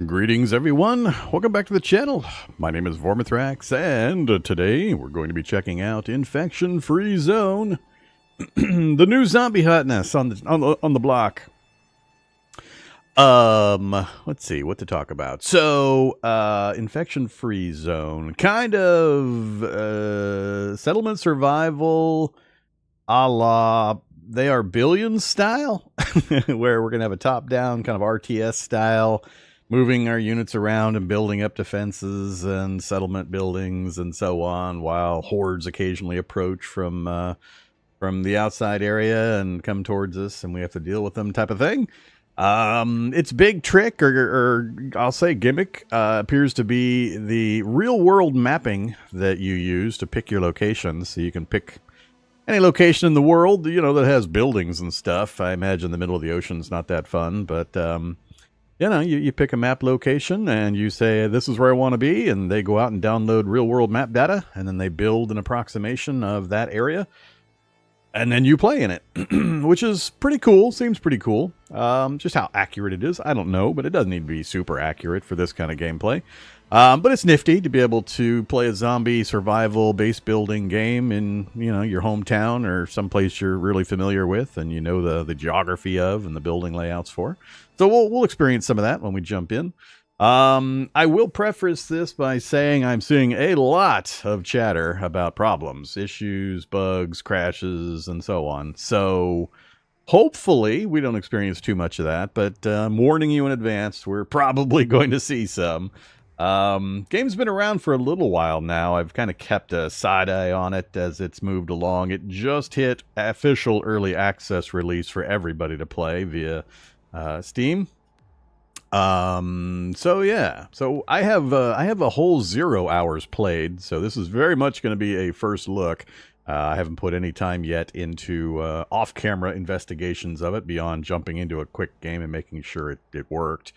Greetings, everyone. Welcome back to the channel. My name is Vorm, and today we're going to be checking out Infection-Free Zone, the new zombie hotness on the block. Let's see what to talk about. So, Infection-Free Zone, kind of settlement survival, a la They Are Billions style, where we're gonna have a top-down kind of RTS style. Moving our units around and building up defenses and settlement buildings and so on, while hordes occasionally approach from the outside area and come towards us, and we have to deal with them, type of thing. Its big trick, or I'll say gimmick, appears to be the real-world mapping that you use to pick your locations. So you can pick any location in the world, you know, that has buildings and stuff. I imagine the middle of the ocean's not that fun, but you know, you pick a map location and you say, this is where I want to be, and they go out and download real-world map data, and then they build an approximation of that area, and then you play in it, which is pretty cool, seems pretty cool. Just how accurate it is, I don't know, but it doesn't need to be super accurate for this kind of gameplay. But it's nifty to be able to play a zombie survival base building game in, you know, your hometown or someplace you're really familiar with and you know the geography of and the building layouts for. So we'll experience some of that when we jump in. I will preface this by saying I'm seeing a lot of chatter about problems, issues, bugs, crashes, and so on. So hopefully we don't experience too much of that, but I'm warning you in advance, we're probably going to see some. Game's been around for a little while now. I've kind of kept a side eye on it as it's moved along. It just hit official early access release for everybody to play via Steam. So yeah, so I have a whole 0 hours played, so this is very much going to be a first look. I haven't put any time yet into off-camera investigations of it beyond jumping into a quick game and making sure it worked.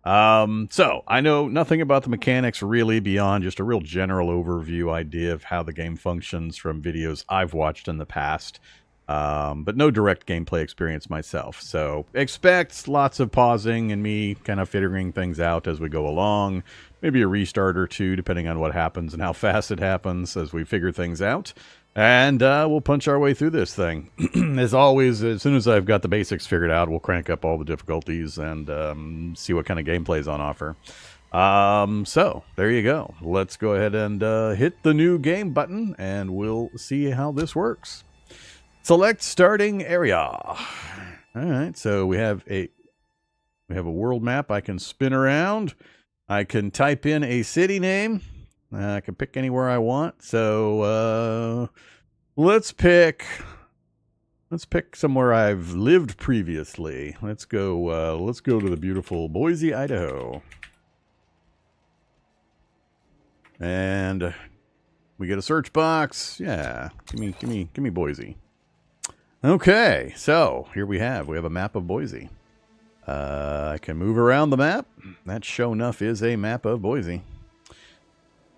So I know nothing about the mechanics really beyond just a real general overview idea of how the game functions from videos I've watched in the past. But no direct gameplay experience myself. So expect lots of pausing and me kind of figuring things out as we go along. Maybe a restart or two, depending on what happens and how fast it happens as we figure things out. And we'll punch our way through this thing. As always, as soon as I've got the basics figured out, we'll crank up all the difficulties and see what kind of gameplay is on offer. So there you go. Let's go ahead and hit the new game button, and we'll see how this works. Select starting area. All right, so we have a world map I can spin around. I can type in a city name. I can pick anywhere I want. So let's pick somewhere I've lived previously. Let's go to the beautiful Boise, Idaho. And we get a search box. Yeah, give me Boise. Okay, so here we have a map of Boise. I can move around the map. That sure enough is a map of Boise.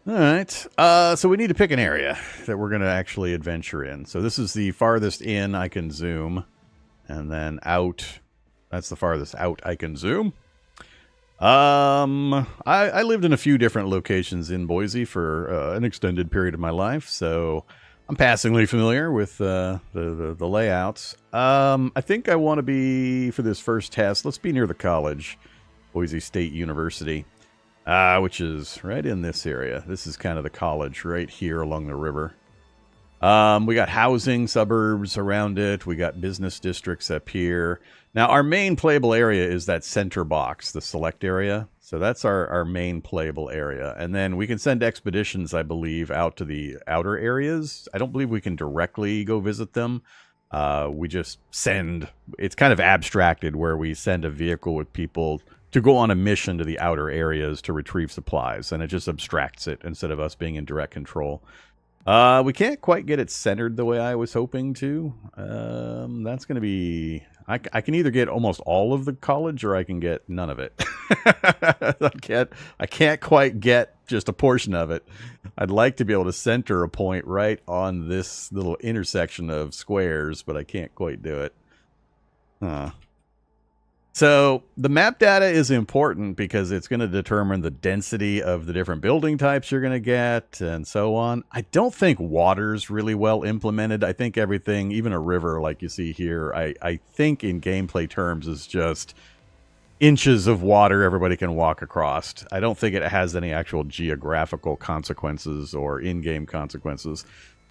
All right, so we need to pick an area that we're going to actually adventure in. So this is the farthest in I can zoom, and then out. That's the farthest out I can zoom. I lived in a few different locations in Boise for an extended period of my life, so I'm passingly familiar with the layouts. I think I want to be, for this first test, let's be near the college, Boise State University, which is right in this area. This is kind of the college right here along the river. We got housing, suburbs around it. We got business districts up here. Now, our main playable area is that center box, the select area. So that's our main playable area. And then we can send expeditions, I believe, out to the outer areas. I don't believe we can directly go visit them. We just send, it's kind of abstracted where we send a vehicle with people to go on a mission to the outer areas to retrieve supplies. And it just abstracts it instead of us being in direct control. We can't quite get it centered the way I was hoping to. That's going to be... I can either get almost all of the college or I can get none of it. I can't quite get just a portion of it. I'd like to be able to center a point right on this little intersection of squares, but I can't quite do it. So the map data is important because it's going to determine the density of the different building types you're going to get and so on. I don't think water's really well implemented. I think everything, even a river like you see here, I think in gameplay terms is just inches of water everybody can walk across. I don't think it has any actual geographical consequences or in-game consequences.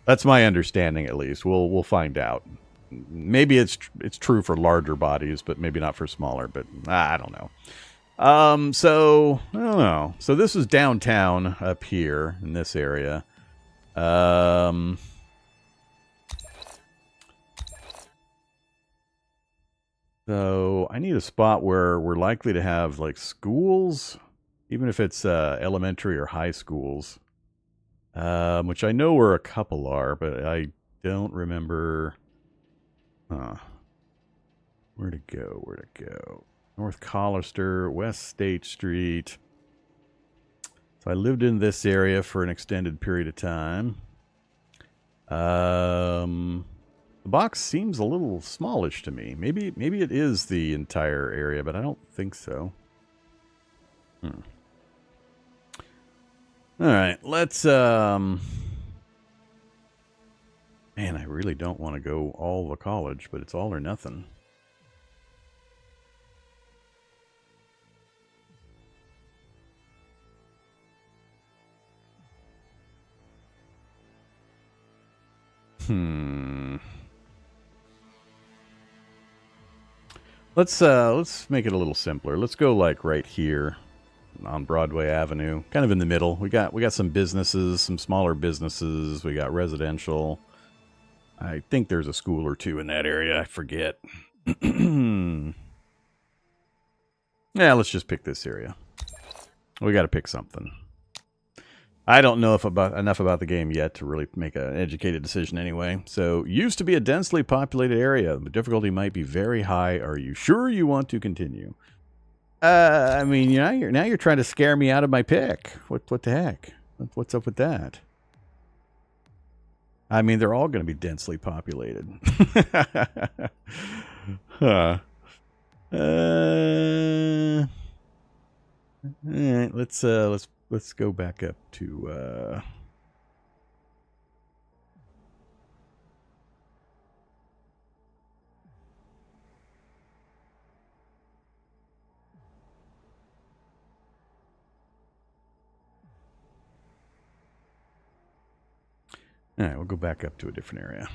That's my understanding, at least. We'll find out. Maybe it's true for larger bodies, but maybe not for smaller. But I don't know. So I don't know. So this is downtown up here in this area. So I need a spot where we're likely to have like schools, even if it's elementary or high schools, which I know where a couple are, but I don't remember. Where to go? Where to go? North Collister, West State Street. So I lived in this area for an extended period of time. The box seems a little smallish to me. Maybe it is the entire area, but I don't think so. All right, let's man, I really don't want to go all the college, but it's all or nothing. Let's make it a little simpler. Let's go like right here on Broadway Avenue, kind of in the middle. We got some businesses, some smaller businesses. We got residential. I think there's a school or two in that area. I forget. Yeah, let's just pick this area. We got to pick something. I don't know enough about the game yet to really make an educated decision anyway. So, used to be a densely populated area. The difficulty might be very high. Are you sure you want to continue? I mean, now you're trying to scare me out of my pick. What the heck? What's up with that? I mean, they're all going to be densely populated. Huh. All right, let's go back up to all right, we'll go back up to a different area.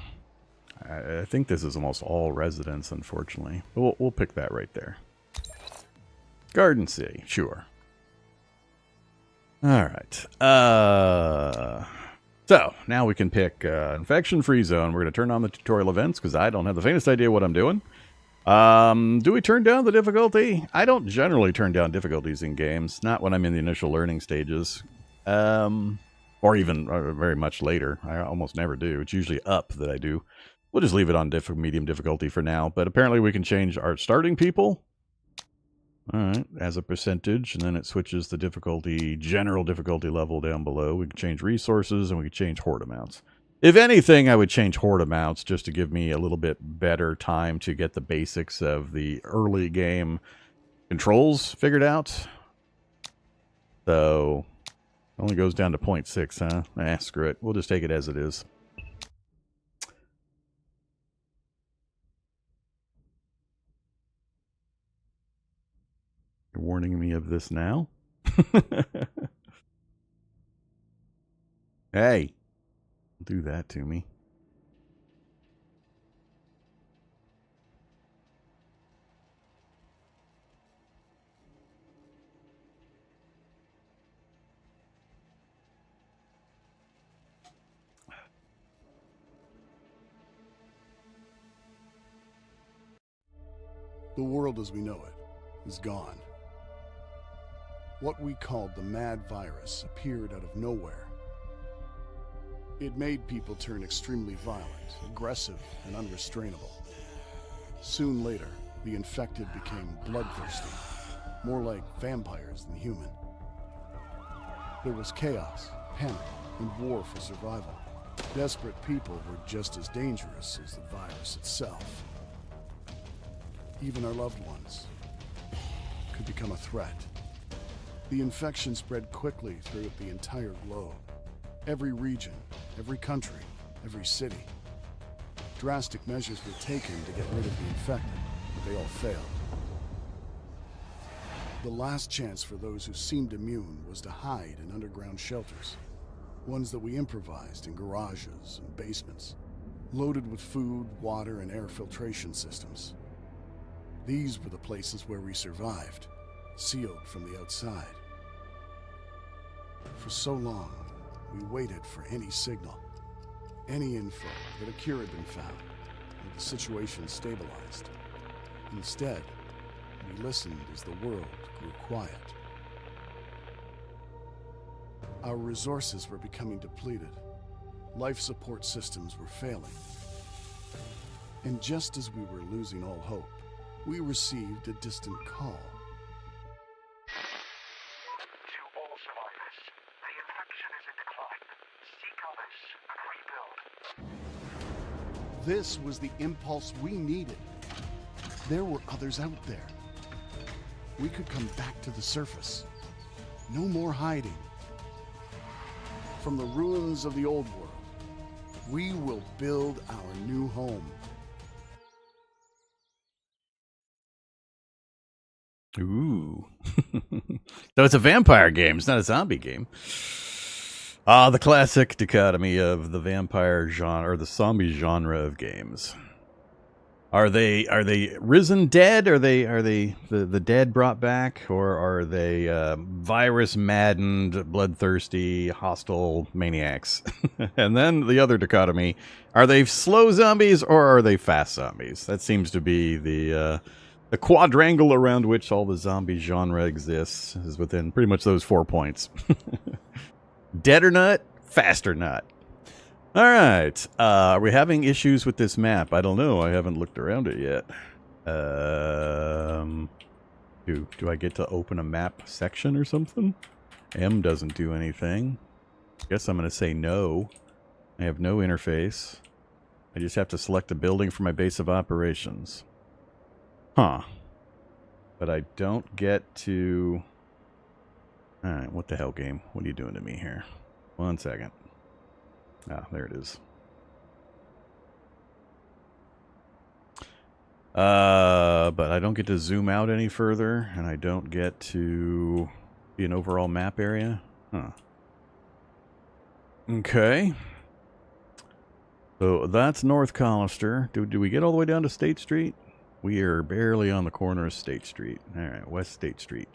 I think this is almost all residents, unfortunately. But we'll pick that right there. Garden City, sure. All right. So now we can pick infection-free zone. We're going to turn on the tutorial events because I don't have the faintest idea what I'm doing. Do we turn down the difficulty? I don't generally turn down difficulties in games, not when I'm in the initial learning stages. Or even very much later. I almost never do. It's usually up that I do. We'll just leave it on medium difficulty for now. But apparently we can change our starting people. All right, as a percentage. And then it switches the difficulty, general difficulty level down below. We can change resources and we can change horde amounts. If anything, I would change horde amounts just to give me a little bit better time to get the basics of the early game controls figured out. So... only goes down to 0.6, huh? Screw it. We'll just take it as it is. You're warning me of this now? Hey, don't do that to me. The world as we know it is gone. What we called the mad virus appeared out of nowhere. It made people turn extremely violent, aggressive, and unrestrainable. Soon later, the infected became bloodthirsty, more like vampires than human. There was chaos, panic, and war for survival. Desperate people were just as dangerous as the virus itself. Even our loved ones, could become a threat. The infection spread quickly throughout the entire globe. Every region, every country, every city. Drastic measures were taken to get rid of the infected, but they all failed. The last chance for those who seemed immune was to hide in underground shelters. Ones that we improvised in garages and basements, loaded with food, water, and air filtration systems. These were the places where we survived, sealed from the outside. For so long, we waited for any signal, any info that a cure had been found, or the situation stabilized. Instead, we listened as the world grew quiet. Our resources were becoming depleted. Life support systems were failing. And just as we were losing all hope, we received a distant call. To all survivors, the infection is in decline. Seek others and rebuild. This was the impulse we needed. There were others out there. We could come back to the surface. No more hiding. From the ruins of the old world, we will build our new home. Ooh. So it's a vampire game. It's not a zombie game. The classic dichotomy of the vampire genre, or the zombie genre of games. Are they risen dead? Are they the dead brought back? Or are they virus maddened, bloodthirsty, hostile maniacs? And then the other dichotomy, are they slow zombies or are they fast zombies? That seems to be the quadrangle around which all the zombie genre exists, is within pretty much those 4 points. Dead or not, fast or not. All right. Are we having issues with this map? I don't know. I haven't looked around it yet. Do I get to open a map section or something? M doesn't do anything. Guess I'm going to say no. I have no interface. I just have to select a building for my base of operations. Huh. But I don't get to... Alright, what the hell, game? What are you doing to me here? 1 second. Ah, there it is. But I don't get to zoom out any further, and I don't get to be an overall map area. Huh. Okay. So that's North Collister. Do we get all the way down to State Street? We are barely on the corner of State Street. Alright, West State Street.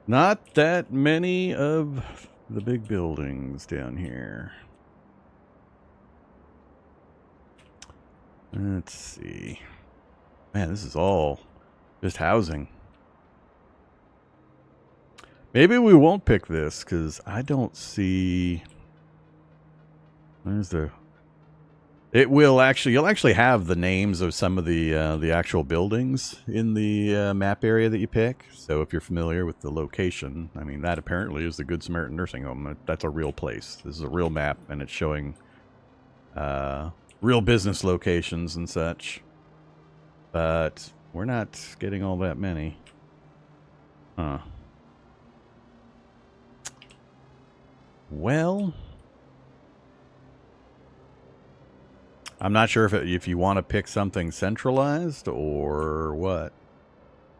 Not that many of the big buildings down here. Let's see. Man, this is all just housing. Maybe we won't pick this because I don't see... There's the... It will actually... You'll actually have the names of some of the actual buildings in the map area that you pick. So if you're familiar with the location, I mean, that apparently is the Good Samaritan Nursing Home. That's a real place. This is a real map, and it's showing real business locations and such. But we're not getting all that many. Huh. Well... I'm not sure if you want to pick something centralized or what.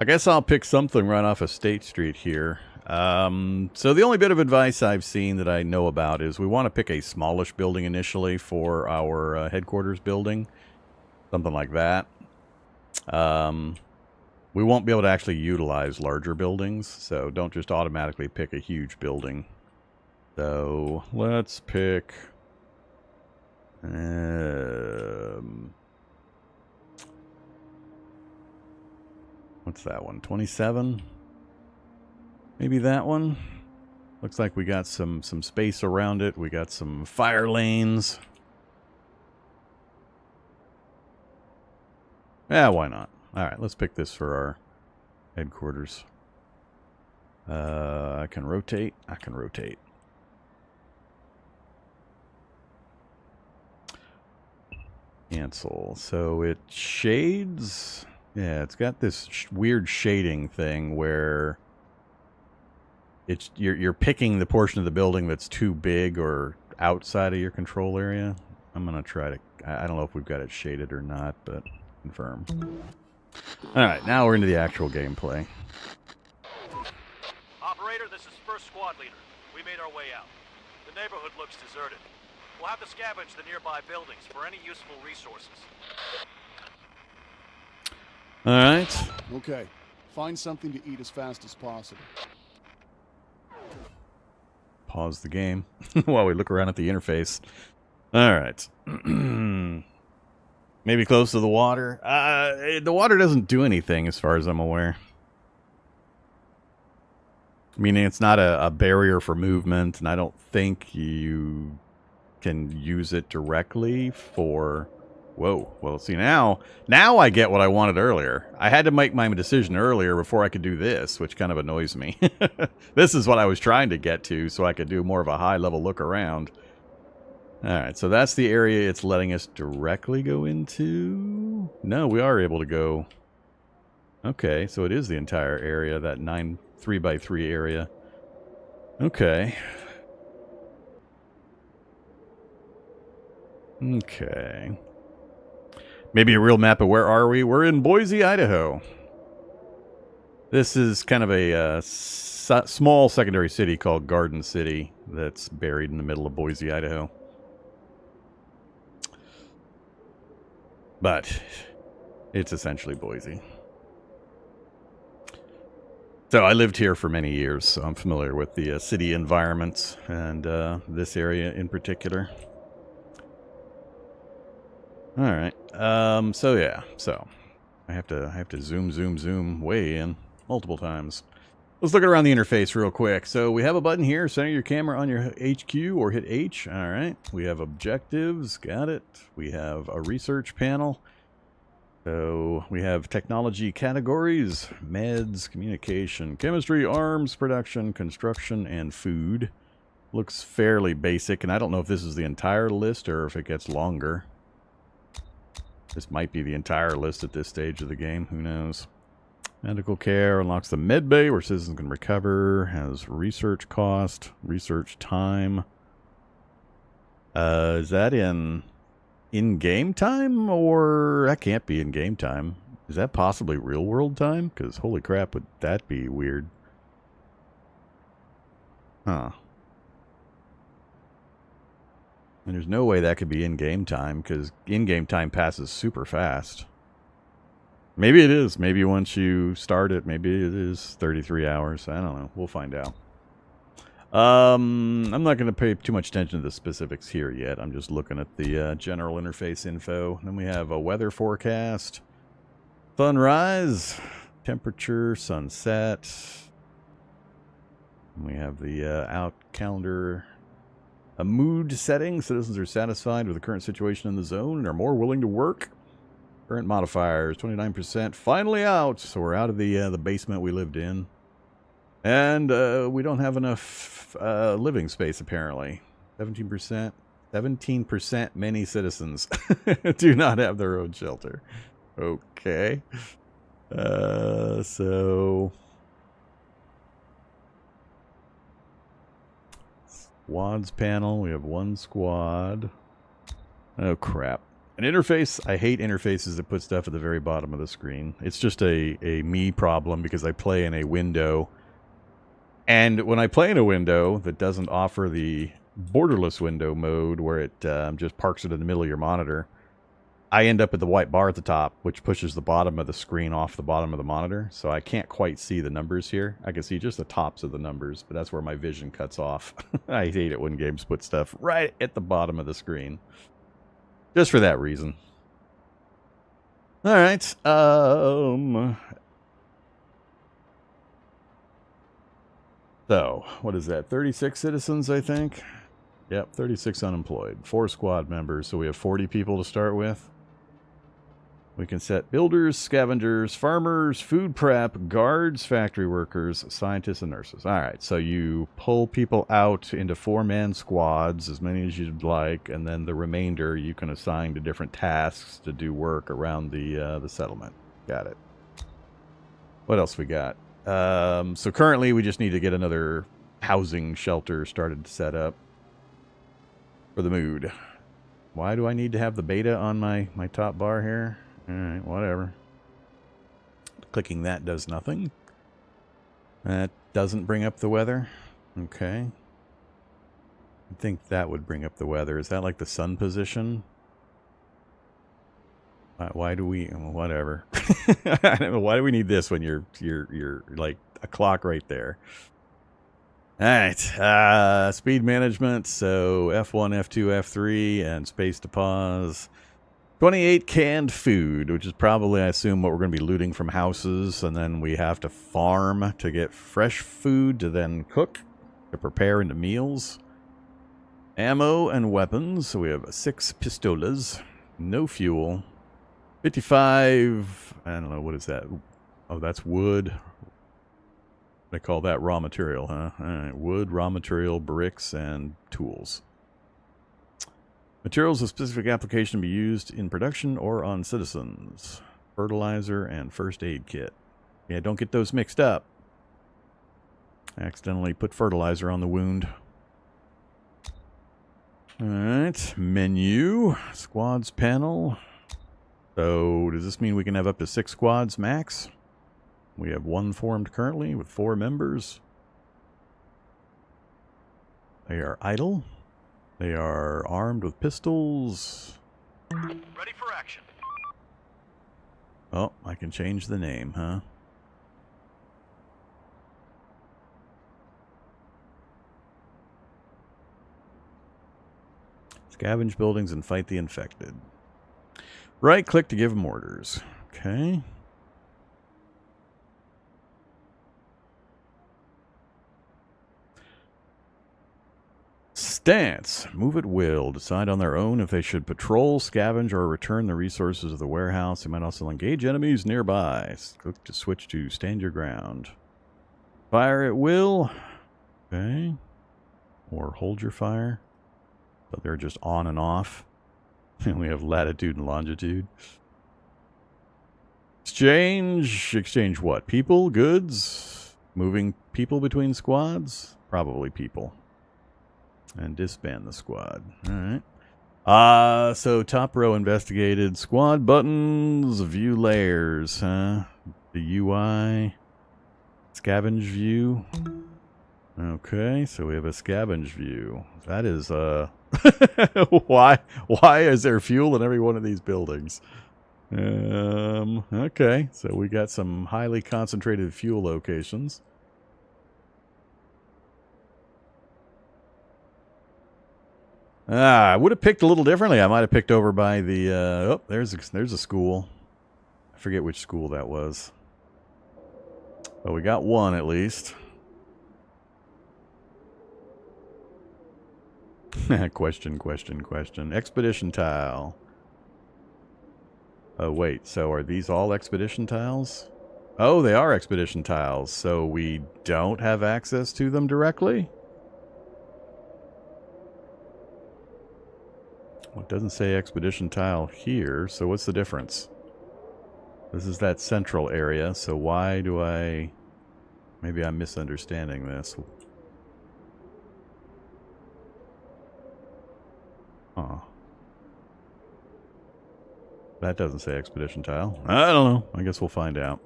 I guess I'll pick something right off of State Street here. So the only bit of advice I've seen that I know about is we want to pick a smallish building initially for our headquarters building. Something like that. We won't be able to actually utilize larger buildings, so don't just automatically pick a huge building. So let's pick... what's that one? 27? Maybe that one? Looks like we got some space around it. We got some fire lanes. Yeah, why not? Alright, let's pick this for our headquarters. I can rotate. I can rotate. Cancel. So it shades. Yeah, it's got this weird shading thing where you're picking the portion of the building that's too big or outside of your control area. I'm gonna try to. I don't know if we've got it shaded or not, but confirm. All right, now we're into the actual gameplay. Operator, this is first squad leader. We made our way out. The neighborhood looks deserted. We'll have to scavenge the nearby buildings for any useful resources. All right. Okay. Find something to eat as fast as possible. Pause the game while we look around at the interface. All right. Maybe close to the water. The water doesn't do anything as far as I'm aware. Meaning it's not a barrier for movement, and I don't think you can use it directly for... Whoa. Well, see, now I get what I wanted earlier. I had to make my decision earlier before I could do this, which kind of annoys me. This is what I was trying to get to, so I could do more of a high-level look around. Alright, so that's the area it's letting us directly go into. No, we are able to go... Okay, so it is the entire area, that 3x3 area. Okay. Okay. Maybe a real map of where are we? We're in Boise, Idaho. This is kind of a small secondary city called Garden City that's buried in the middle of Boise, Idaho. But it's essentially Boise. So I lived here for many years, so I'm familiar with the city environments and this area in particular. All right. So yeah. So I have to zoom way in multiple times. Let's look around the interface real quick. So we have a button here. Center your camera on your HQ or hit H. All right. We have objectives. Got it. We have a research panel. So we have technology categories, meds, communication, chemistry, arms, production, construction, and food. Looks fairly basic, and I don't know if this is the entire list or if it gets longer. This might be the entire list at this stage of the game. Who knows? Medical care unlocks the med bay where citizens can recover. Has research cost, research time. Is that in-game time? Or that can't be in-game time. Is that possibly real-world time? Because holy crap, would that be weird. Huh. And there's no way that could be in-game time, because in-game time passes super fast. Maybe it is. Maybe once you start it, maybe it is 33 hours. I don't know. We'll find out. I'm not going to pay too much attention to the specifics here yet. I'm just looking at the general interface info. Then we have a weather forecast. Sunrise. Temperature. Sunset. We have the out calendar... A mood setting. Citizens are satisfied with the current situation in the zone and are more willing to work. Current modifiers, 29%. Finally out. So we're out of the basement we lived in. And we don't have enough living space, apparently. 17%. 17% many citizens do not have their own shelter. Okay. So... Squads panel. We have one squad. Oh, crap. An interface. I hate interfaces that put stuff at the very bottom of the screen. It's just a me problem because I play in a window. And when I play in a window that doesn't offer the borderless window mode where it just parks it in the middle of your monitor, I end up at the white bar at the top, which pushes the bottom of the screen off the bottom of the monitor. So I can't quite see the numbers here. I can see just the tops of the numbers, but that's where my vision cuts off. I hate it when games put stuff right at the bottom of the screen. Just for that reason. All right. So, what is that? 36 citizens, I think? Yep, 36 unemployed. 4 squad members, so we have 40 people to start with. We can set builders, scavengers, farmers, food prep, guards, factory workers, scientists, and nurses. All right, so you pull people out into 4-man squads, as many as you'd like, and then the remainder you can assign to different tasks to do work around the settlement. Got it. What else we got? So currently we just need to get another housing shelter started to set up for the mood. Why do I need to have the beta on my top bar here? Alright, whatever. Clicking that does nothing. That doesn't bring up the weather. Okay. I think that would bring up the weather. Is that like the sun position? Why do we... Whatever. I don't know. Why do we need this when you're like a clock right there? Alright. Speed management. So F1, F2, F3, and space to pause. 28 canned food, which is probably, I assume, what we're going to be looting from houses. And then we have to farm to get fresh food to then cook, to prepare into meals. Ammo and weapons. So we have 6 pistolas. No fuel. 55, I don't know, what is that? Oh, that's wood. They call that raw material, huh? All right, wood, raw material, bricks, and tools. Materials of specific application to be used in production or on citizens. Fertilizer and first aid kit. Yeah, don't get those mixed up. Accidentally put fertilizer on the wound. Alright, menu. Squads panel. So, does this mean we can have up to 6 squads max? We have 1 formed currently with 4 members. They are idle. They are armed with pistols. Ready for action. Oh, I can change the name, huh? Scavenge buildings and fight the infected. Right-click to give them orders. Okay. Stance. Move at will. Decide on their own if they should patrol, scavenge, or return the resources of the warehouse. They might also engage enemies nearby. Click to switch to stand your ground. Fire at will. Okay. Or hold your fire. So they're just on and off. And we have latitude and longitude. Exchange. Exchange what? People? Goods? Moving people between squads? Probably people. And disband the squad. Alright. So top row investigated. Squad buttons. View layers. Huh? The UI. Scavenge view. Okay, so we have a scavenge view. That is, why is there fuel in every one of these buildings? Okay, so we got some highly concentrated fuel locations. I would have picked a little differently. I might have picked over by the, oh, there's a school. I forget which school that was. But we got one at least. Question. Expedition tile. Oh, wait. So are these all expedition tiles? Oh, they are expedition tiles. So we don't have access to them directly? Well, it doesn't say expedition tile here. So what's the difference? This is that central area. So why do I... Maybe I'm misunderstanding this. Huh. That doesn't say expedition tile. I don't know. I guess we'll find out.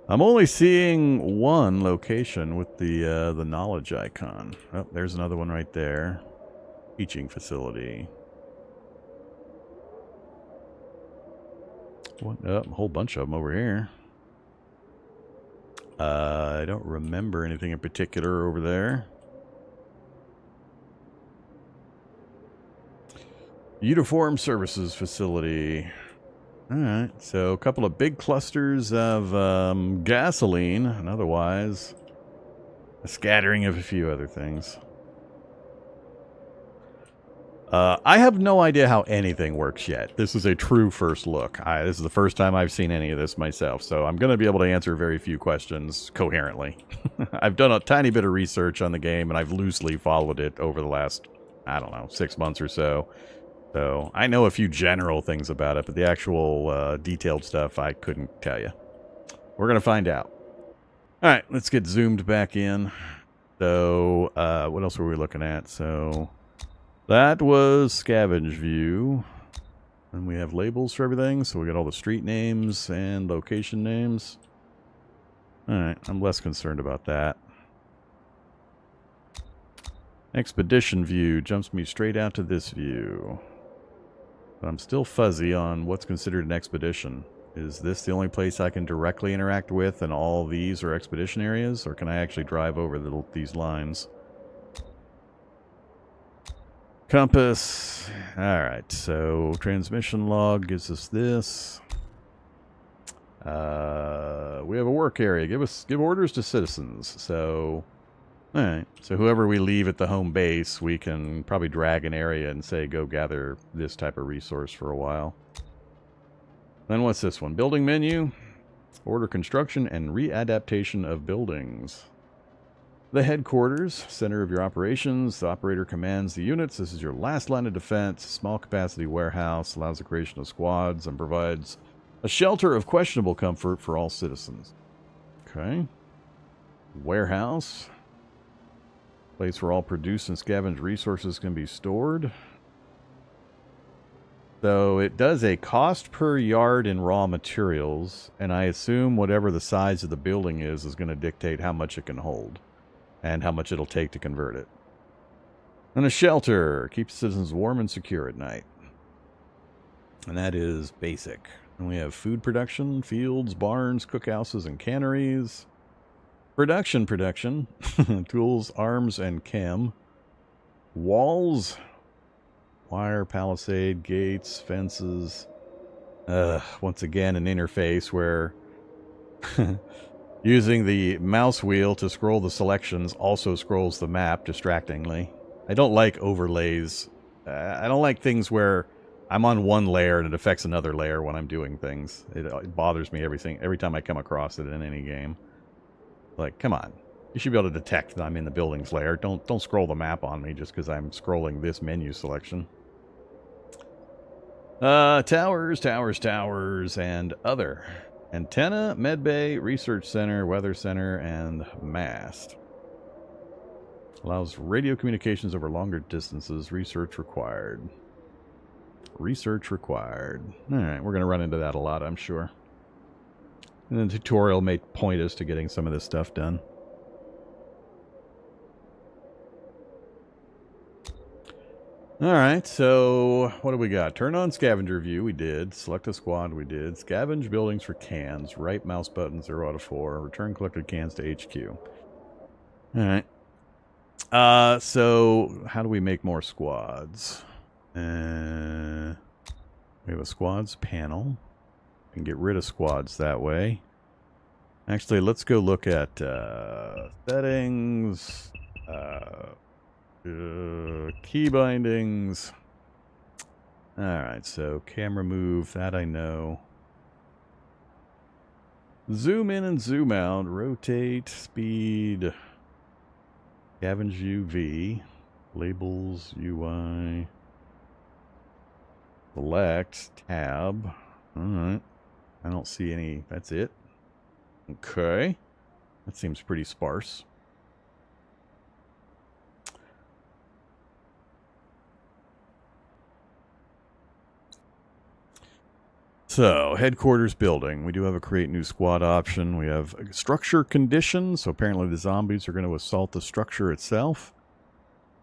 I'm only seeing one location with the knowledge icon. Oh, there's another one right there. Teaching facility. What? Oh, a whole bunch of them over here. I don't remember anything in particular over there. Uniform Services Facility. Alright, so a couple of big clusters of gasoline, and otherwise a scattering of a few other things. I have no idea how anything works yet. This is a true first look. This is the first time I've seen any of this myself, so I'm going to be able to answer very few questions coherently. I've done a tiny bit of research on the game, and I've loosely followed it over the last, I don't know, 6 months or so. So I know a few general things about it, but the actual detailed stuff I couldn't tell you. We're going to find out. All right, let's get zoomed back in. So what else were we looking at? So that was scavenge view. And we have labels for everything. So we got all the street names and location names. All right, I'm less concerned about that. Expedition view jumps me straight out to this view. But I'm still fuzzy on what's considered an expedition. Is this the only place I can directly interact with and all these are expedition areas? Or can I actually drive over these lines? Compass. Alright, so transmission log gives us this. We have a work area. Give orders to citizens. So, alright. So whoever we leave at the home base, we can probably drag an area and say, go gather this type of resource for a while. Then what's this one? Building menu. Order construction and readaptation of buildings. The headquarters, center of your operations. The operator commands the units. This is your last line of defense. Small capacity warehouse. Allows the creation of squads and provides a shelter of questionable comfort for all citizens. Okay. Warehouse. Place where all produced and scavenged resources can be stored. So it does a cost per yard in raw materials, and I assume whatever the size of the building is going to dictate how much it can hold and how much it'll take to convert it. And a shelter keeps citizens warm and secure at night. And that is basic. And we have food production, fields, barns, cookhouses, and canneries. Production. Tools, arms, and chem. Walls. Wire, palisade, gates, fences. Once again, an interface where using the mouse wheel to scroll the selections also scrolls the map distractingly. I don't like overlays. I don't like things where I'm on one layer and it affects another layer when I'm doing things. It bothers me every time I come across it in any game. Like, come on. You should be able to detect that I'm in the buildings layer. Don't scroll the map on me just because I'm scrolling this menu selection. Towers, and other. Antenna, medbay, research center, weather center, and mast. Allows radio communications over longer distances. Research required. Research required. Alright, we're going to run into that a lot, I'm sure. And the tutorial may point us to getting some of this stuff done. Alright, so what do we got? Turn on scavenger view, we did. Select a squad, we did. Scavenge buildings for cans. Right mouse button, 0 out of 4. Return collected cans to HQ. Alright. So how do we make more squads? We have a squads panel. We can get rid of squads that way. Actually, let's go look at settings. Key bindings. Alright, so camera move, that I know. Zoom in and zoom out, rotate, speed, scavenge UV, labels, UI, select, tab. Alright, I don't see any, that's it. Okay, that seems pretty sparse. So, headquarters building. We do have a create new squad option. We have structure conditions. So apparently the zombies are going to assault the structure itself.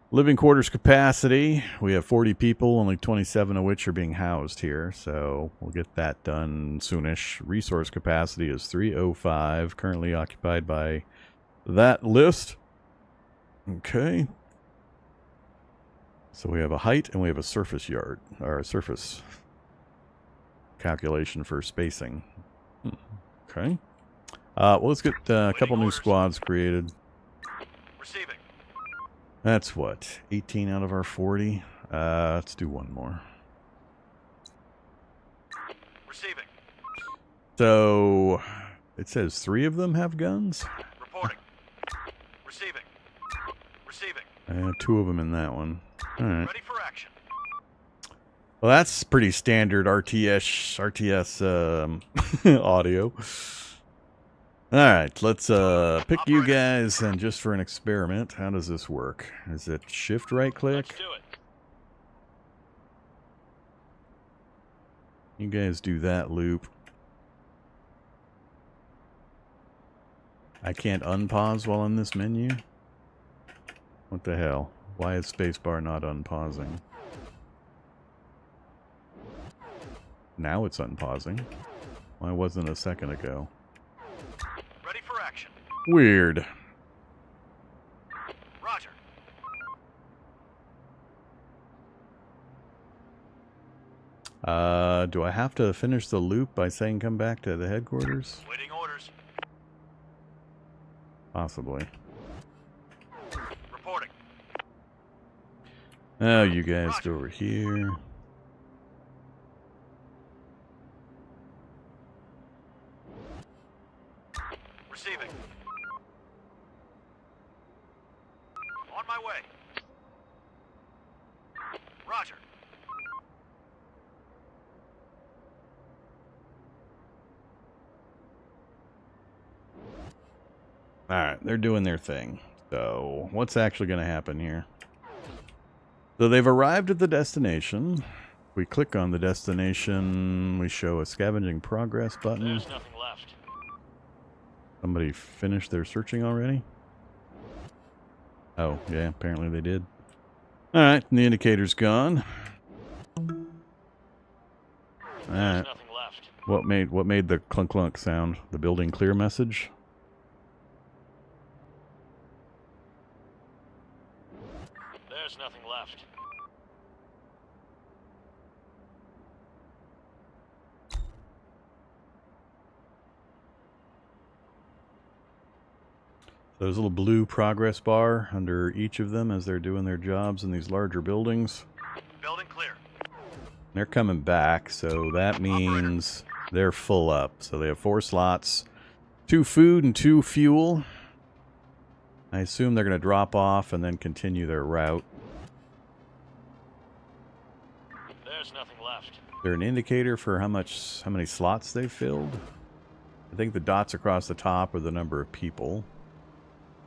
Living quarters capacity. We have 40 people, only 27 of which are being housed here. So we'll get that done soonish. Resource capacity is 305. Currently occupied by that list. Okay. So we have a height and we have a surface yard. Or a surface calculation for spacing. Okay. Well, let's get a couple new squads created. Receiving. That's what? 18 out of our 40? Let's do one more. Receiving. So, it says 3 of them have guns? Reporting. Receiving. Receiving. 2 of them in that one. Alright. Ready for action. Well, that's pretty standard RTS audio. All right, let's pick you guys, and just for an experiment, how does this work? Is it shift right click? Let's do it. You guys do that loop. I can't unpause while in this menu? What the hell? Why is spacebar not unpausing? Now it's unpausing. Why wasn't a second ago? Ready for action. Weird. Roger. Do I have to finish the loop by saying come back to the headquarters? Waiting orders. Possibly. Reporting. Oh, you guys go over here. Receiving. On my way. Roger. Alright, they're doing their thing. So, what's actually going to happen here? So, they've arrived at the destination. We click on the destination. We show a scavenging progress button. There's nothing left. Somebody finished their searching already? Oh, yeah, apparently they did. Alright, the indicator's gone. Alright. There's nothing left. What made the clunk clunk sound? The building clear message? There's nothing left. There's a little blue progress bar under each of them as they're doing their jobs in these larger buildings. Building clear. They're coming back, so that means they're full up. So they have 4 slots, 2 food and 2 fuel. I assume they're going to drop off and then continue their route. There's nothing left. Is there an indicator for how many slots they've filled? I think the dots across the top are the number of people.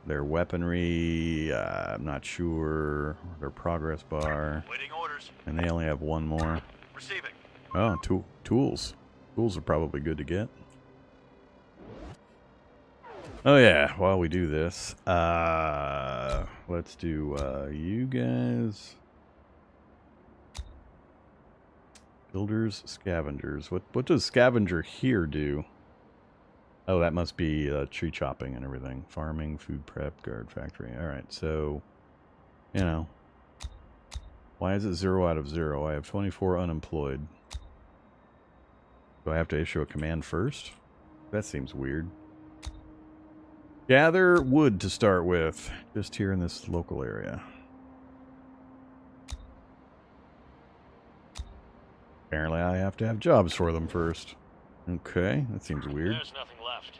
Their weaponry, I'm not sure. Their progress bar. Waiting orders. And they only have 1 more. Receiving. Oh, tools. Tools are probably good to get. Oh yeah, while we do this, let's do you guys. Builders, scavengers. What does scavenger here do? Oh, that must be tree chopping and everything. Farming, food prep, guard factory. Alright, so, you know. Why is it 0 out of 0? I have 24 unemployed. Do I have to issue a command first? That seems weird. Gather wood to start with. Just here in this local area. Apparently I have to have jobs for them first. Okay, that seems weird. There's nothing left.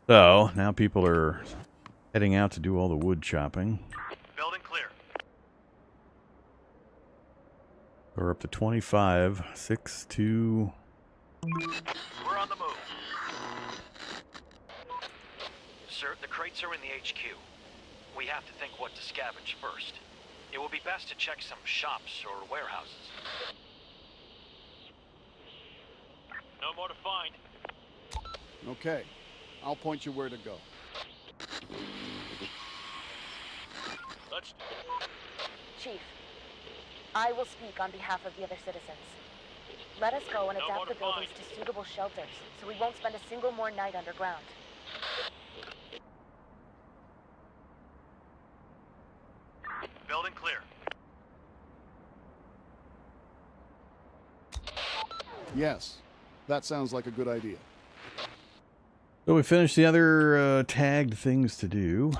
So, now people are heading out to do all the wood chopping. Building clear. We're up to 25. 6, 2... We're on the move. Sir, the crates are in the HQ. We have to think what to scavenge first. It will be best to check some shops or warehouses. No more to find. Okay, I'll point you where to go. Let's... Chief, I will speak on behalf of the other citizens. Let us go and No adapt more the to buildings find. to suitable shelters, so we won't spend a single more night underground. Building clear. Yes, that sounds like a good idea. So we finished the other tagged things to do.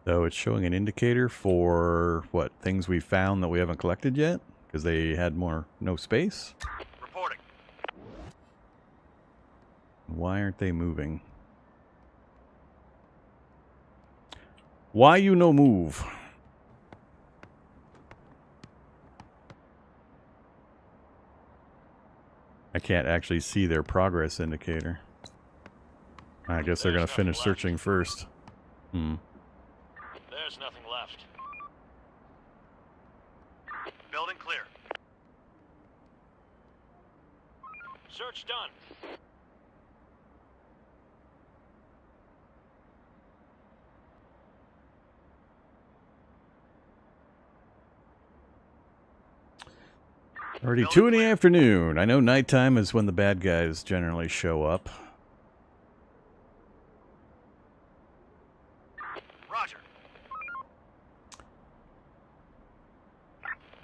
So it's showing an indicator for what things we found that we haven't collected yet because they had no space. Reporting. Why aren't they moving? Why you no move? I can't actually see their progress indicator. I guess they're going to finish searching first. There's nothing left. Building clear. Search done. Already 2 in the afternoon. I know nighttime is when the bad guys generally show up. Roger.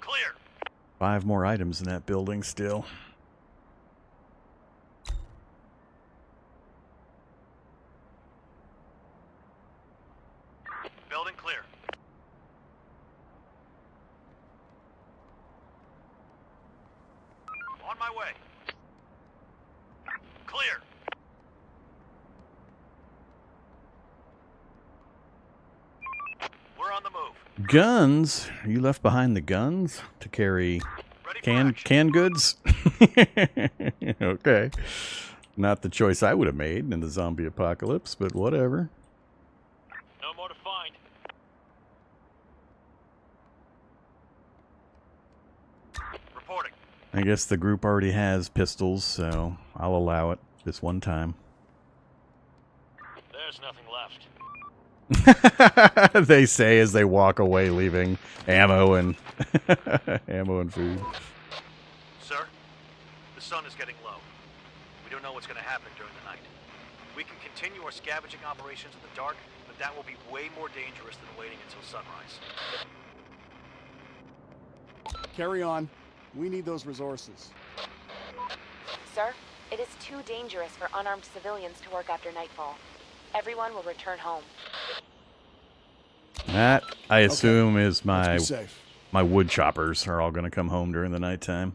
Clear. 5 more items in that building still. Building clear. On my way. Clear. We're on the move. Guns? You left behind the guns to carry Ready for action. canned goods? Okay. Not the choice I would have made in the zombie apocalypse, but whatever. No more to find. Reporting. I guess the group already has pistols, so I'll allow it this one time. There's nothing left. They say as they walk away, leaving ammo and ammo and food. Sir, the sun is getting low. We don't know what's going to happen during the night. We can continue our scavenging operations in the dark, but that will be way more dangerous than waiting until sunrise. Carry on. We need those resources. Sir, it is too dangerous for unarmed civilians to work after nightfall. Everyone will return home. That, I assume, is Let's my be safe. my wood choppers are all going to come home during the nighttime.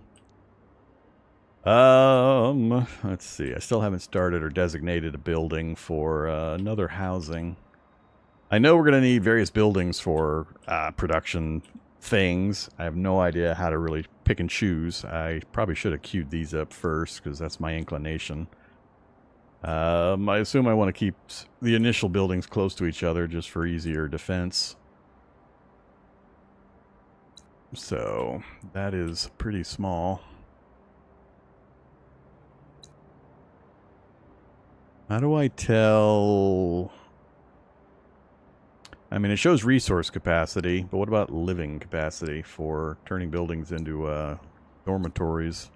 Let's see. I still haven't started or designated a building for another housing. I know we're going to need various buildings for production things. I have no idea how to really pick and choose. I probably should have queued these up first because that's my inclination. I assume I want to keep the initial buildings close to each other just for easier defense. So that is pretty small. How do I tell? I mean, it shows resource capacity, but what about living capacity for turning buildings into dormitories?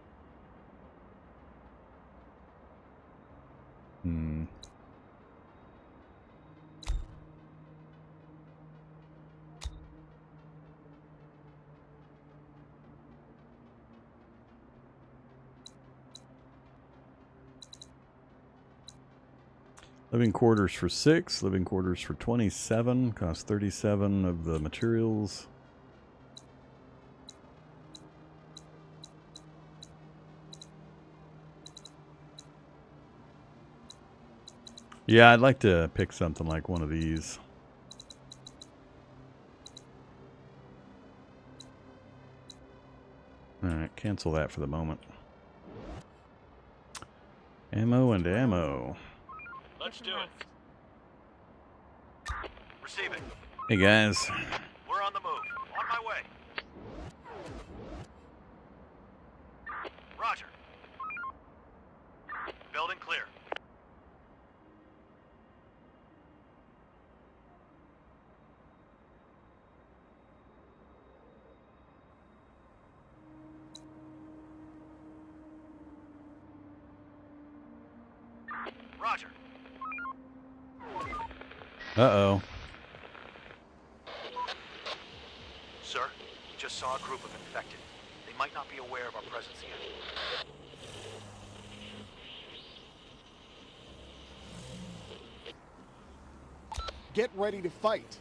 Living quarters for 6, living quarters for 27, cost 37 of the materials. Yeah, I'd like to pick something like one of these. Alright, cancel that for the moment. Ammo and ammo. Let's do it. Receiving. Hey guys. We're on the move. On my way. Roger. Building clear. Roger. Uh-oh. Sir, we just saw a group of infected. They might not be aware of our presence yet. Get ready to fight.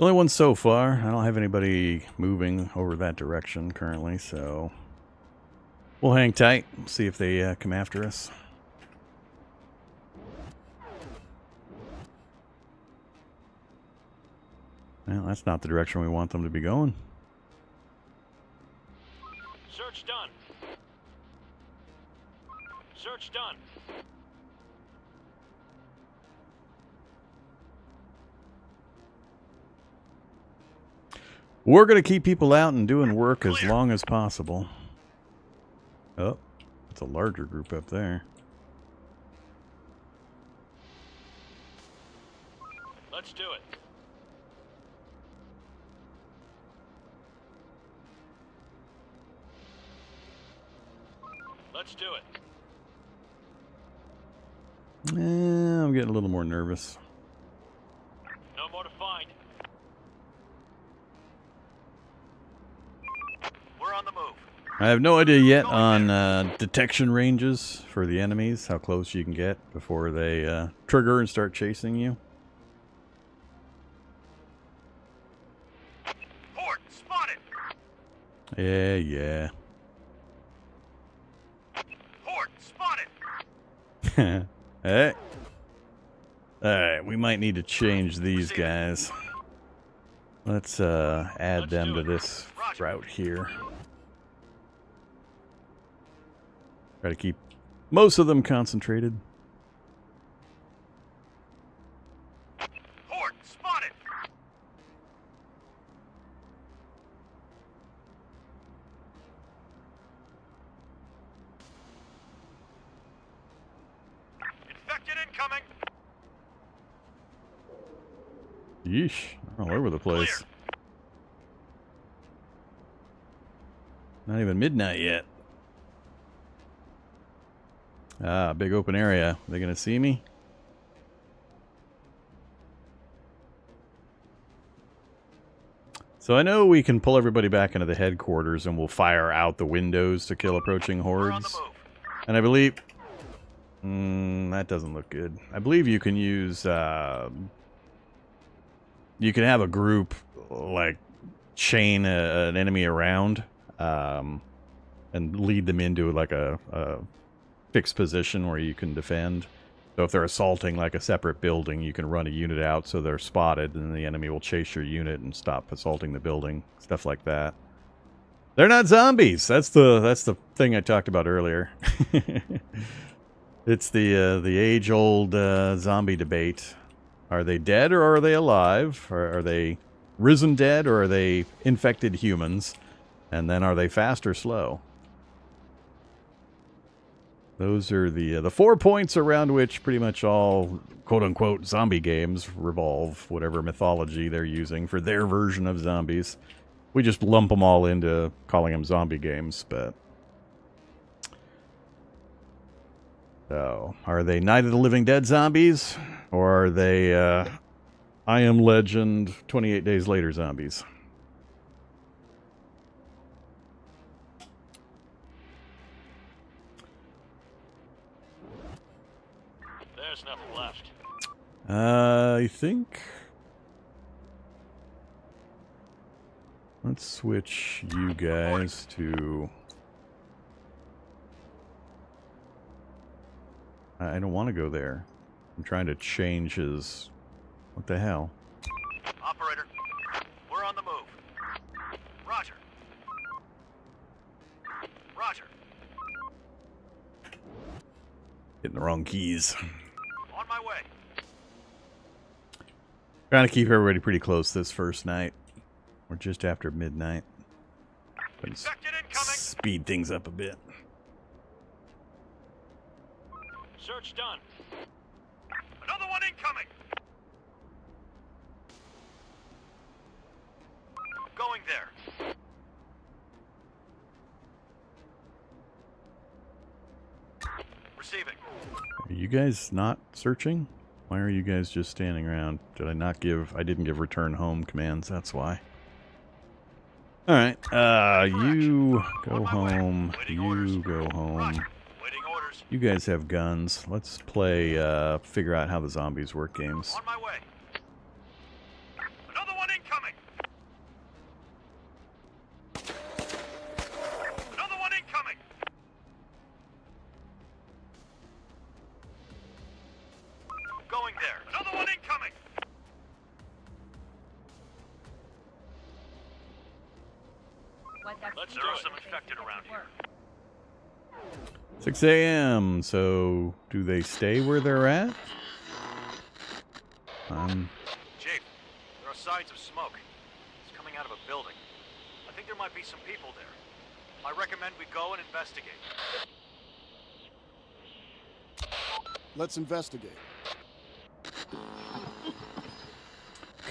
Only one so far. I don't have anybody moving over that direction currently, so we'll hang tight. See if they come after us. Well, that's not the direction we want them to be going. Search done. Search done. We're going to keep people out and doing work as long as possible. Oh, it's a larger group up there. Let's do it. Let's do it. I'm getting a little more nervous. No more to find. We're on the move. I have no idea yet on detection ranges for the enemies, how close you can get before they trigger and start chasing you. Port spotted. Yeah. Port spotted. Hey. Alright, we might need to change these guys. Let's add them to this route here. Try to keep most of them concentrated. Port spotted. Infected incoming. Yeesh, all over the place. Not even midnight yet. Ah, big open area. Are they gonna see me? So I know we can pull everybody back into the headquarters and we'll fire out the windows to kill approaching hordes. And I believe... that doesn't look good. I believe you can use... you can have a group, like, chain an enemy around and lead them into, like, a fixed position where you can defend. So if they're assaulting like a separate building, you can run a unit out so they're spotted, and the enemy will chase your unit and stop assaulting the building. Stuff like that. They're not zombies. That's the thing I talked about earlier. It's the age-old zombie debate. Are they dead or are they alive? Or are they risen dead or are they infected humans? And then are they fast or slow? Those are the 4 points around which pretty much all quote-unquote zombie games revolve, whatever mythology they're using for their version of zombies. We just lump them all into calling them zombie games, but... So, are they Night of the Living Dead zombies? Or are they I Am Legend 28 Days Later zombies? There's nothing left. I think... Let's switch you guys to... I don't want to go there. I'm trying to change his... What the hell? Operator, we're on the move. Roger. Roger. Hitting the wrong keys. On my way. Trying to keep everybody pretty close this first night. We're just after midnight. Infected incoming. Speed things up a bit. Search done. Another one incoming. Going there. Receiving. Are you guys not searching? Why are you guys just standing around? Did I not give... I didn't give return home commands, that's why. Alright, you go home. You go home. You guys have guns. Let's play, figure out how the zombies work games. On my way. Another one incoming. going there. Another one incoming! There are some infected around here. 6 a.m. So, do they stay where they're at? Chief, there are signs of smoke. It's coming out of a building. I think there might be some people there. I recommend we go and investigate. Let's investigate.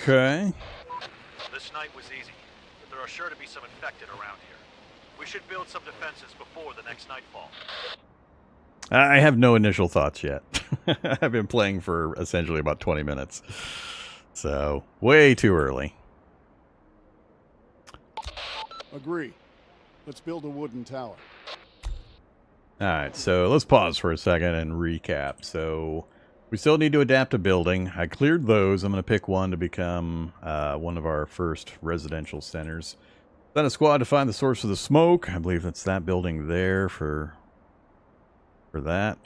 Okay. This night was easy, but there are sure to be some infected around here. We should build some defenses before the next nightfall. I have no initial thoughts yet. I've been playing for essentially about 20 minutes. So, way too early. Agree. Let's build a wooden tower. Alright, so let's pause for a second and recap. So, we still need to adapt a building. I cleared those. I'm going to pick one to become one of our first residential centers. Then a squad to find the source of the smoke. I believe that's that building there for that.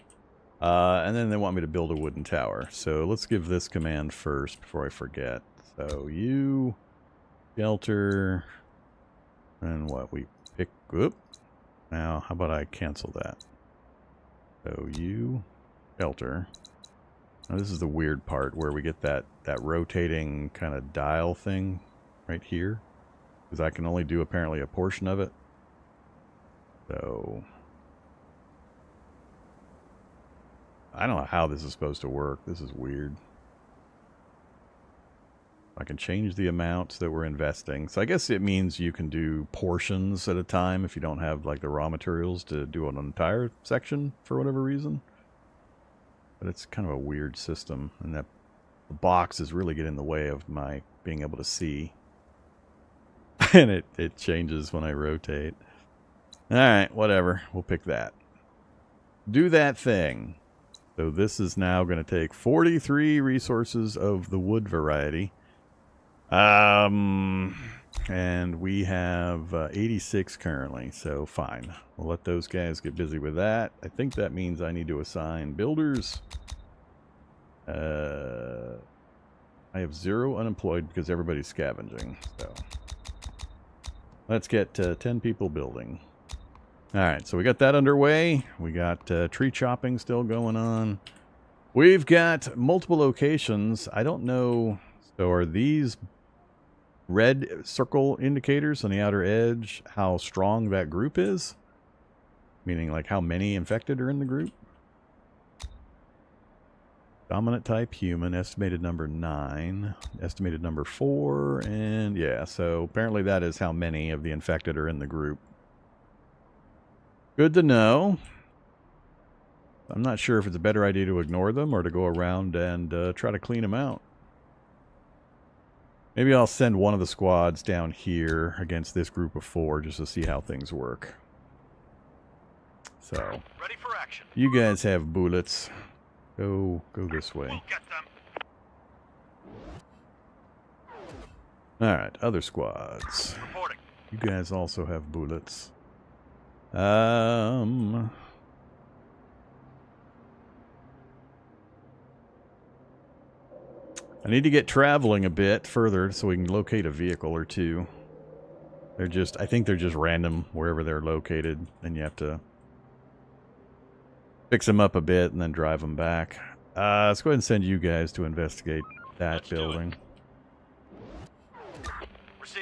And then they want me to build a wooden tower. So let's give this command first before I forget. So you, shelter, and what we pick. Whoop. Now, how about I cancel that? So you, shelter. Now this is the weird part where we get that rotating kind of dial thing right here. Because I can only do apparently a portion of it. So I don't know how this is supposed to work. This is weird. I can change the amounts that we're investing. So I guess it means you can do portions at a time if you don't have like the raw materials to do an entire section for whatever reason. But it's kind of a weird system, and that the box is really getting in the way of my being able to see. And it changes when I rotate. Alright, whatever. We'll pick that. Do that thing. So this is now going to take 43 resources of the wood variety. And we have 86 currently, so fine. We'll let those guys get busy with that. I think that means I need to assign builders. I have 0 unemployed because everybody's scavenging, so let's get 10 people building. Alright, so we got that underway. We got tree chopping still going on. We've got multiple locations. I don't know. So are these red circle indicators on the outer edge how strong that group is? Meaning like how many infected are in the group? Dominant type human, estimated number 9, estimated number 4, and yeah, so apparently that is how many of the infected are in the group. Good to know. I'm not sure if it's a better idea to ignore them or to go around and try to clean them out. Maybe I'll send one of the squads down here against this group of 4 just to see how things work. So, ready for action. You guys have bullets. Go this way. We'll get them. Alright, other squads. Reporting. You guys also have bullets. I need to get traveling a bit further so we can locate a vehicle or two. I think they're just random wherever they're located, and you have to fix them up a bit and then drive them back. Let's go ahead and send you guys to investigate that building.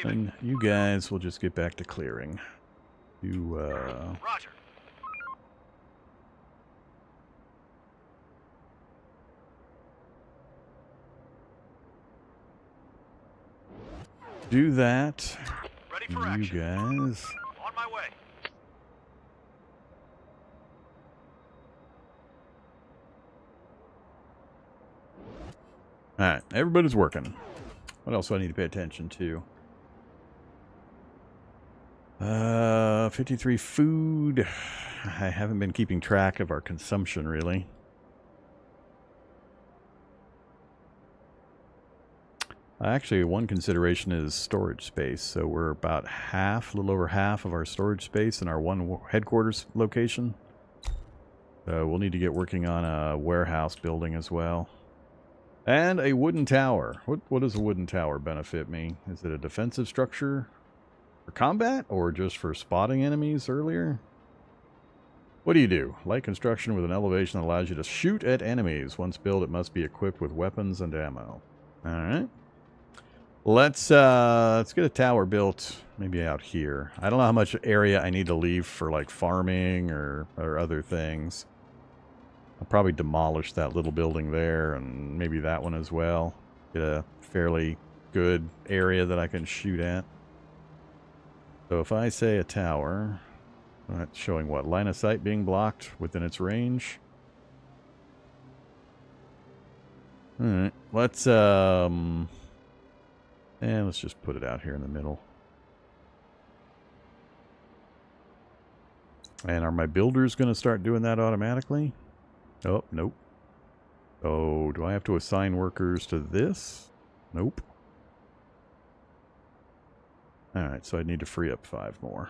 And you guys will just get back to clearing. Roger. Do that. Ready for You action. guys. On my way. Alright, everybody's working. What else do I need to pay attention to? 53 food. I haven't been keeping track of our consumption, really. Actually, one consideration is storage space. So we're about a little over half of our storage space in our one headquarters location. So we'll need to get working on a warehouse building as well. And a wooden tower. What does a wooden tower benefit me? Is it a defensive structure for combat or just for spotting enemies earlier? What do? Light construction with an elevation that allows you to shoot at enemies. Once built, it must be equipped with weapons and ammo. Alright. Let's get a tower built maybe out here. I don't know how much area I need to leave for like farming or other things. I'll probably demolish that little building there and maybe that one as well. Get a fairly good area that I can shoot at. So if I say a tower, that's showing what? Line of sight being blocked within its range. Alright, let's just put it out here in the middle. And are my builders going to start doing that automatically? Oh, nope. Oh, do I have to assign workers to this? Nope. Alright, so I need to free up 5 more.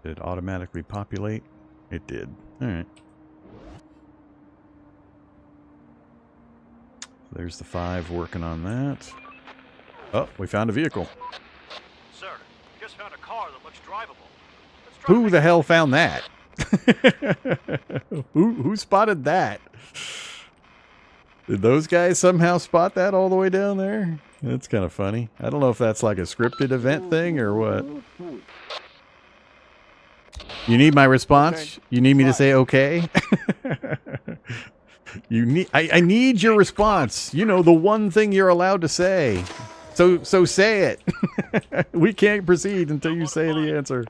Did it automatically populate? It did. Alright. There's the 5 working on that. Oh, we found a vehicle. Sir, we just found a car that looks drivable. Let's try Who to the hell found that? Who spotted that? Did those guys somehow spot that all the way down there? That's kind of funny. I don't know if that's like a scripted event thing or what. You need my response? Okay. You need me to say okay? I need your response. You know, the one thing you're allowed to say. So say it. We can't proceed until you say the answer.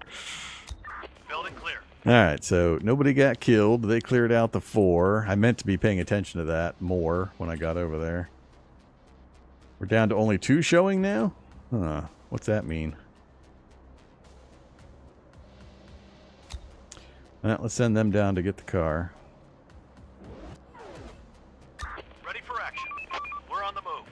Building clear. Alright, so nobody got killed. They cleared out the 4. I meant to be paying attention to that more when I got over there. We're down to only 2 showing now? Huh. What's that mean? Well, let's send them down to get the car. Ready for action. We're on the move.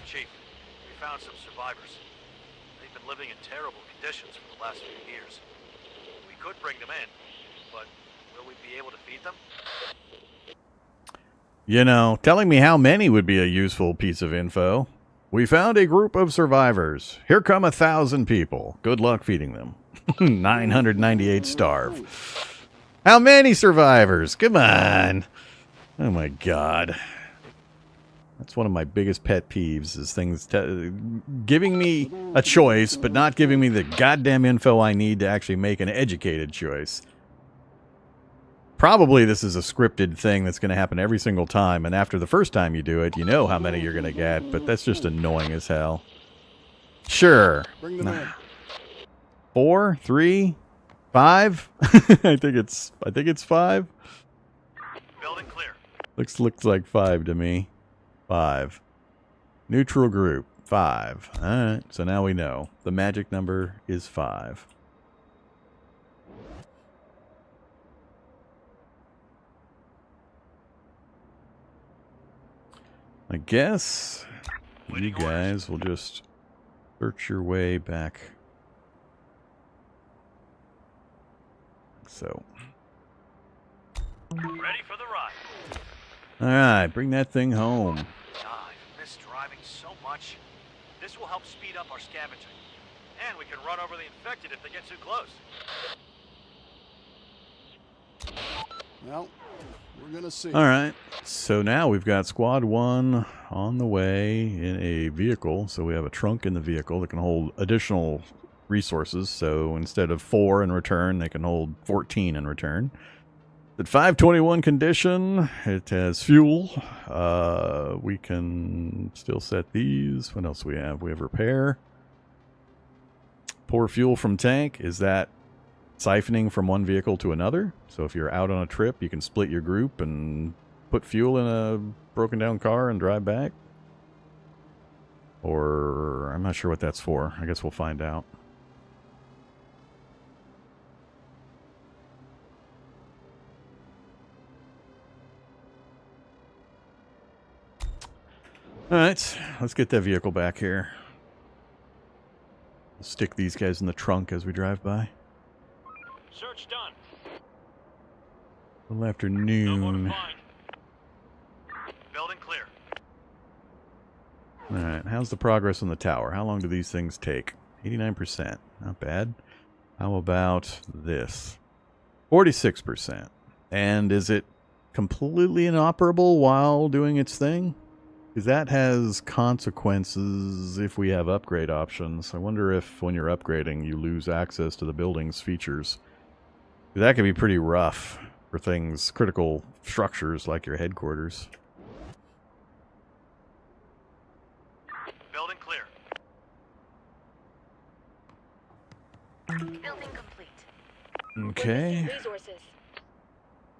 Chief, we found some survivors. They've been living in terrible conditions for the last few years. We could bring them in, but will we be able to feed them? You know, telling me how many would be a useful piece of info. We found a group of survivors. Here come 1,000 people. Good luck feeding them. 998 starve. How many survivors? Come on. Oh my god. That's one of my biggest pet peeves, is things giving me a choice, but not giving me the goddamn info I need to actually make an educated choice. Probably this is a scripted thing that's going to happen every single time, and after the first time you do it, you know how many you're going to get, but that's just annoying as hell. Sure. Bring them in. 4, 3, 5? I think it's 5. Building clear. Looks like 5 to me. 5. Neutral group. 5. Alright, so now we know. The magic number is 5. I guess you guys will just search your way back. So. Ready for the ride. Alright, bring that thing home. I've missed driving so much. This will help speed up our scavenging. And we can run over the infected if they get too close. Well, we're gonna see. Alright, so now we've got Squad 1 on the way in a vehicle. So we have a trunk in the vehicle that can hold additional resources. So instead of 4 in return, they can hold 14 in return. At 521 condition, it has fuel. We can still set these. What else do we have? We have repair. Pour fuel from tank. Is that siphoning from one vehicle to another? So if you're out on a trip, you can split your group and put fuel in a broken down car and drive back? Or I'm not sure what that's for. I guess we'll find out. Alright, let's get that vehicle back here. Stick these guys in the trunk as we drive by. Search done. Little No more to afternoon. find. Building clear. Alright, how's the progress on the tower? How long do these things take? 89%. Not bad. How about this? 46%. And is it completely inoperable while doing its thing? Because that has consequences if we have upgrade options. I wonder if when you're upgrading you lose access to the building's features. That could be pretty rough for things, critical structures like your headquarters. Building clear. Building complete. Okay. Resources.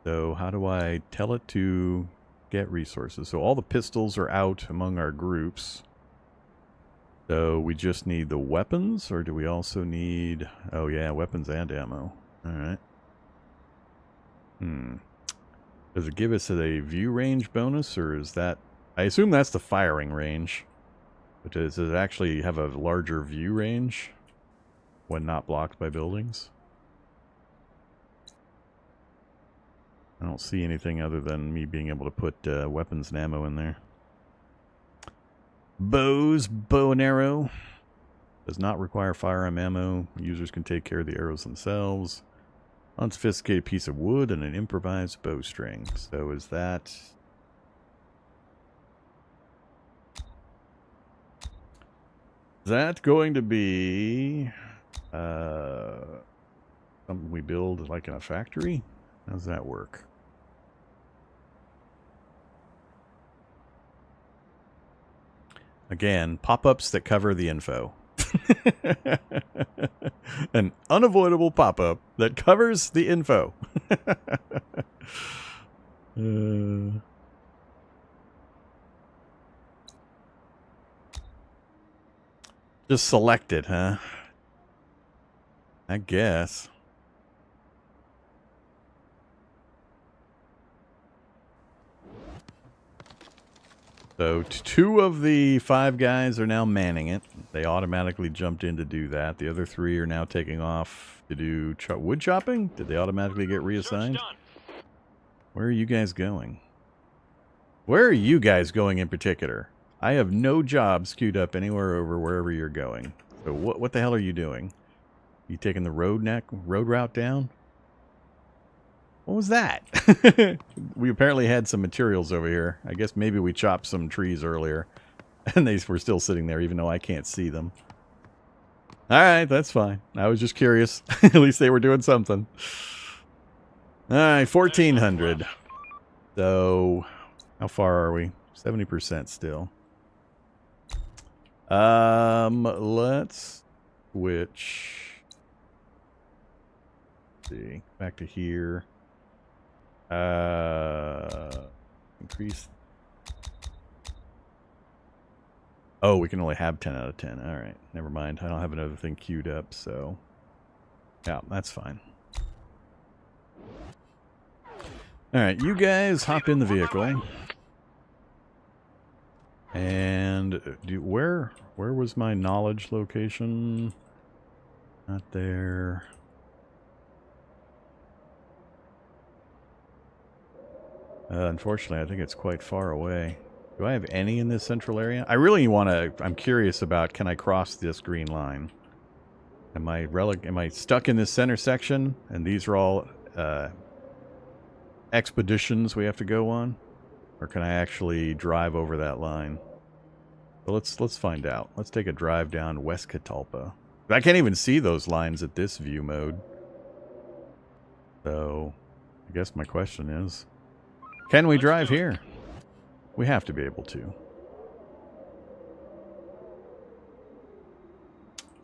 So how do I tell it to get resources? So all the pistols are out among our groups. So we just need the weapons, or do we also need... Oh yeah, weapons and ammo. Alright. Does it give us a view range bonus, or is that... I assume that's the firing range. But does it actually have a larger view range when not blocked by buildings? I don't see anything other than me being able to put weapons and ammo in there. Bows, bow and arrow. Does not require firearm ammo. Users can take care of the arrows themselves. Unsophisticated piece of wood and an improvised bowstring. So is that... Is that going to be... something we build like in a factory? How does that work? Again, pop-ups that cover the info. An unavoidable pop-up that covers the info. Just select it, huh? I guess. So 2 of the 5 guys are now manning it. They automatically jumped in to do that. The other 3 are now taking off to do wood chopping. Did they automatically get reassigned? Where are you guys going? Where are you guys going in particular? I have no jobs queued up anywhere over wherever you're going. So what the hell are you doing? You taking the road route down? What was that? We apparently had some materials over here. I guess maybe we chopped some trees earlier. And they were still sitting there even though I can't see them. Alright, that's fine. I was just curious. At least they were doing something. Alright, 1,400. So, how far are we? 70% still. Let's switch. Let's see. Back to here. Increase. Oh, we can only have 10 out of 10. All right, never mind. I don't have another thing queued up, so yeah, that's fine. All right, you guys hop in the vehicle. And where was my knowledge location? Not there. Unfortunately, I think it's quite far away. Do I have any in this central area? I really want to... I'm curious about, can I cross this green line? Am I stuck in this center section? And these are all expeditions we have to go on? Or can I actually drive over that line? Well, let's find out. Let's take a drive down West Catalpa. I can't even see those lines at this view mode. So, I guess my question is... Can we drive here? We have to be able to.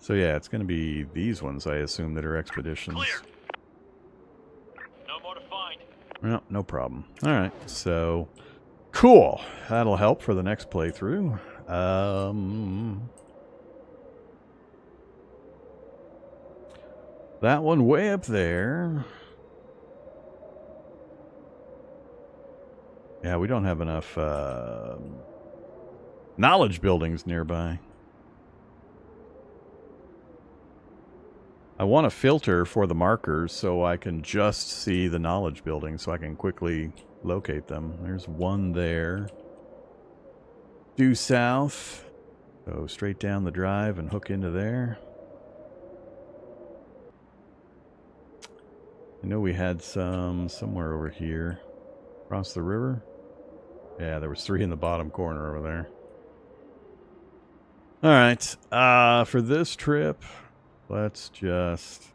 So yeah, it's going to be these ones, I assume, that are expeditions. Clear. No more to find. No, no problem. All right, so cool. That'll help for the next playthrough. That one way up there. Yeah, we don't have enough Knowledge buildings nearby. I want to filter for the markers so I can just see the knowledge buildings so I can quickly locate them. There's one there. Due south. Go straight down the drive and hook into there. I know we had some somewhere over here. Across the river. Yeah, there was 3 in the bottom corner over there. Alright, for this trip, let's just...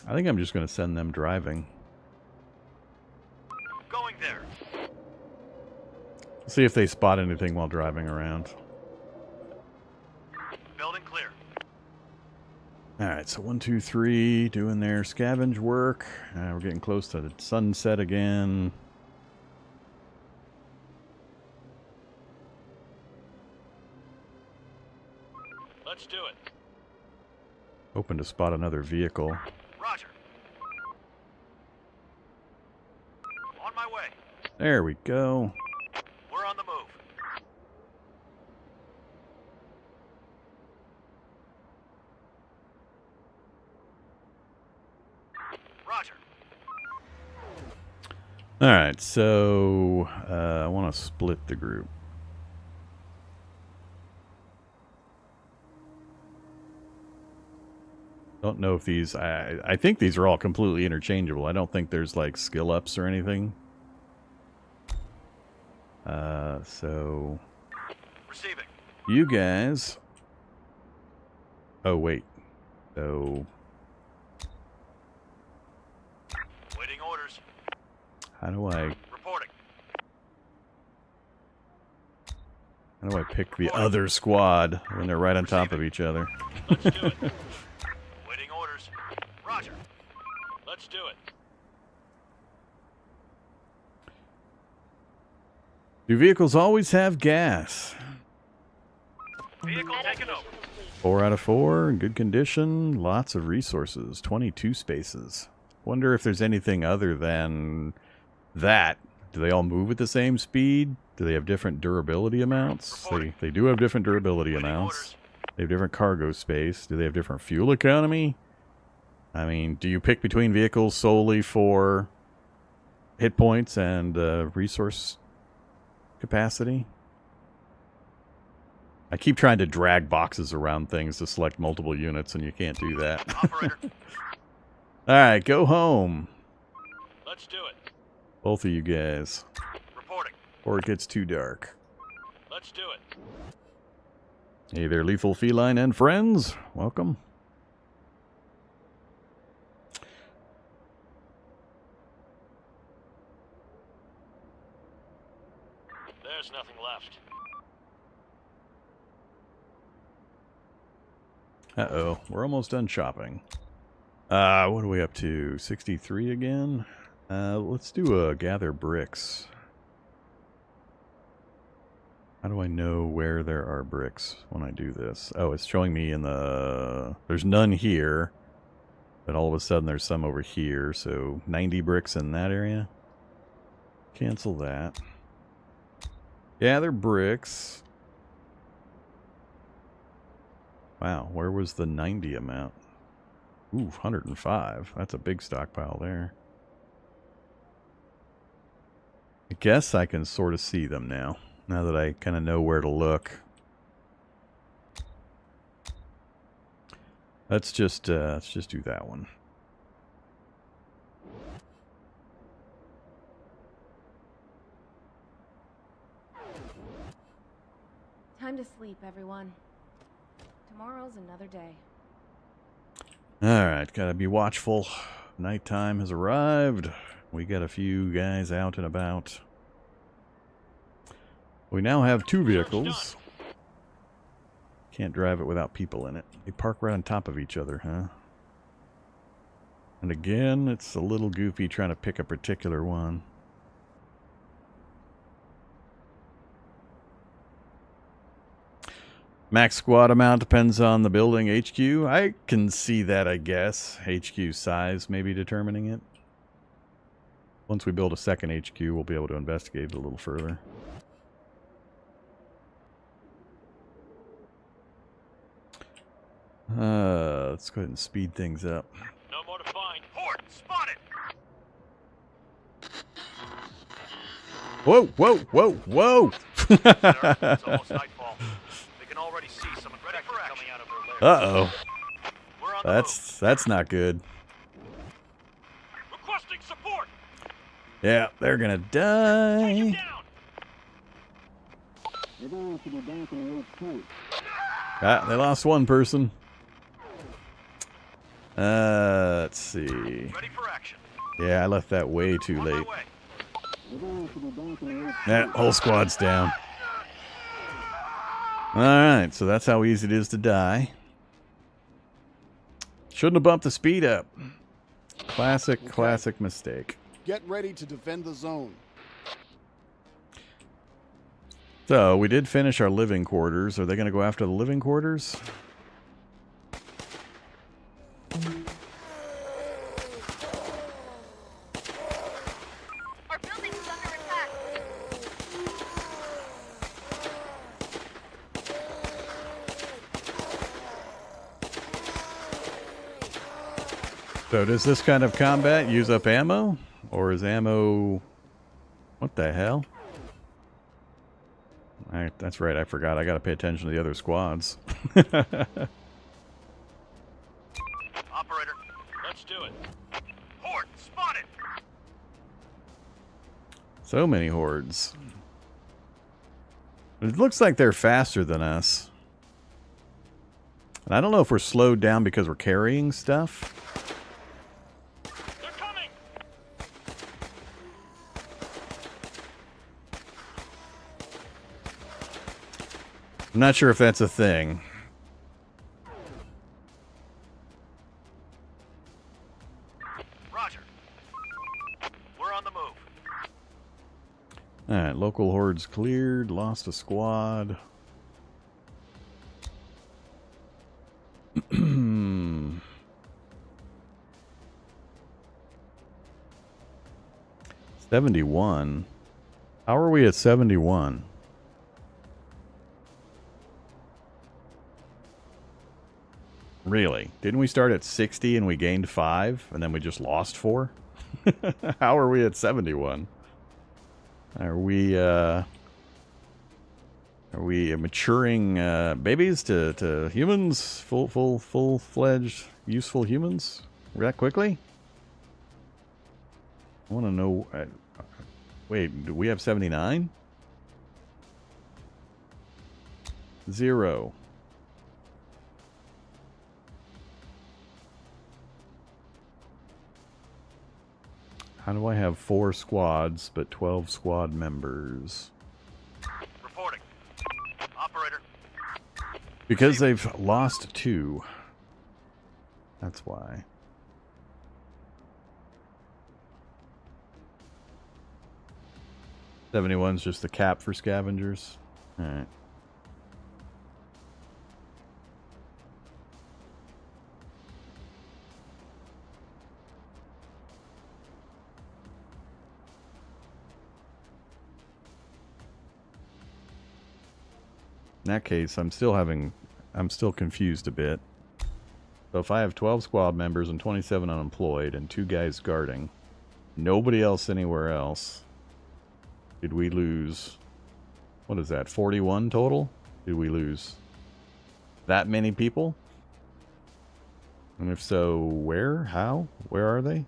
I think I'm just going to send them driving. Going there. See if they spot anything while driving around. Building clear. Alright, so 1, 2, 3 doing their scavenge work. We're getting close to the sunset again. Let's do it. Hoping to spot another vehicle. Roger. On my way. There we go. We're on the move. Roger. Alright, so I want to split the group. Don't know if these... I think these are all completely interchangeable. I don't think there's like skill ups or anything. So... Receiving. You guys... Oh, wait. So... Waiting orders. How do I... Reporting. How do I pick the other squad when they're right on top of each other? Let's do it. Waiting orders. Roger. Let's do it. Do vehicles always have gas? Vehicle taken over. 4 out of 4, in good condition, lots of resources, 22 spaces. Wonder if there's anything other than that. Do they all move at the same speed? Do they have different durability amounts? They do have different durability amounts. They have different cargo space. Do they have different fuel economy? I mean, do you pick between vehicles solely for hit points and resource capacity? I keep trying to drag boxes around things to select multiple units, and you can't do that. Operator. Alright, go home. Let's do it. Both of you guys. Reporting. Or it gets too dark. Let's do it. Hey there, lethal feline and friends. Welcome. There's nothing left. Uh-oh, we're almost done shopping. What are we up to? 63 again? Let's do a gather bricks. How do I know where there are bricks when I do this? Oh, it's showing me in the... There's none here. But all of a sudden there's some over here. So 90 bricks in that area. Cancel that. Gather bricks. Wow, where was the 90 amount? Ooh, 105. That's a big stockpile there. I guess I can sort of see them now that I kind of know where to look. Let's just do that one. Time to sleep, everyone. Tomorrow's another day. Alright, gotta be watchful. Nighttime has arrived. We got a few guys out and about. We now have 2 vehicles. Can't drive it without people in it. They park right on top of each other, huh? And again, it's a little goofy trying to pick a particular one. Max squad amount depends on the building HQ. I can see that, I guess. HQ size maybe determining it. Once we build a second HQ, we'll be able to investigate it a little further. Let's go ahead and speed things up. No more to find. Horde, spotted! Whoa, whoa, whoa, whoa! Sir, it's almost nightfall. We can already see some infected coming out of their lair. Uh-oh. We're on the move. That's not good. Requesting support! Yeah, they're gonna Take him die. down! Ah, they lost one person. Let's see. Ready for action. Yeah, I left that way too On my late. way. That whole squad's down. Alright, so that's how easy it is to die. Shouldn't have bumped the speed up. Classic mistake. Get ready to defend the zone. So, we did finish our living quarters. Are they going to go after the living quarters? Our building is under attack. So, does this kind of combat use up ammo? Or is ammo... What the hell? That's right, I forgot. I gotta pay attention to the other squads. Operator, let's do it. Horde, spotted! So many hordes. It looks like they're faster than us. And I don't know if we're slowed down because we're carrying stuff. They're coming! I'm not sure if that's a thing. Roger. We're on the move. Alright, local hordes cleared. Lost a squad. 71. How are we at 71? Really? Didn't we start at 60 and we gained 5 and then we just lost 4? How are we at 71? Are we maturing babies to humans? Full-fledged useful humans? That quickly? I want to know... wait, do we have 79? 0. How do I have 4 squads but 12 squad members? Reporting. Operator. Because they've lost 2. That's why. 71's just the cap for scavengers. Alright. In that case, I'm still confused a bit. So if I have 12 squad members and 27 unemployed and 2 guys guarding, nobody else anywhere else, did we lose, what is that, 41 total? Did we lose that many people? And if so, where? How? Where are they?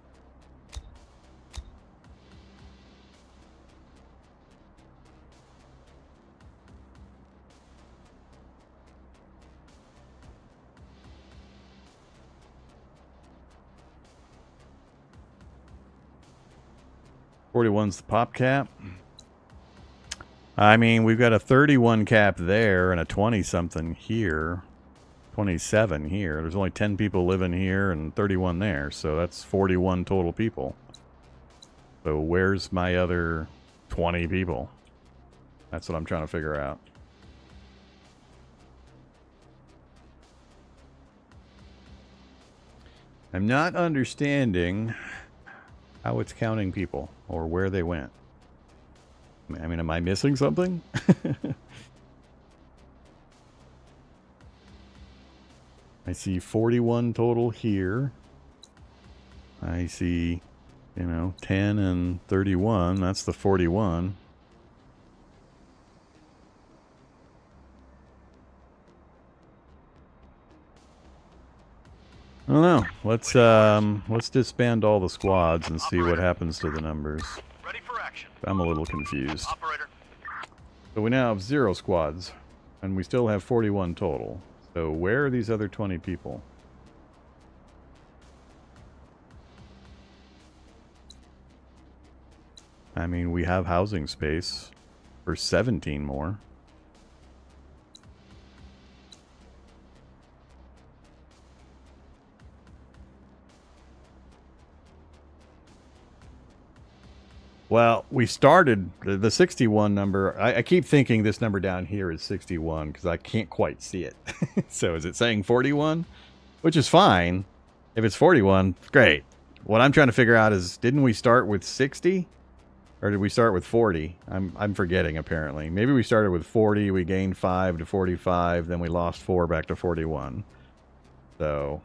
.41's the pop cap. I mean, we've got a 31 cap there and a 20-something here. 27 here. There's only 10 people living here and 31 there, so that's 41 total people. So where's my other 20 people? That's what I'm trying to figure out. I'm not understanding how it's counting people or where they went. I mean, am I missing something? I see 41 total here. I see, 10 and 31. That's the 41. I don't know. Let's disband all the squads and see what happens to the numbers. Ready for action. I'm a little confused. Operator. So we now have 0 squads, and we still have 41 total. So where are these other 20 people? I mean, we have housing space for 17 more. Well, we started the 61 number. I keep thinking this number down here is 61 because I can't quite see it. So is it saying 41? Which is fine. If it's 41, great. What I'm trying to figure out is, didn't we start with 60? Or did we start with 40? I'm forgetting, apparently. Maybe we started with 40, we gained 5 to 45, then we lost 4 back to 41. So,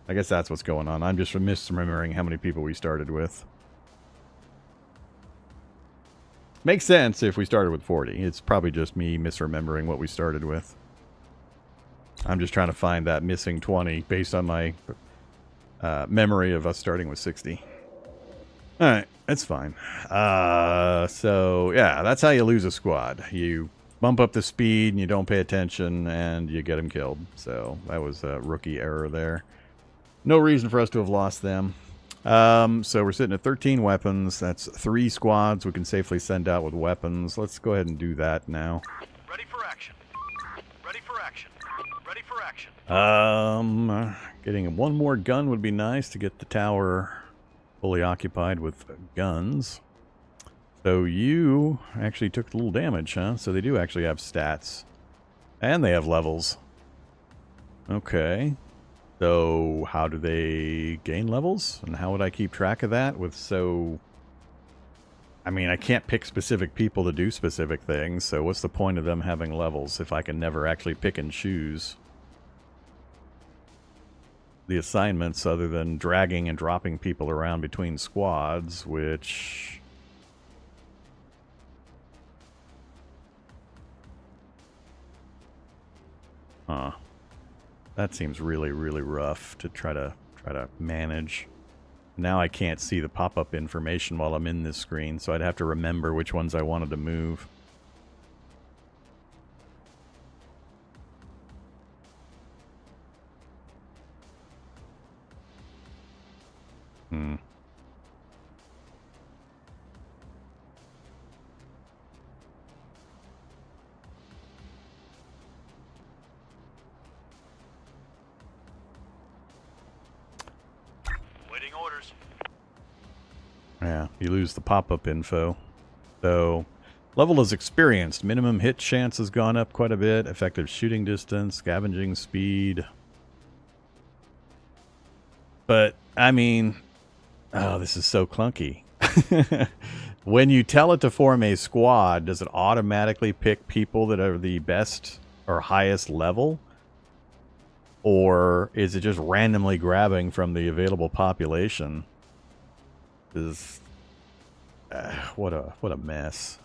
I guess that's what's going on. I'm just misremembering how many people we started with. Makes sense if we started with 40. It's probably just me misremembering what we started with. I'm just trying to find that missing 20 based on my memory of us starting with 60. Alright, that's fine. So, yeah, that's how you lose a squad. You bump up the speed and you don't pay attention and you get them killed. So, that was a rookie error there. No reason for us to have lost them. So we're sitting at 13 weapons. That's 3 squads we can safely send out with weapons. Let's go ahead and do that now. Ready for action. Ready for action. Ready for action. Getting one more gun would be nice to get the tower fully occupied with guns. So you actually took a little damage, huh? So they do actually have stats. And they have levels. Okay. So, how do they gain levels? And how would I keep track of that with I mean, I can't pick specific people to do specific things, so what's the point of them having levels if I can never actually pick and choose the assignments other than dragging and dropping people around between squads, which... Huh. That seems really, really rough to try to manage. Now I can't see the pop-up information while I'm in this screen, so I'd have to remember which ones I wanted to move. Yeah, you lose the pop-up info. So, level is experienced. Minimum hit chance has gone up quite a bit. Effective shooting distance, scavenging speed. But, I mean... Oh, this is so clunky. When you tell it to form a squad, does it automatically pick people that are the best or highest level? Or is it just randomly grabbing from the available population? What a mess.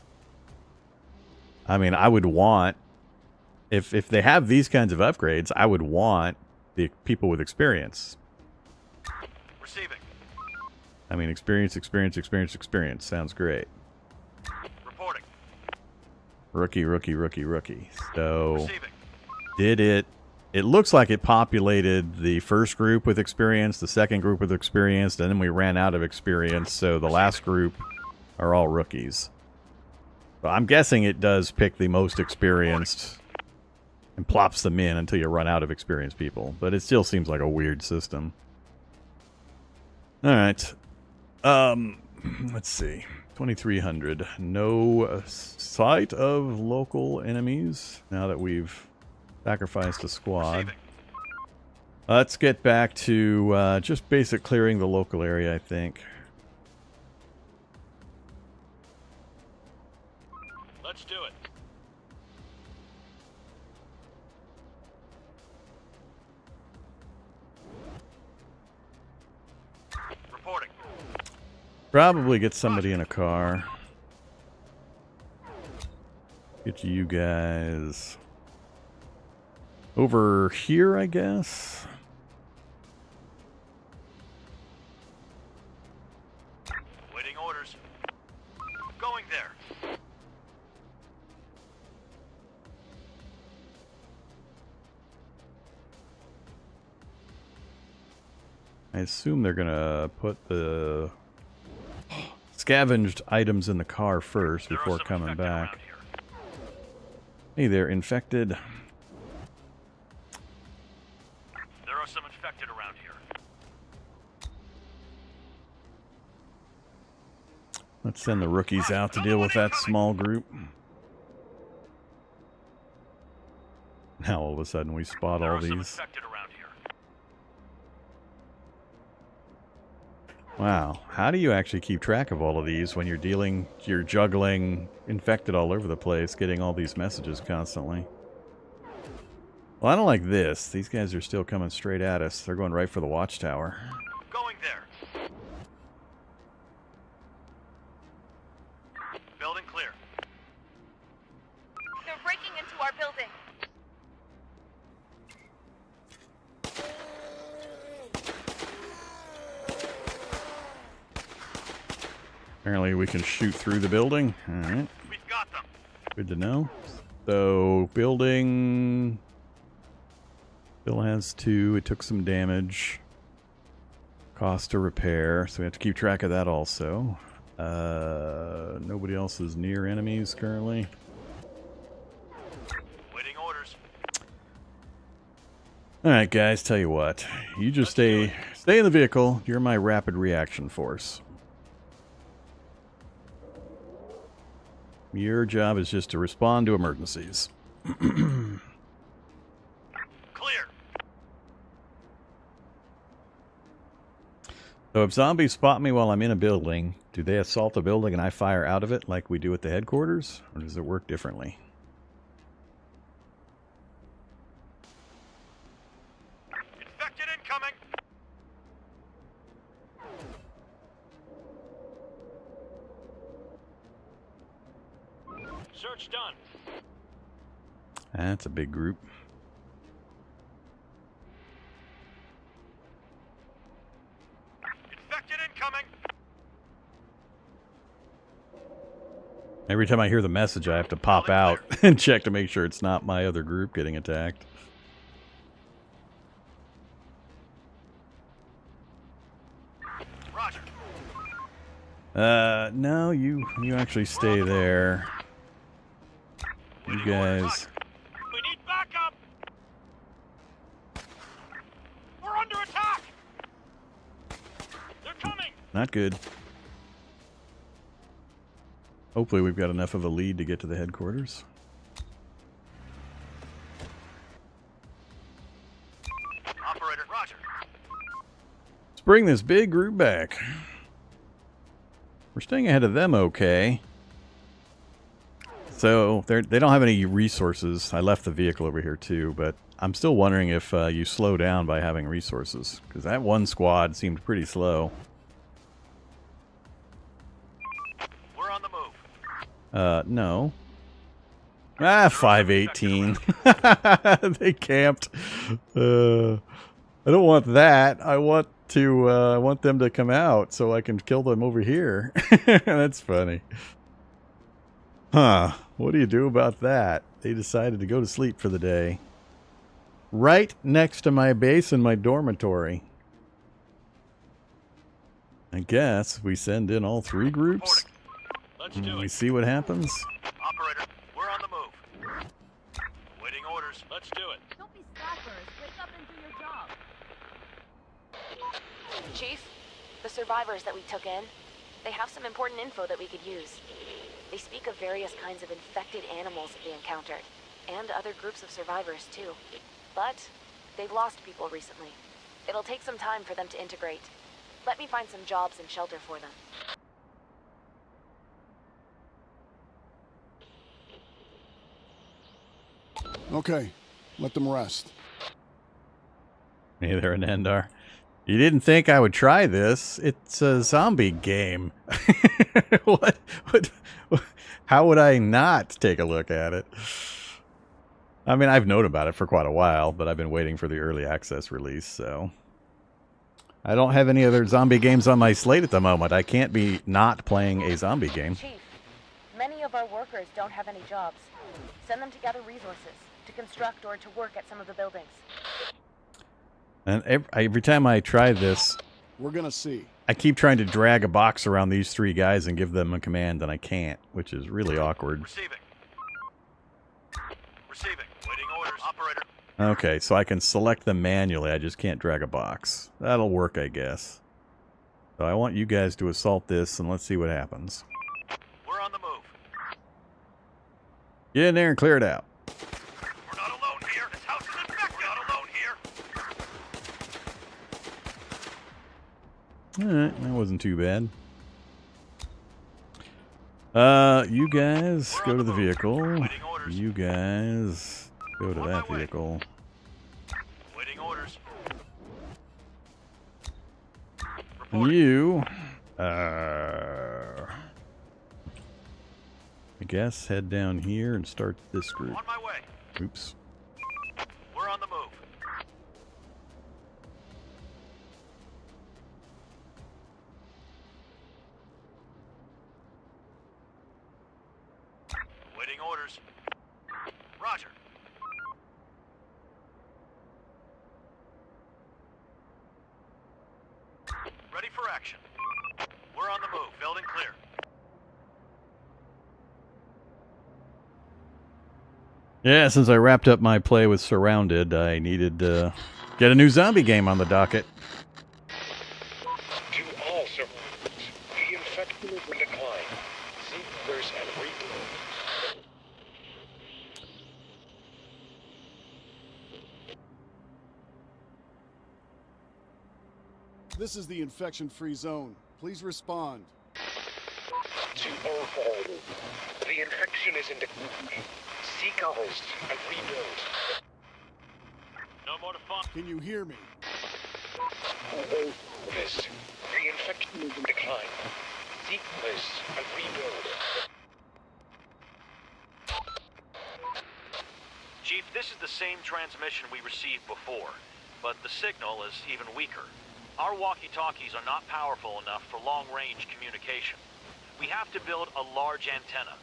I mean, I would want, if they have these kinds of upgrades, I would want the people with experience. Receiving. I mean, experience. Sounds great. Reporting. Rookie. So, Receiving. did it... It looks like it populated the first group with experience, the second group with experience, and then we ran out of experience, so the last group are all rookies. But I'm guessing it does pick the most experienced and plops them in until you run out of experienced people. But it still seems like a weird system. Alright. Let's see. 2300. No sight of local enemies now that we've sacrificed a squad. Receiving. Let's get back to just basic clearing the local area, I think. Let's do it. Reporting. Probably get somebody in a car. Get you guys over here, I guess. Waiting orders. Going there. I assume they're gonna put the scavenged items in the car first There are before some coming infected back. around here. Hey there, infected. There are some infected around here. Let's send the rookies out to deal with that small group. Now all of a sudden we spot There all are some these. infected around here. Wow, how do you actually keep track of all of these when you're juggling infected all over the place, getting all these messages constantly? Well, I don't like this. These guys are still coming straight at us. They're going right for the watchtower. Going there. Building clear. They're breaking into our building. Apparently we can shoot through the building. Alright, We've got them. good to know. So, building still has 2. It took some damage. Cost to repair, so we have to keep track of that also. Nobody else is near enemies currently. Waiting orders. Alright guys, tell you what. You just stay in the vehicle. You're my rapid reaction force. Your job is just to respond to emergencies. Clear. So if zombies spot me while I'm in a building, do they assault the building and I fire out of it like we do at the headquarters? Or does it work differently? Infected incoming. Search done. That's a big group. Infected incoming. Every time I hear the message, I have to pop out and check to make sure it's not my other group getting attacked. Roger. No, you actually stay there. You Waiting orders. guys. We need backup. We're under attack. They're coming. Not good. Hopefully we've got enough of a lead to get to the headquarters. Operator, Roger. Let's bring this big group back. We're staying ahead of them okay. So they don't have any resources. I left the vehicle over here too, but I'm still wondering if you slow down by having resources. Because that one squad seemed pretty slow. We're on the move. No. Ah, 518. They camped. I don't want that. I want them to come out so I can kill them over here. That's funny. Huh. What do you do about that? They decided to go to sleep for the day. Right next to my base and my dormitory. I guess we send in all 3 groups. Let's And do we it. see what happens. Operator, we're on the move. Waiting orders. Let's do it. Don't be slackers. Wake up and do your job. Chief, the survivors that we took in, they have some important info that we could use. They speak of various kinds of infected animals that they encountered, and other groups of survivors too. But They've lost people recently. It'll take some time for them to integrate. Let me find some jobs and shelter for them. Okay, let them rest. Hey there, Anandar. You didn't think I would try this? It's a zombie game. What? How would I not take a look at it? I mean, I've known about it for quite a while, but I've been waiting for the early access release, so... I don't have any other zombie games on my slate at the moment. I can't be not playing a zombie game. Chief, many of our workers don't have any jobs. Send them to gather resources, to construct or to work at some of the buildings. And every time I try this, We're gonna see. I keep trying to drag a box around these three guys and give them a command, and I can't, which is really awkward. Receiving. Receiving. Waiting orders. Operator. Okay, so I can select them manually. I just can't drag a box. That'll work, I guess. So I want you guys to assault this, and let's see what happens. We're on the move. Get in there and clear it out. We're not alone here. This house is infected. We're not alone here. Alright, that wasn't too bad. You guys go to the vehicle. Waiting orders. You guys go to On that my way. vehicle. Waiting orders. Reporting. You, I guess head down here and start this group. On my way. Oops. We're on the move. Waiting orders. Roger. Ready for action. We're on the move. Building clear. Yeah, since I wrapped up my play with Surrounded, I needed to get a new zombie game on the docket. To all survivors, the infection is in decline. Seek others and rebuild. This is the infection-free zone. Please respond. To all survivors, the infection is in decline. Seek others and rebuild. No more to find. Can you hear me? To all survivors, the infection is in decline. Seek others and rebuild. Chief, this is the same transmission we received before, but the signal is even weaker. Our walkie-talkies are not powerful enough for long-range communication. We have to build a large antenna.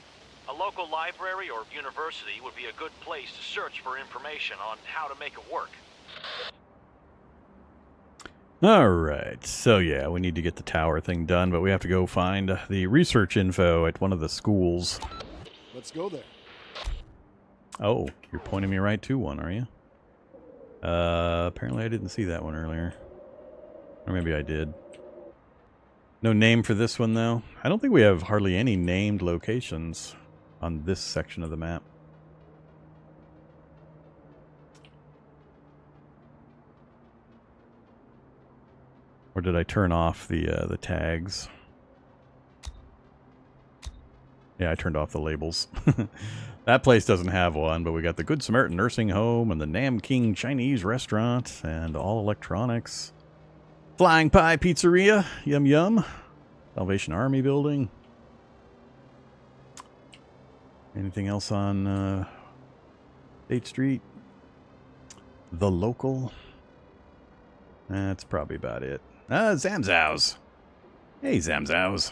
A local library or university would be a good place to search for information on how to make it work. Alright, so yeah, we need to get the tower thing done, but we have to go find the research info at one of the schools. Let's go there. Oh, you're pointing me right to one, are you? Apparently I didn't see that one earlier. Or maybe I did. No name for this one, though. I don't think we have hardly any named locations on this section of the map. Or did I turn off the tags? Yeah, I turned off the labels. That place doesn't have one, but we got the Good Samaritan Nursing Home and the Namking Chinese Restaurant and all electronics. Flying Pie Pizzeria, yum yum. Salvation Army Building. Anything else on State Street? The Local. That's probably about it. Zamzows. Hey, Zamzows.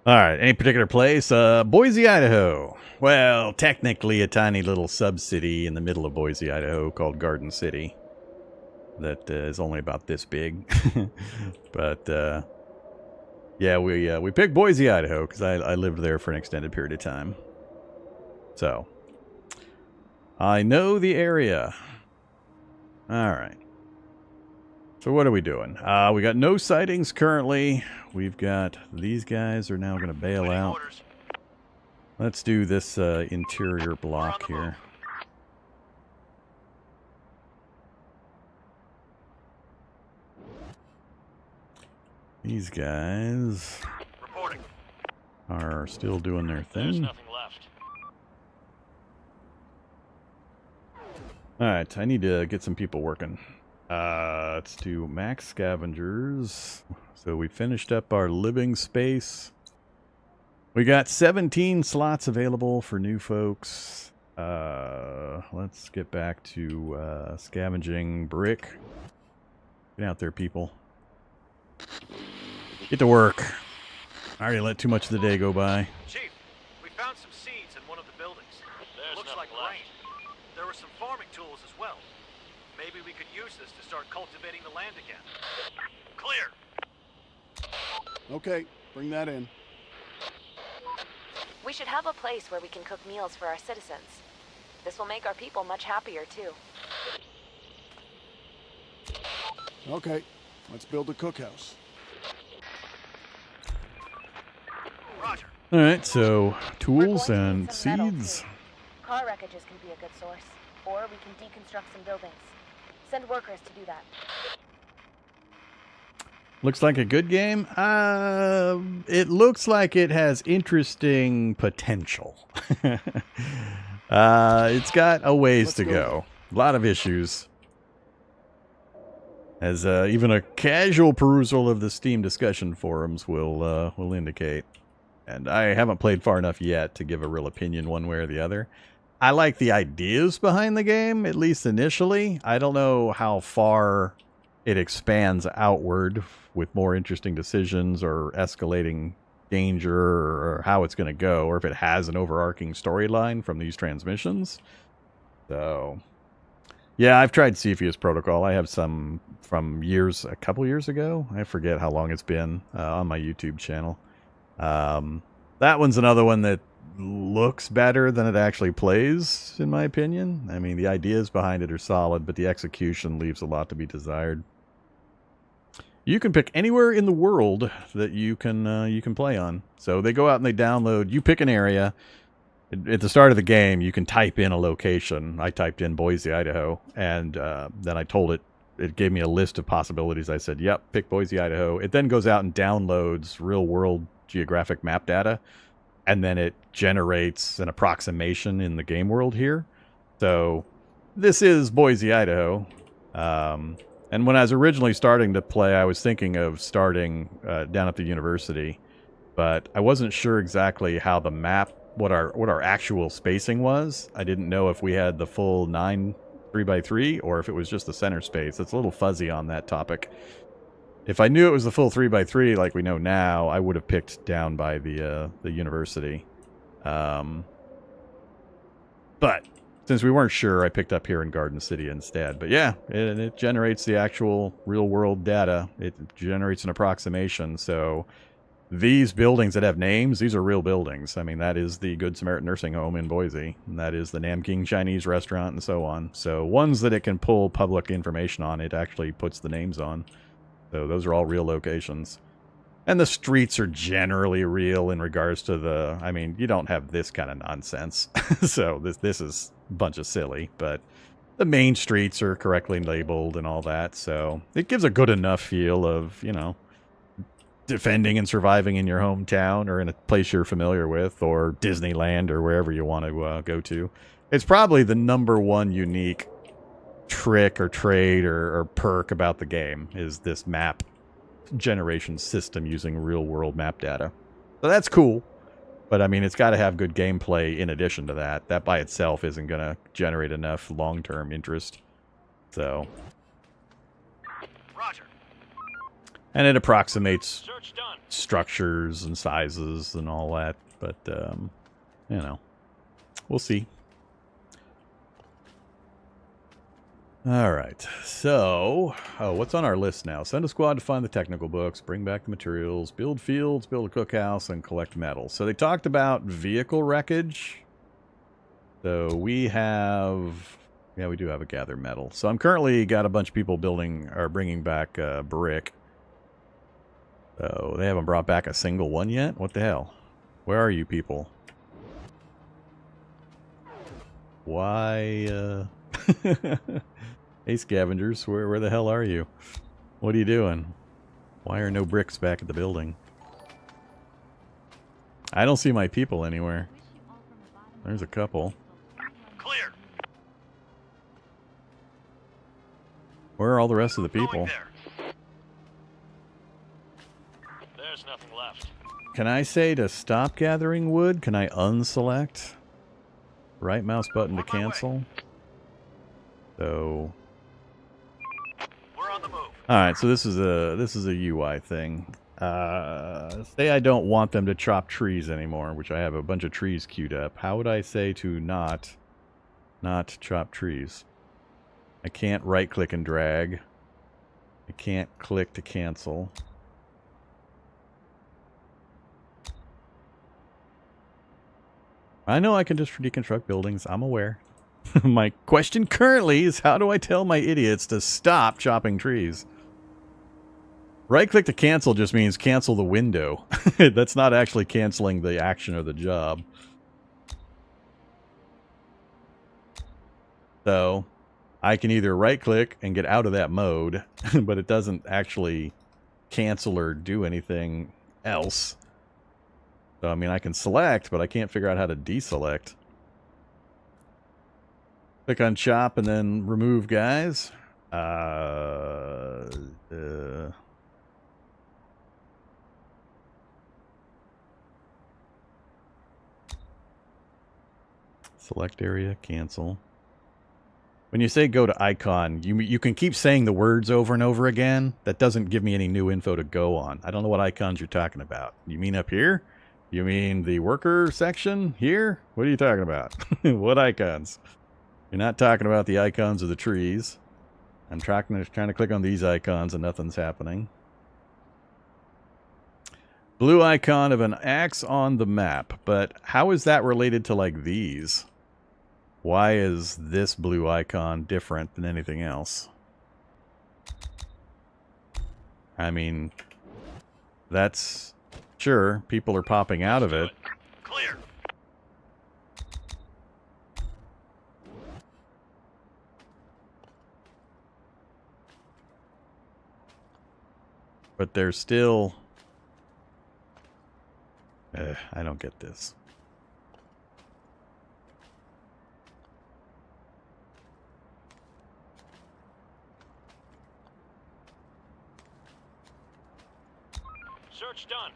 Alright, any particular place? Boise, Idaho. Well, technically a tiny little sub-city in the middle of Boise, Idaho called Garden City. That is only about this big. But, yeah, we picked Boise, Idaho, because I lived there for an extended period of time. So, I know the area. Alright. So what are we doing? We got no sightings currently. We've got these guys are now going to bail Waiting out. orders. Let's do this interior block here. These guys Reporting. are still doing their There's thing. nothing left. Alright, I need to get some people working. Let's do max scavengers. So we finished up our living space. We got 17 slots available for new folks. Let's get back to scavenging brick. Get out there, people. Get to work. I already let too much of the day go by. Chief, we found some seeds in one of the buildings. There's Looks like nothing left. grain. There were some farming tools as well. Maybe we could use this to start cultivating the land again. Clear. Okay, bring that in. We should have a place where we can cook meals for our citizens. This will make our people much happier, too. Okay, let's build a cookhouse. Roger. Alright, so We're tools going to and need some metal, seeds. too. Car wreckages can be a good source. Or we can deconstruct some buildings. Send workers to do that. Looks like a good game. It looks like it has interesting potential. It's got a ways Let's to go. go. A lot of issues. As even a casual perusal of the Steam discussion forums will indicate. And I haven't played far enough yet to give a real opinion one way or the other. I like the ideas behind the game, at least initially. I don't know how far it expands outward with more interesting decisions or escalating danger or how it's going to go, or if it has an overarching storyline from these transmissions. So, yeah, I've tried Cepheus Protocol. I have some from a couple years ago. I forget how long it's been on my YouTube channel. That one's another one that looks better than it actually plays, in my opinion. I mean, the ideas behind it are solid, but the execution leaves a lot to be desired. You can pick anywhere in the world that you can play on. So they go out and they download. You pick an area. At the start of the game, you can type in a location. I typed in Boise, Idaho, and then I told it. It gave me a list of possibilities. I said, "Yep, pick Boise, Idaho." It then goes out and downloads real-world geographic map data, and then it generates an approximation in the game world here. So this is Boise, Idaho. And when I was originally starting to play, I was thinking of starting down at the university, but I wasn't sure exactly how the map, what our actual spacing was. I didn't know if we had the full 9 3x3 or if it was just the center space. It's a little fuzzy on that topic. If I knew it was the full 3x3 like we know now, I would have picked down by the university. But since we weren't sure, I picked up here in Garden City instead. But yeah, it generates the actual real-world data. It generates an approximation. So these buildings that have names, these are real buildings. I mean, that is the Good Samaritan Nursing Home in Boise. And that is the Namking Chinese Restaurant and so on. So ones that it can pull public information on, it actually puts the names on. So those are all real locations. And the streets are generally real in regards to the... I mean, you don't have this kind of nonsense. So this is a bunch of silly. But the main streets are correctly labeled and all that. So it gives a good enough feel of, you know, defending and surviving in your hometown or in a place you're familiar with, or Disneyland or wherever you want to go to. It's probably the #1 unique trick or trade or perk about the game is this map generation system using real-world map data. So that's cool. But, I mean, it's got to have good gameplay in addition to that. That by itself isn't going to generate enough long-term interest. So... Roger. And it approximates Search done. structures and sizes and all that. But, you know, we'll see. All right. So, what's on our list now? Send a squad to find the technical books, bring back the materials, build fields, build a cookhouse, and collect metal. So they talked about vehicle wreckage. So we have... Yeah, we do have a gather metal. So I'm currently got a bunch of people building or bringing back brick. So they haven't brought back a single one yet? What the hell? Where are you people? Why, Hey, scavengers, where the hell are you? What are you doing? Why are no bricks back at the building? I don't see my people anywhere. There's a couple. Clear. Where are all the rest of the people? Going there. There's nothing left. Can I say to stop gathering wood? Can I unselect? Right mouse button to On my way. cancel. So We're on the move. alright, so this is a UI thing. Say I don't want them to chop trees anymore, which I have a bunch of trees queued up. How would I say to not chop trees? I can't right click and drag. I can't click to cancel. I know I can just deconstruct buildings. I'm aware. My question currently is, how do I tell my idiots to stop chopping trees? Right click to cancel just means cancel the window. That's not actually canceling the action or the job. So I can either right click and get out of that mode, but it doesn't actually cancel or do anything else. So, I mean, I can select, but I can't figure out how to deselect. Click on chop and then remove guys. Select area, cancel. When you say go to icon, you can keep saying the words over and over again. That doesn't give me any new info to go on. I don't know what icons you're talking about. You mean up here? You mean the worker section here? What are you talking about? What icons? You're not talking about the icons of the trees. I'm trying to click on these icons and nothing's happening. Blue icon of an axe on the map. But how is that related to like these? Why is this blue icon different than anything else? I mean, that's... Sure, people are popping out of it. Clear. But they're still... I don't get this. Search done.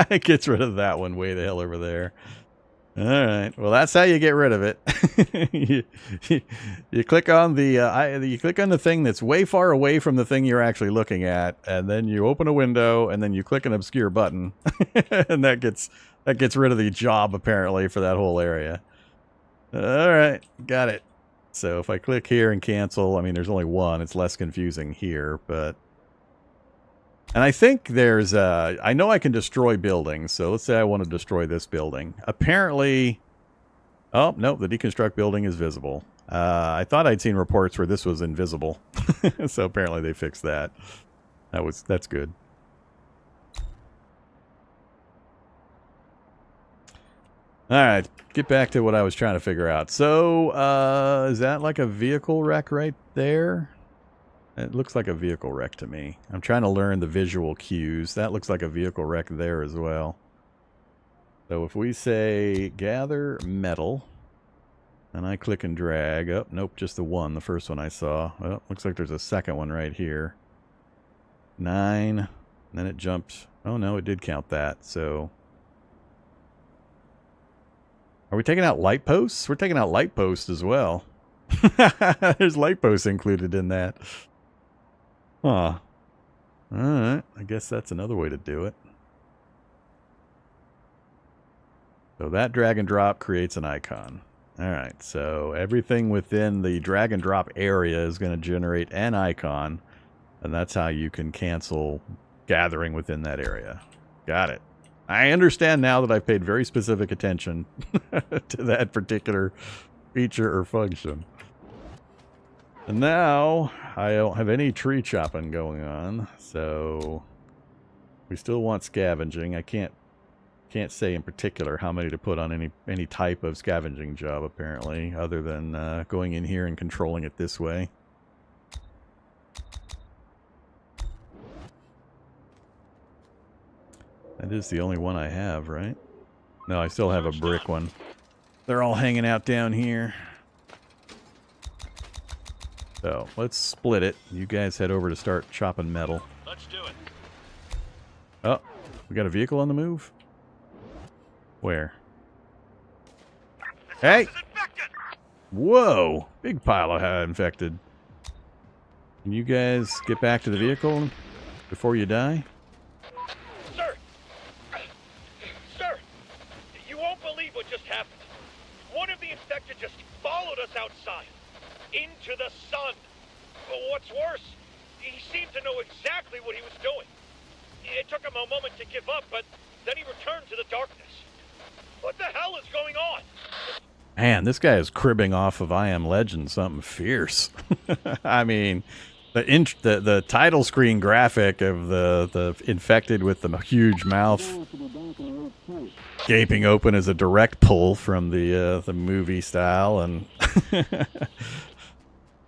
It gets rid of that one way the hell over there. Alright, well that's how you get rid of it. you click on the thing that's way far away from the thing you're actually looking at, and then you open a window, and then you click an obscure button, and that gets rid of the job apparently for that whole area. Alright, got it. So if I click here and cancel, I mean there's only one, it's less confusing here, but... And I think there's, I know I can destroy buildings, so let's say I want to destroy this building. Apparently, oh, no, the deconstruct building is visible. I thought I'd seen reports where this was invisible. So apparently they fixed that. That's good. Alright, get back to what I was trying to figure out. So, is that like a vehicle wreck right there? It looks like a vehicle wreck to me. I'm trying to learn the visual cues. That looks like a vehicle wreck there as well. So if we say gather metal, and I click and drag. Oh, nope, just the one, the first one I saw. Oh, looks like there's a second one right here. 9, and then it jumped. Oh no, it did count that, so... Are we taking out light posts? We're taking out light posts as well. There's light posts included in that. Huh. Alright, I guess that's another way to do it. So that drag and drop creates an icon. Alright, so everything within the drag and drop area is going to generate an icon, and that's how you can cancel gathering within that area. Got it. I understand now that I've paid very specific attention to that particular feature or function. And now, I don't have any tree chopping going on, so we still want scavenging. I can't Can't say in particular how many to put on any type of scavenging job, apparently, other than going in here and controlling it this way. That is the only one I have, right? No, I still have a brick one. They're all hanging out down here. So, let's split it. You guys head over to start chopping metal. Let's do it. Oh, we got a vehicle on the move? Where? Hey! Whoa! Big pile of infected. Can you guys get back to the vehicle before you die? Sir! Sir! You won't believe what just happened. One of the infected just followed us outside. Into the sun. What's worse, he seemed to know exactly what he was doing. It took him a moment to give up, but then he returned to the darkness. What the hell is going on? Man, this guy is cribbing off of I Am Legend something fierce. I mean, the title screen graphic of the infected with the huge mouth gaping open is a direct pull from the movie style, and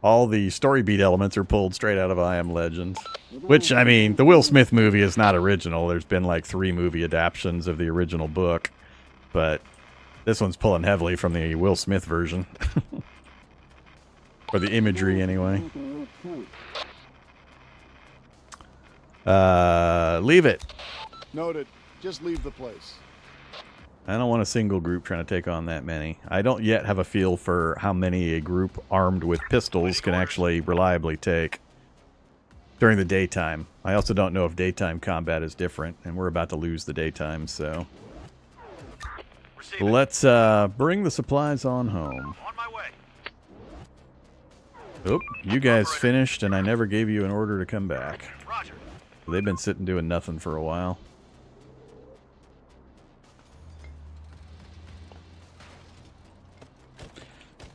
all the story beat elements are pulled straight out of I Am Legend. Which, I mean, the Will Smith movie is not original. There's been like 3 movie adaptations of the original book. But this one's pulling heavily from the Will Smith version. Or the imagery, anyway. Leave it. Noted. Just leave the place. I don't want a single group trying to take on that many. I don't yet have a feel for how many a group armed with pistols can actually reliably take during the daytime. I also don't know if daytime combat is different, and we're about to lose the daytime, so... Let's bring the supplies on home. On my way. Oop, you guys finished, and I never gave you an order to come back. Roger. They've been sitting doing nothing for a while.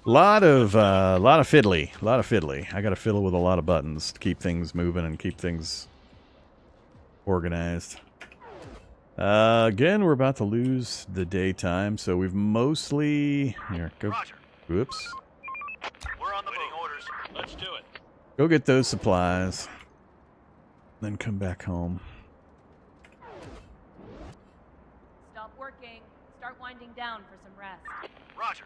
Lot of fiddly. I got to fiddle with a lot of buttons to keep things moving and keep things organized. Again, we're about to lose the daytime, so we've mostly... Here, go... Roger. Whoops. We're on the move. Orders. Let's do it. Go get those supplies. Then come back home. Stop working. Start winding down for some rest. Roger.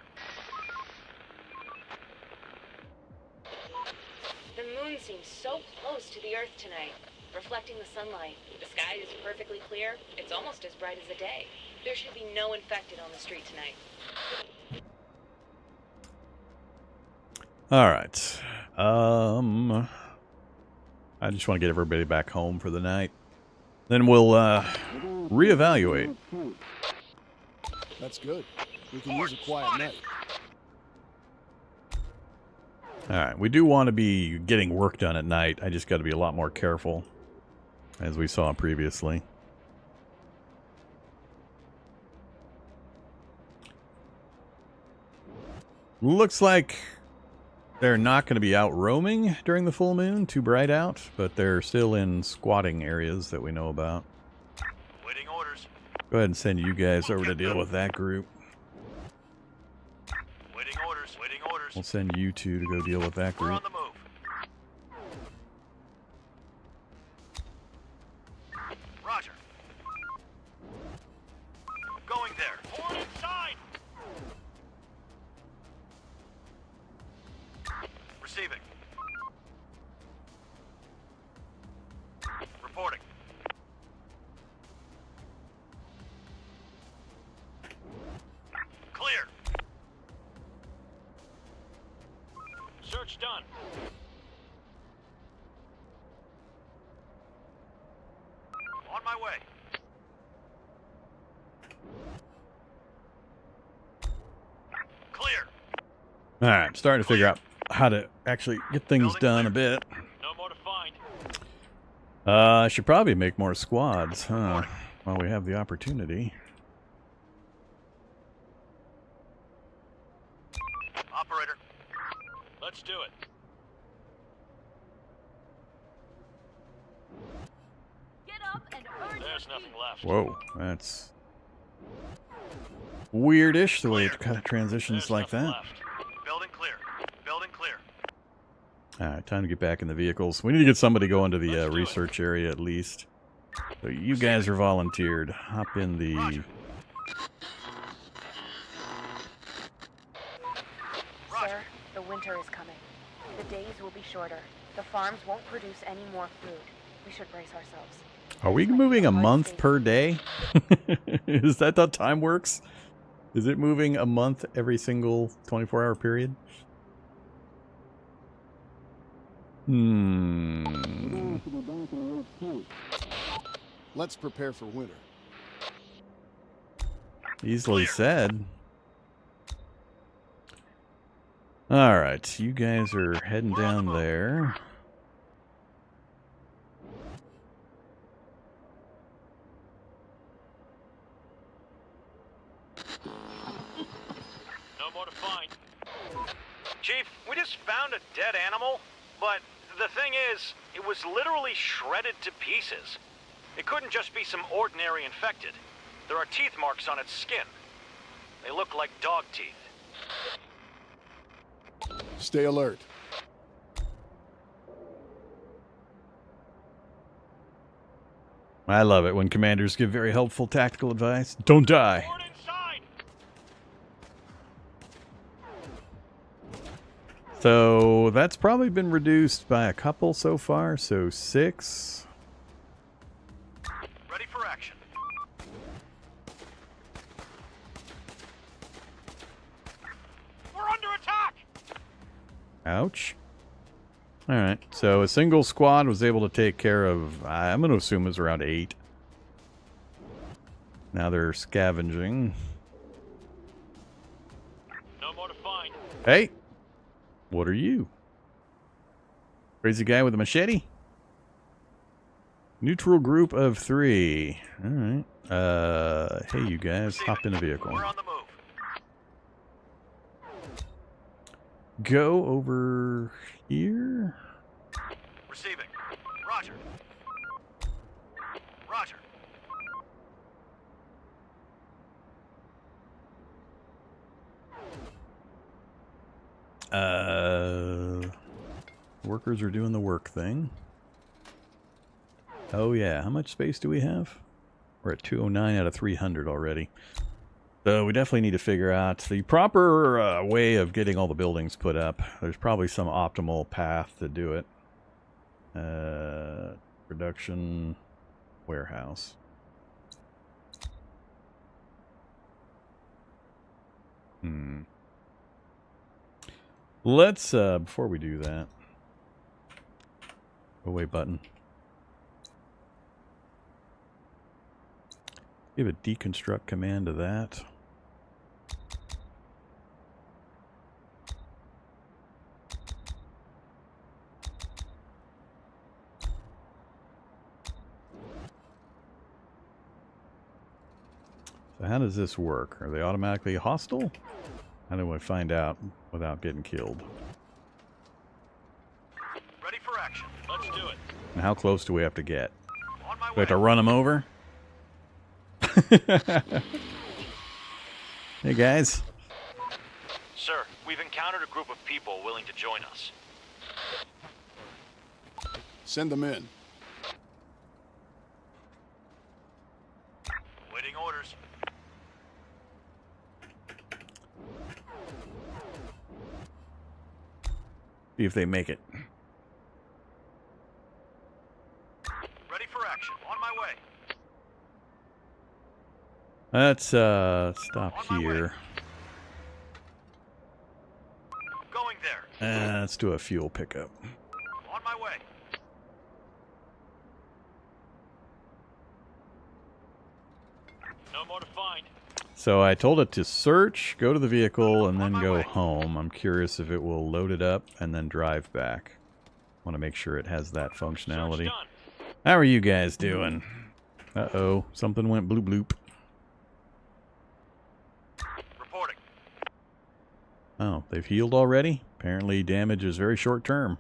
The moon seems so close to the Earth tonight, reflecting the sunlight. The sky is perfectly clear. It's almost as bright as the day. There should be no infected on the street tonight. All right. I just want to get everybody back home for the night. Then we'll reevaluate. That's good. We can use a quiet night. All right, we do want to be getting work done at night. I just got to be a lot more careful, as we saw previously. Looks like they're not going to be out roaming during the full moon, too bright out, but they're still in squatting areas that we know about. Waiting orders. Go ahead and send you guys over to deal with that group. Waiting orders. Waiting orders. We'll send you two to go deal with that We're group. on the move. Roger. Going there. Forward inside. Receiving. Reporting. Clear. Search done. On my way. Clear. All right, I'm starting to figure out how to actually get things done a bit. No more to find. I should probably make more squads, huh? While we have the opportunity. Operator. Let's do it. Get up and earn There's your nothing keep. left. Whoa, that's weirdish the way it kind of transitions There's like nothing that. left. Building clear. Building clear. All right, time to get back in the vehicles. We need to get somebody going to the Let's do it. research area at least. So you guys are volunteered. Hop in the... Roger. Sir, the winter is coming. The days will be shorter. The farms won't produce any more food. We should brace ourselves. Are we This might moving be a hard month season. per day? Is that how time works? Is it moving a month every single 24-hour period? Let's prepare for winter. Easily said. All right, you guys are heading down there. No more to find. Chief, we just found a dead animal, but the thing is, it was literally shredded to pieces. It couldn't just be some ordinary infected. There are teeth marks on its skin. They look like dog teeth. Stay alert. I love it when commanders give very helpful tactical advice. Don't die. Board inside! So that's probably been reduced by a couple so far, so 6. Ready for action. We're under attack! Ouch. Alright, so a single squad was able to take care of, I'm going to assume it was around 8. Now they're scavenging. No more to find. Hey! What are you? Crazy guy with a machete? Neutral group of 3. Alright. Hey you guys, hop in a vehicle. We're on the move. Go over here. Receiving. Roger. Roger. Workers are doing the work thing. Oh yeah, how much space do we have? We're at 209 out of 300 already. So we definitely need to figure out the proper way of getting all the buildings put up. There's probably some optimal path to do it. Production warehouse. Let's, before we do that, away button. Give a deconstruct command to that. So how does this work? Are they automatically hostile? How do I find out without getting killed? Ready for action. Let's do it. And how close do we have to get? On my Do we way. have to run them over? Hey guys. Sir, we've encountered a group of people willing to join us. Send them in. Waiting orders. See if they make it. Ready for action. On my way. Let's stop On my way. here. Going there. Let's do a fuel pickup. On my way. No more to find. So I told it to search, go to the vehicle, and then my go way. home. I'm curious if it will load it up and then drive back. Want to make sure it has that Search functionality. done. How are you guys doing? Uh-oh, something went bloop bloop. Reporting. Oh, they've healed already? Apparently damage is very short term.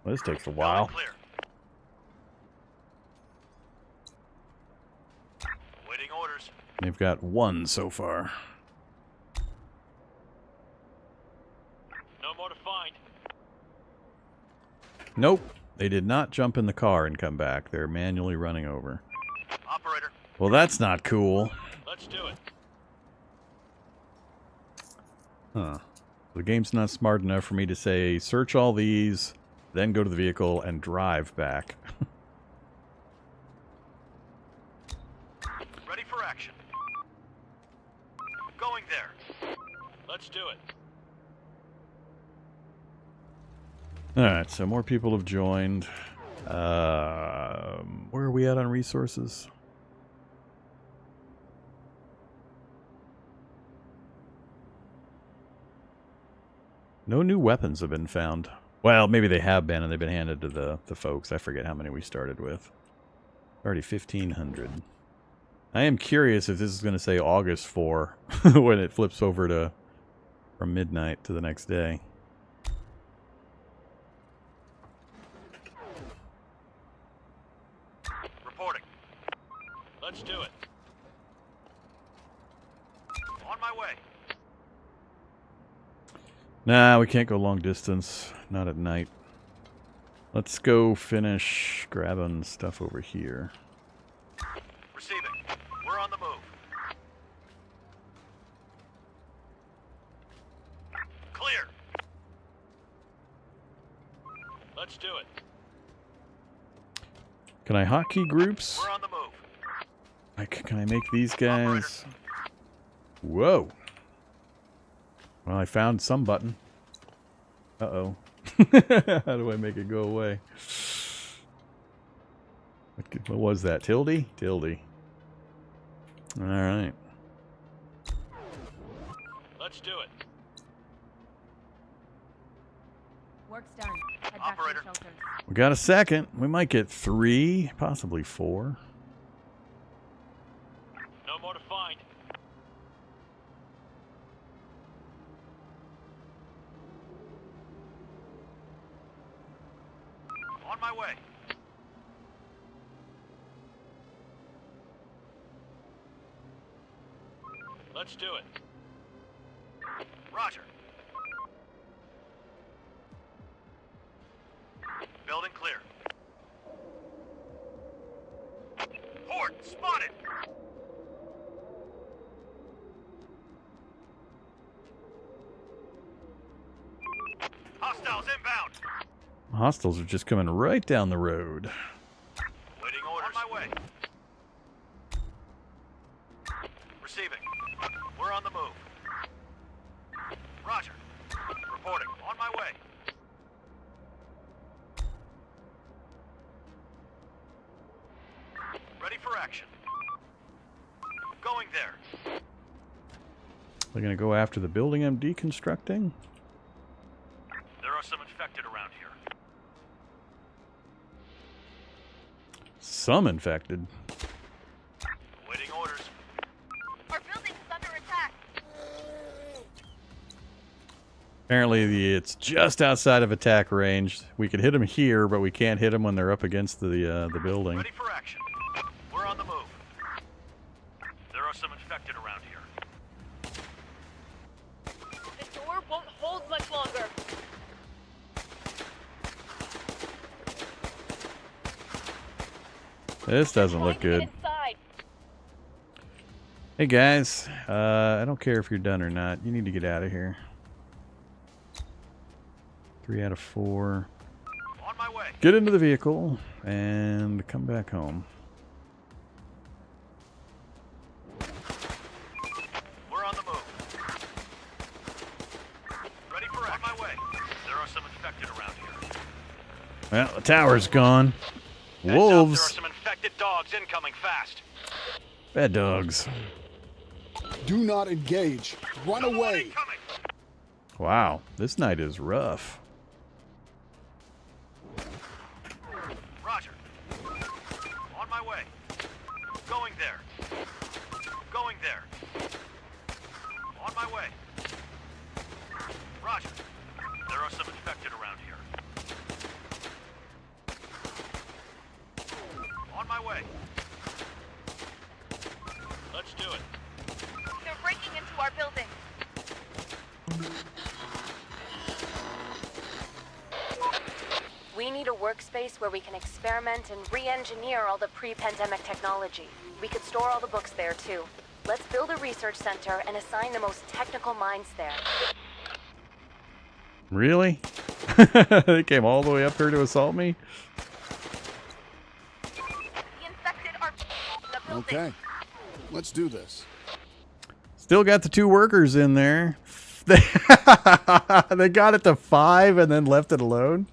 Well, this takes a while. Clear. orders. They've got one so far. No more to find. Nope. They did not jump in the car and come back. They're manually running over. Operator, Well, that's not cool. let's do it. Huh. The game's not smart enough for me to say, search all these, then go to the vehicle and drive back. Ready for action. Going there. Let's do it. Alright, so more people have joined. Where are we at on resources? No new weapons have been found. Well, maybe they have been and they've been handed to the folks. I forget how many we started with. Already 1,500. I am curious if this is going to say August 4 when it flips over to from midnight to the next day. Reporting. Let's do it. On my way. Nah, we can't go long distance. Not at night. Let's go finish grabbing stuff over here. Receiving. We're on the move. Clear. Let's do it. Can I hotkey groups? We're on the move. Can I make these guys? Whoa. Well, I found some button. Uh-oh. How do I make it go away? What was that? Tilde? Tilde. Alright. Let's do it. Work's done. Head back to Operator. the shelters. We got a second. We might get 3, possibly 4. No more to find. On my way. Let's do it. Roger. Building clear. Port spotted. Hostiles inbound. Hostiles are just coming right down the road. Waiting orders. On my way. Receiving. We're on the move. Roger. Reporting. On my way. Ready for action. Going there. They're going to go after the building I'm deconstructing? There are some infected around here. Some infected. Waiting orders. Our building is under attack. Apparently it's just outside of attack range. We could hit them here, but we can't hit them when they're up against the building. Ready for action. We're on the move. There are some infected around here. The door won't hold much longer. This doesn't look good. Inside. Hey guys, I don't care if you're done or not. You need to get out of here. 3 out of 4. On my way. Get into the vehicle and come back home. We're on the move. Ready for action. On my way. There are some infected around here. Well, the tower's gone. Heads up, Wolves. there are some infected dogs incoming fast. Bad dogs. Do not engage. Run away. Incoming. Wow, this night is rough. Roger. On my way. Going there. Going there. On my way. Roger. There are some infected around here. On my way. Let's do it. They're breaking into our building. We need a workspace where we can experiment and re-engineer all the pre-pandemic technology. We could store all the books there, too. Let's build a research center and assign the most technical minds there. Really? They came all the way up here to assault me? The infected are in the building. Okay, let's do this. Still got the 2 workers in there. They got it to 5 and then left it alone.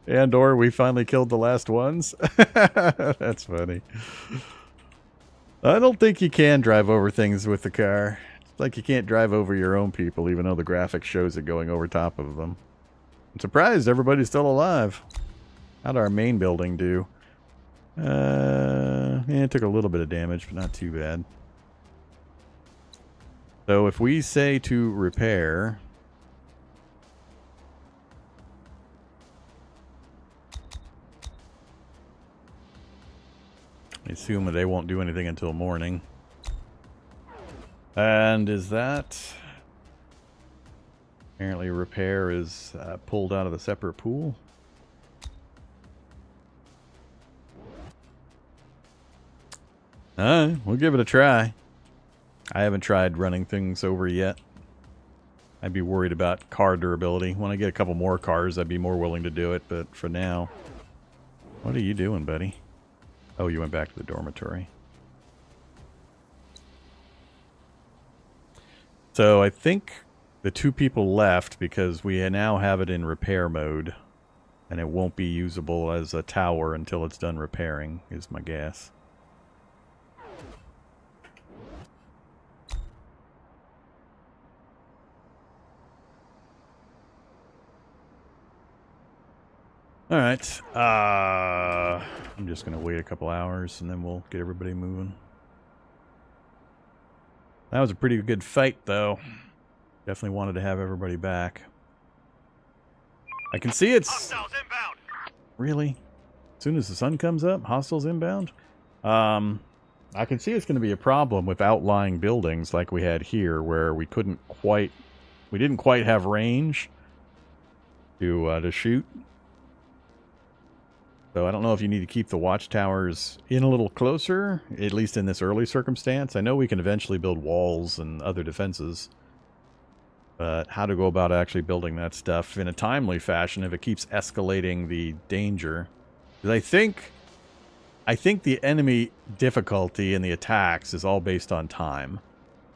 And or we finally killed the last ones. That's funny. I don't think you can drive over things with the car. It's like you can't drive over your own people, even though the graphic shows it going over top of them. I'm surprised everybody's still alive. How'd our main building do? Yeah, it took a little bit of damage, but not too bad. So if we say to repair... I assume that they won't do anything until morning. And is that... Apparently repair is pulled out of the separate pool. We'll give it a try. I haven't tried running things over yet. I'd be worried about car durability. When I get a couple more cars, I'd be more willing to do it. But for now... What are you doing, buddy? Oh, you went back to the dormitory. So I think the 2 people left because we now have it in repair mode. And it won't be usable as a tower until it's done repairing, is my guess. Alright, I'm just going to wait a couple hours and then we'll get everybody moving. That was a pretty good fight, though. Definitely wanted to have everybody back. I can see it's... Hostiles inbound! Really? As soon as the sun comes up, hostiles inbound? I can see it's going to be a problem with outlying buildings like we had here, where we didn't quite have range to shoot. So I don't know if you need to keep the watchtowers in a little closer, at least in this early circumstance. I know we can eventually build walls and other defenses. But how to go about actually building that stuff in a timely fashion if it keeps escalating the danger. Because I think the enemy difficulty in the attacks is all based on time.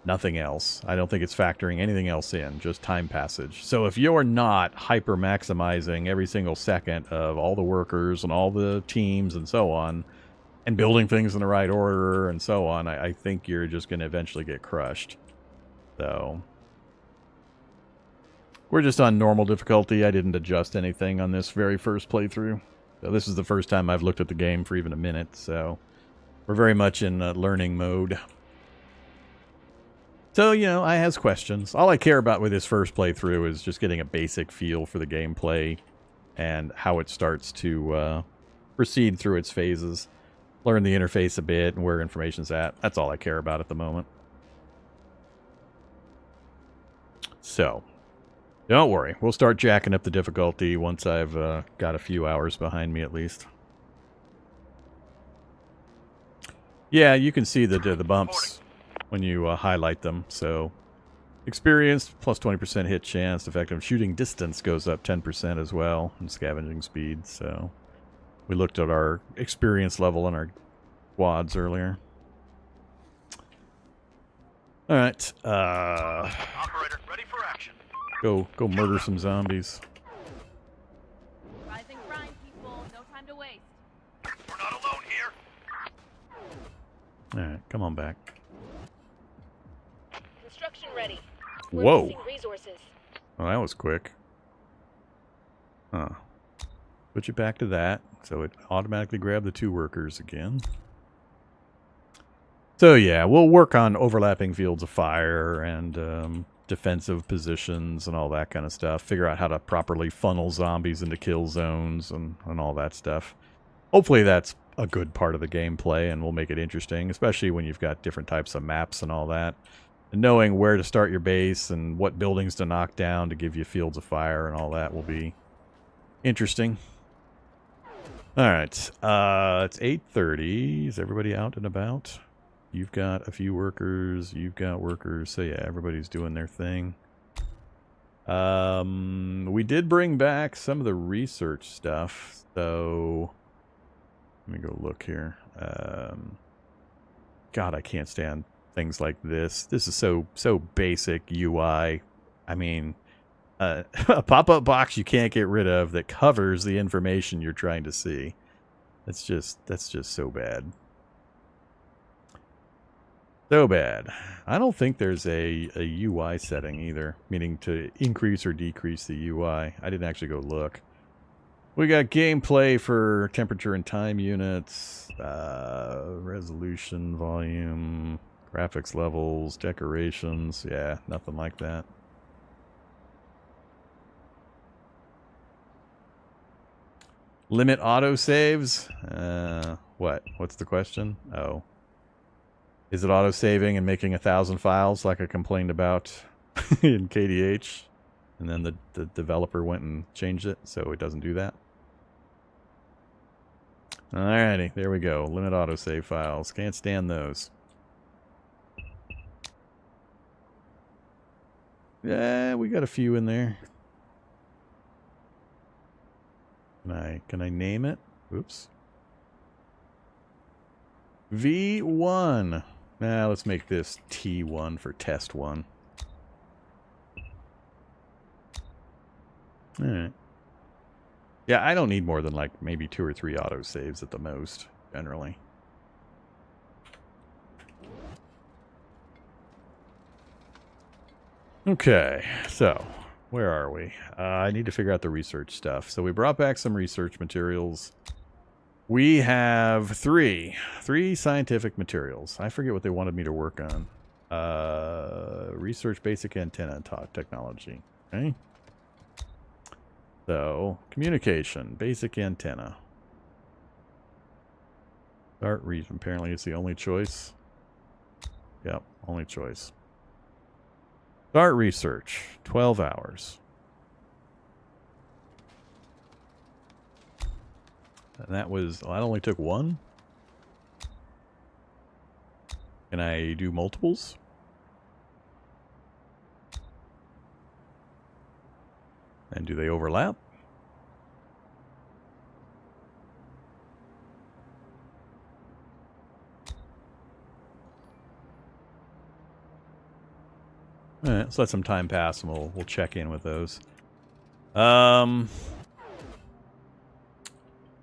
Nothing else. I don't think it's factoring anything else in, just time passage. So if you're not hyper-maximizing every single second of all the workers and all the teams and so on, and building things in the right order and so on, I think you're just going to eventually get crushed. So we're just on normal difficulty. I didn't adjust anything on this very first playthrough. So this is the first time I've looked at the game for even a minute, so we're very much in learning mode. So, you know, I has questions. All I care about with this first playthrough is just getting a basic feel for the gameplay and how it starts to proceed through its phases. Learn the interface a bit and where information's at. That's all I care about at the moment. So, don't worry. We'll start jacking up the difficulty once I've got a few hours behind me at least. Yeah, you can see the bumps when you highlight them. So, experience plus 20% hit chance. Effective shooting distance goes up 10% as well, and scavenging speed. So, we looked at our experience level in our quads earlier. All right. Operator, ready for action. Go murder some zombies. Rise and grind, people. No time to waste. We're not alone here. All right, come on back. Construction ready. We're Whoa. missing resources. Well, that was quick. Huh. Put you back to that, so it automatically grabbed the 2 workers again. So yeah, we'll work on overlapping fields of fire and defensive positions and all that kind of stuff. Figure out how to properly funnel zombies into kill zones and all that stuff. Hopefully that's a good part of the gameplay and will make it interesting, especially when you've got different types of maps and all that. And knowing where to start your base and what buildings to knock down to give you fields of fire and all that will be interesting. Alright, it's 8:30. Is everybody out and about? You've got a few workers, you've got workers, so yeah, everybody's doing their thing. We did bring back some of the research stuff, so let me go look here. God, I can't stand things like this. This is so basic UI. I mean, a pop-up box you can't get rid of that covers the information you're trying to see. That's just so bad. So bad. I don't think there's a UI setting either, meaning to increase or decrease the UI. I didn't actually go look. We got gameplay for temperature and time units, resolution, volume, graphics levels, decorations. Yeah, nothing like that. Limit autosaves? What? What's the question? Oh. Is it auto-saving and making 1,000 files like I complained about in KDH? And then the developer went and changed it so it doesn't do that? Alrighty, there we go. Limit autosave files. Can't stand those. Yeah, we got a few in there. Can I name it? Oops. V1. Now let's make this T1 for test 1. Alright. Yeah, I don't need more than like maybe 2 or 3 autosaves at the most, generally. Okay, so where are we? I need to figure out the research stuff. So we brought back some research materials. We have three scientific materials. I forget what they wanted me to work on. Research basic antenna technology. Okay. So, communication, basic antenna. Start region. Apparently it's the only choice. Yep, only choice. Start research, 12 hours. And that was, well, that only took 1. Can I do multiples? And do they overlap? Alright, let's let some time pass and we'll check in with those.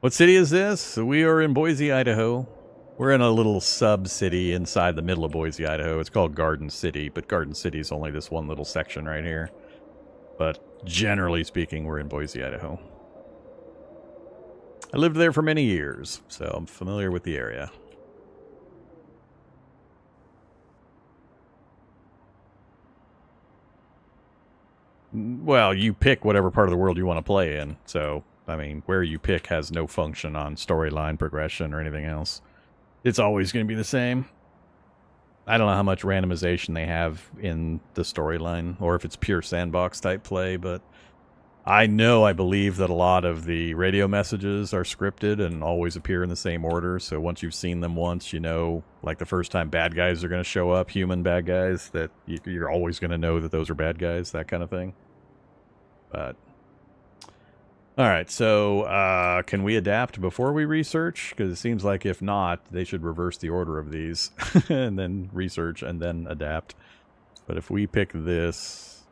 What city is this? We are in Boise, Idaho. We're in a little sub-city inside the middle of Boise, Idaho. It's called Garden City, but Garden City is only this one little section right here. But generally speaking, we're in Boise, Idaho. I lived there for many years, so I'm familiar with the area. Well, you pick whatever part of the world you want to play in, so, I mean, where you pick has no function on storyline progression or anything else. It's always going to be the same. I don't know how much randomization they have in the storyline, or if it's pure sandbox type play, but I believe that a lot of the radio messages are scripted and always appear in the same order, so once you've seen them once, you know, like the first time bad guys are going to show up, human bad guys, that you're always going to know that those are bad guys, that kind of thing. But alright, so can we adapt before we research? Because it seems like if not, they should reverse the order of these and then research and then adapt. But if we pick this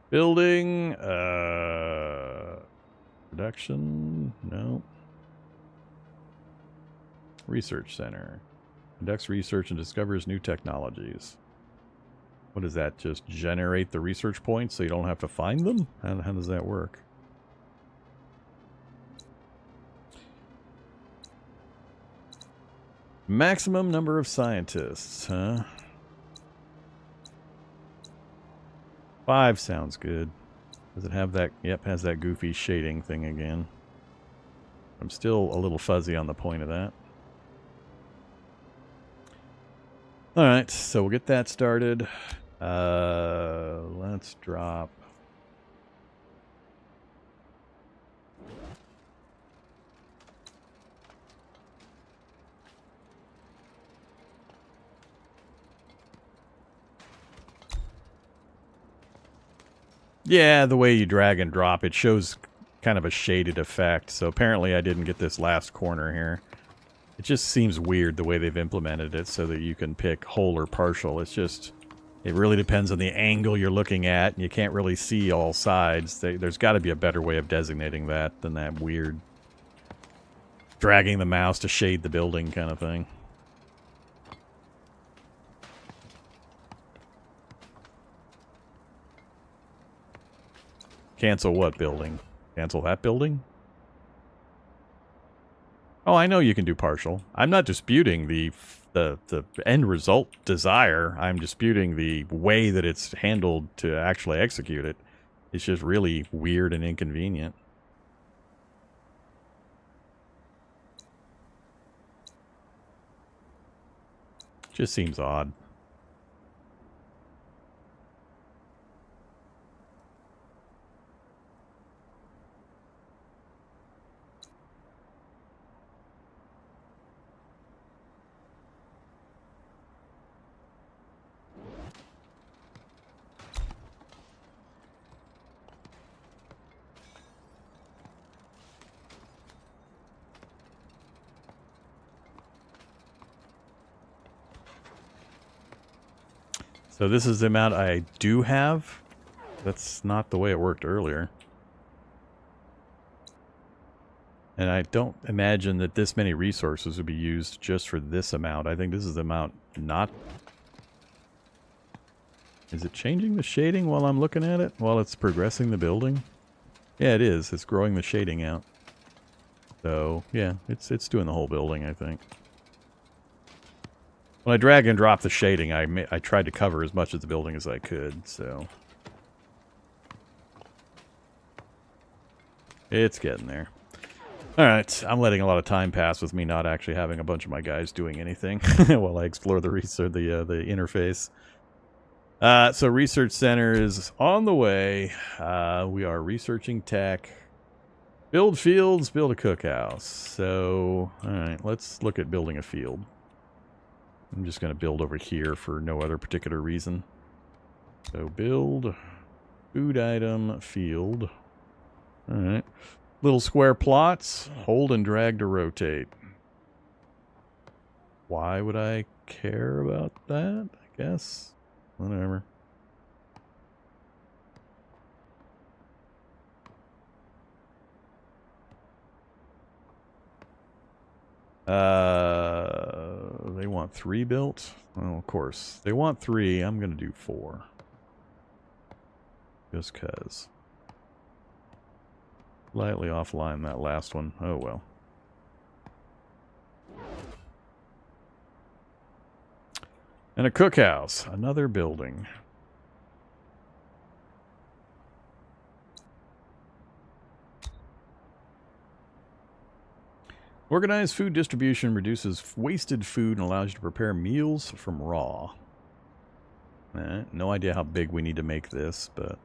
building, production, no. Research center. Conducts research and discovers new technologies. What does that, just generate the research points so you don't have to find them? How does that work? Maximum number of scientists, huh? 5 sounds good. Does it have that? Yep, has that goofy shading thing again. I'm still a little fuzzy on the point of that. Alright, so we'll get that started. Let's drop... Yeah, the way you drag and drop, it shows kind of a shaded effect. So apparently I didn't get this last corner here. It just seems weird the way they've implemented it so that you can pick whole or partial. It's just, it really depends on the angle you're looking at. And you can't really see all sides. There's got to be a better way of designating that than that weird dragging the mouse to shade the building kind of thing. Cancel what building? Cancel that building? Oh, I know you can do partial. I'm not disputing the end result desire. I'm disputing the way that it's handled to actually execute it. It's just really weird and inconvenient. Just seems odd. So this is the amount I do have? That's not the way it worked earlier. And I don't imagine that this many resources would be used just for this amount. I think this is the amount not... Is it changing the shading while I'm looking at it? While it's progressing the building? Yeah, it is. It's growing the shading out. So, yeah, it's doing the whole building, I think. When I drag and drop the shading, I tried to cover as much of the building as I could, so... It's getting there. Alright, I'm letting a lot of time pass with me not actually having a bunch of my guys doing anything while I explore the interface. So Research Center is on the way. We are researching tech. Build fields, build a cookhouse. So, alright, let's look at building a field. I'm just going to build over here for no other particular reason. So build, food item, field. Alright. Little square plots, hold and drag to rotate. Why would I care about that? I guess. Whatever. They want 3 built? Well, of course. They want 3. I'm going to do 4. Just 'cause. Slightly offline that last one. Oh well. And a cookhouse. Another building. Organized food distribution reduces wasted food and allows you to prepare meals from raw. No idea how big we need to make this, but...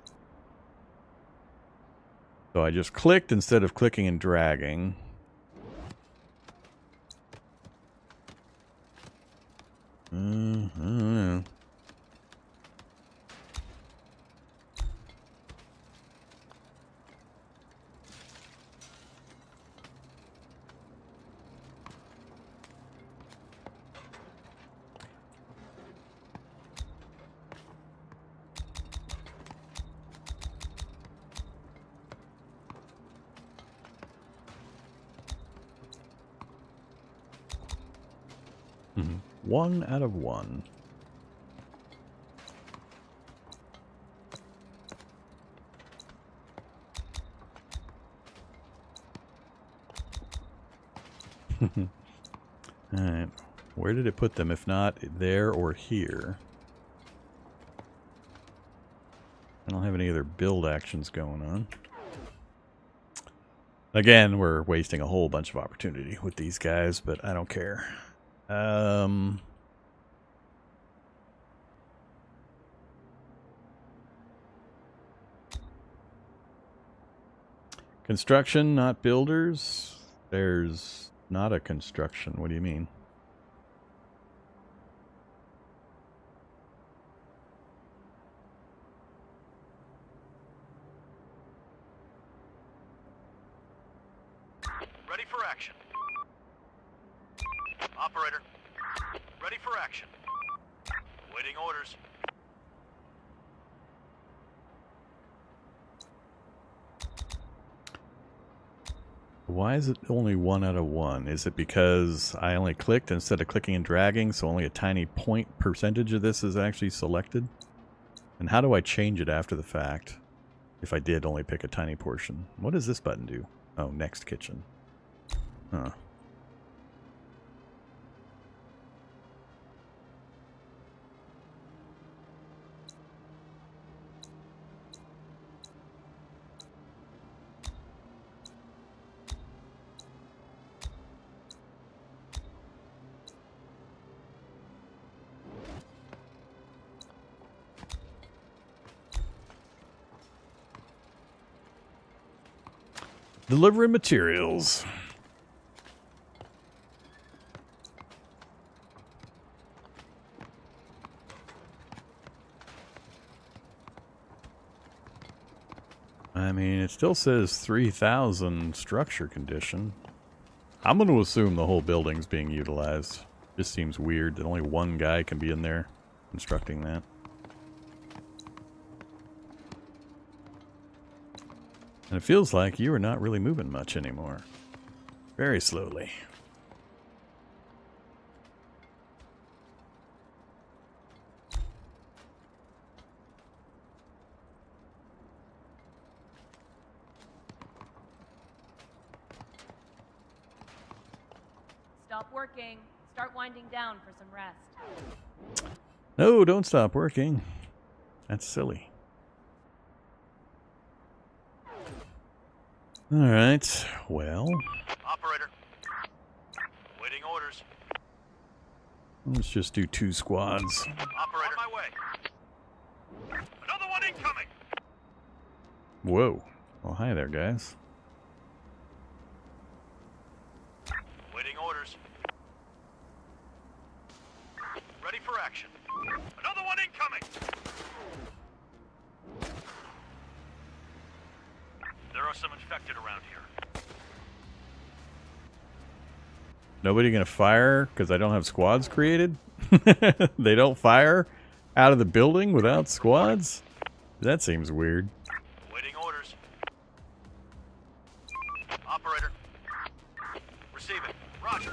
So I just clicked instead of clicking and dragging. I don't know. Mm-hmm. 1 out of 1. Alright. Where did it put them? If not there or here. I don't have any other build actions going on. Again, we're wasting a whole bunch of opportunity with these guys, but I don't care. Construction, not builders. There's not a construction. What do you mean? Ready for action. Operator, ready for action. Waiting orders. Why is it only 1 out of 1? Is it because I only clicked instead of clicking and dragging, so only a tiny point percentage of this is actually selected? And how do I change it after the fact if I did only pick a tiny portion? What does this button do? Oh, next kitchen. Huh. Delivery materials. I mean, it still says 3,000 structure condition. I'm going to assume the whole building's being utilized. Just seems weird that only one guy can be in there constructing that. And it feels like you are not really moving much anymore. Very slowly. Stop working. Start winding down for some rest. No, don't stop working. That's silly. Alright, well, Operator, waiting orders. let's just do 2 squads. Operator, on my way. Another one incoming. Whoa. Well, hi there, guys. Waiting orders. Ready for action. Another one incoming. There are some infected around here. Nobody gonna fire because I don't have squads created? They don't fire out of the building without squads? That seems weird. Waiting orders. Operator. Receiving. Roger.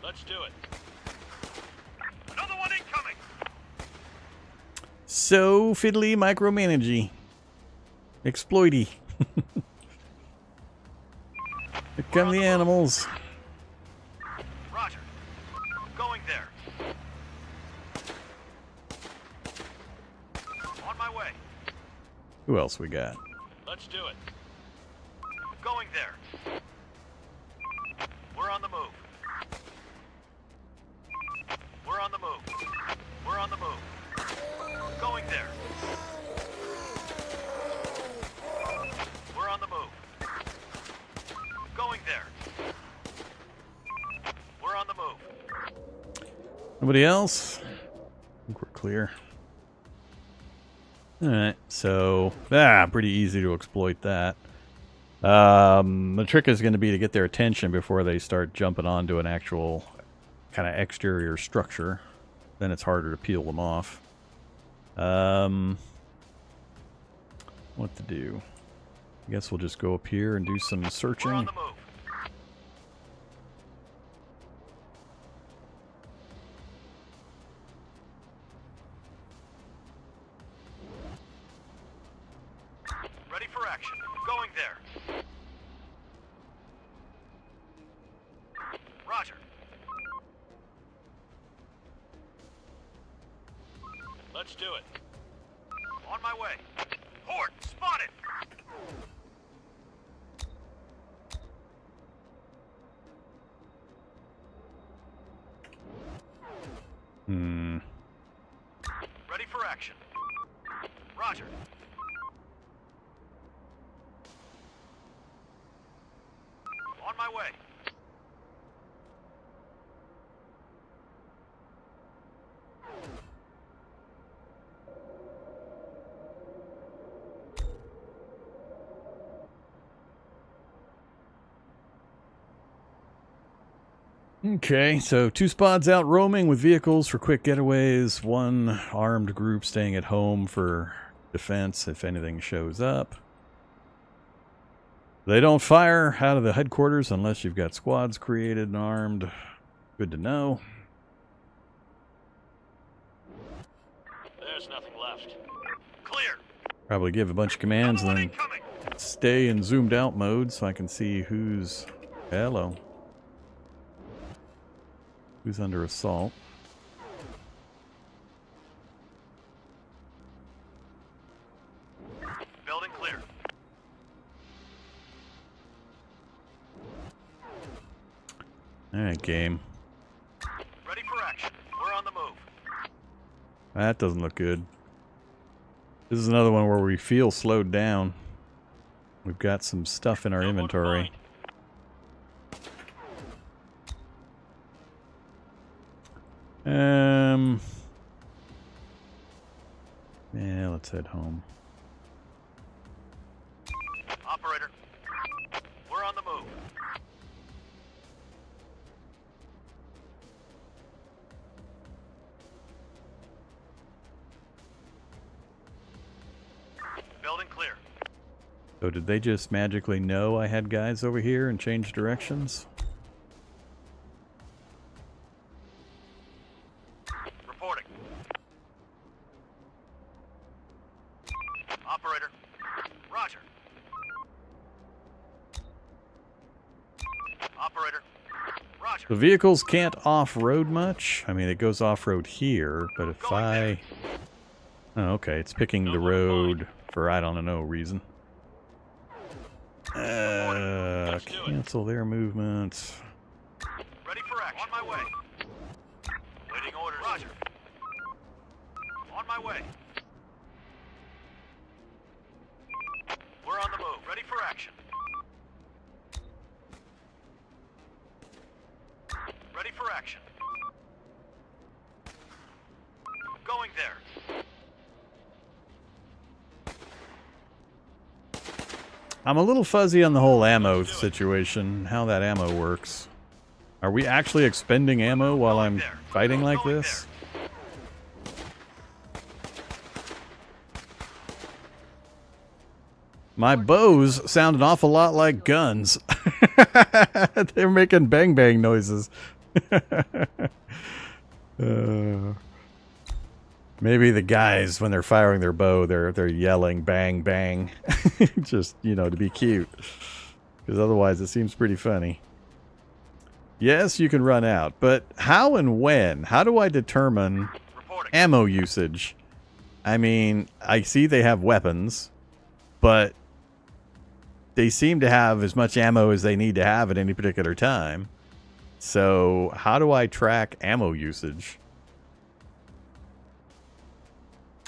Let's do it. Another one incoming. So fiddly micromanagey. Exploity. Here come the animals. Roger. Going there. On my way. Who else we got? Let's do it. Going there. We're on the move. We're on the move. We're on the move. Going there. We're on the move. Going there. We're on the move. Nobody else? I think we're clear. Alright, so pretty easy to exploit that. The trick is going to be to get their attention before they start jumping onto an actual kind of exterior structure. Then it's harder to peel them off. What to do? I guess we'll just go up here and do some We're on searching. the move. Ready for action. Going there. Roger. Let's do it. On my way. Horde, spotted. Hmm. Ready for action. Roger. On my way. Okay, so 2 spots out roaming with vehicles for quick getaways, 1 armed group staying at home for defense if anything shows up. They don't fire out of the headquarters unless you've got squads created and armed. Good to know. There's nothing left. Clear. Probably give a bunch of commands and then Incoming. stay in zoomed out mode so I can see who's... Hello. Who's under assault. Building clear. Alright, game. Ready for action. We're on the move. That doesn't look good. This is another one where we feel slowed down. We've got some stuff in our No one inventory. find. Yeah, let's head home. Operator. We're on the move. Building clear. So did they just magically know I had guys over here and change directions? Reporting. Operator. Roger. Operator. Roger. The vehicles can't off-road much. I mean, it goes off-road here, but if I... Oh, okay, it's picking the road for I don't know reason. Cancel their movements. Ready for action. On my way. Waiting orders. Roger. On my way. We're on the move. Ready for action. Ready for action. Going there. I'm a little fuzzy on the whole ammo situation, how that ammo works. Are we actually expending ammo while I'm fighting like this? My bows sound an awful lot like guns. They're making bang bang noises. Maybe the guys, when they're firing their bow, they're yelling bang bang, just, you know, to be cute. Because otherwise it seems pretty funny. Yes, you can run out, but how and when? How do I determine ammo usage? I mean, I see they have weapons, but they seem to have as much ammo as they need to have at any particular time. So how do I track ammo usage?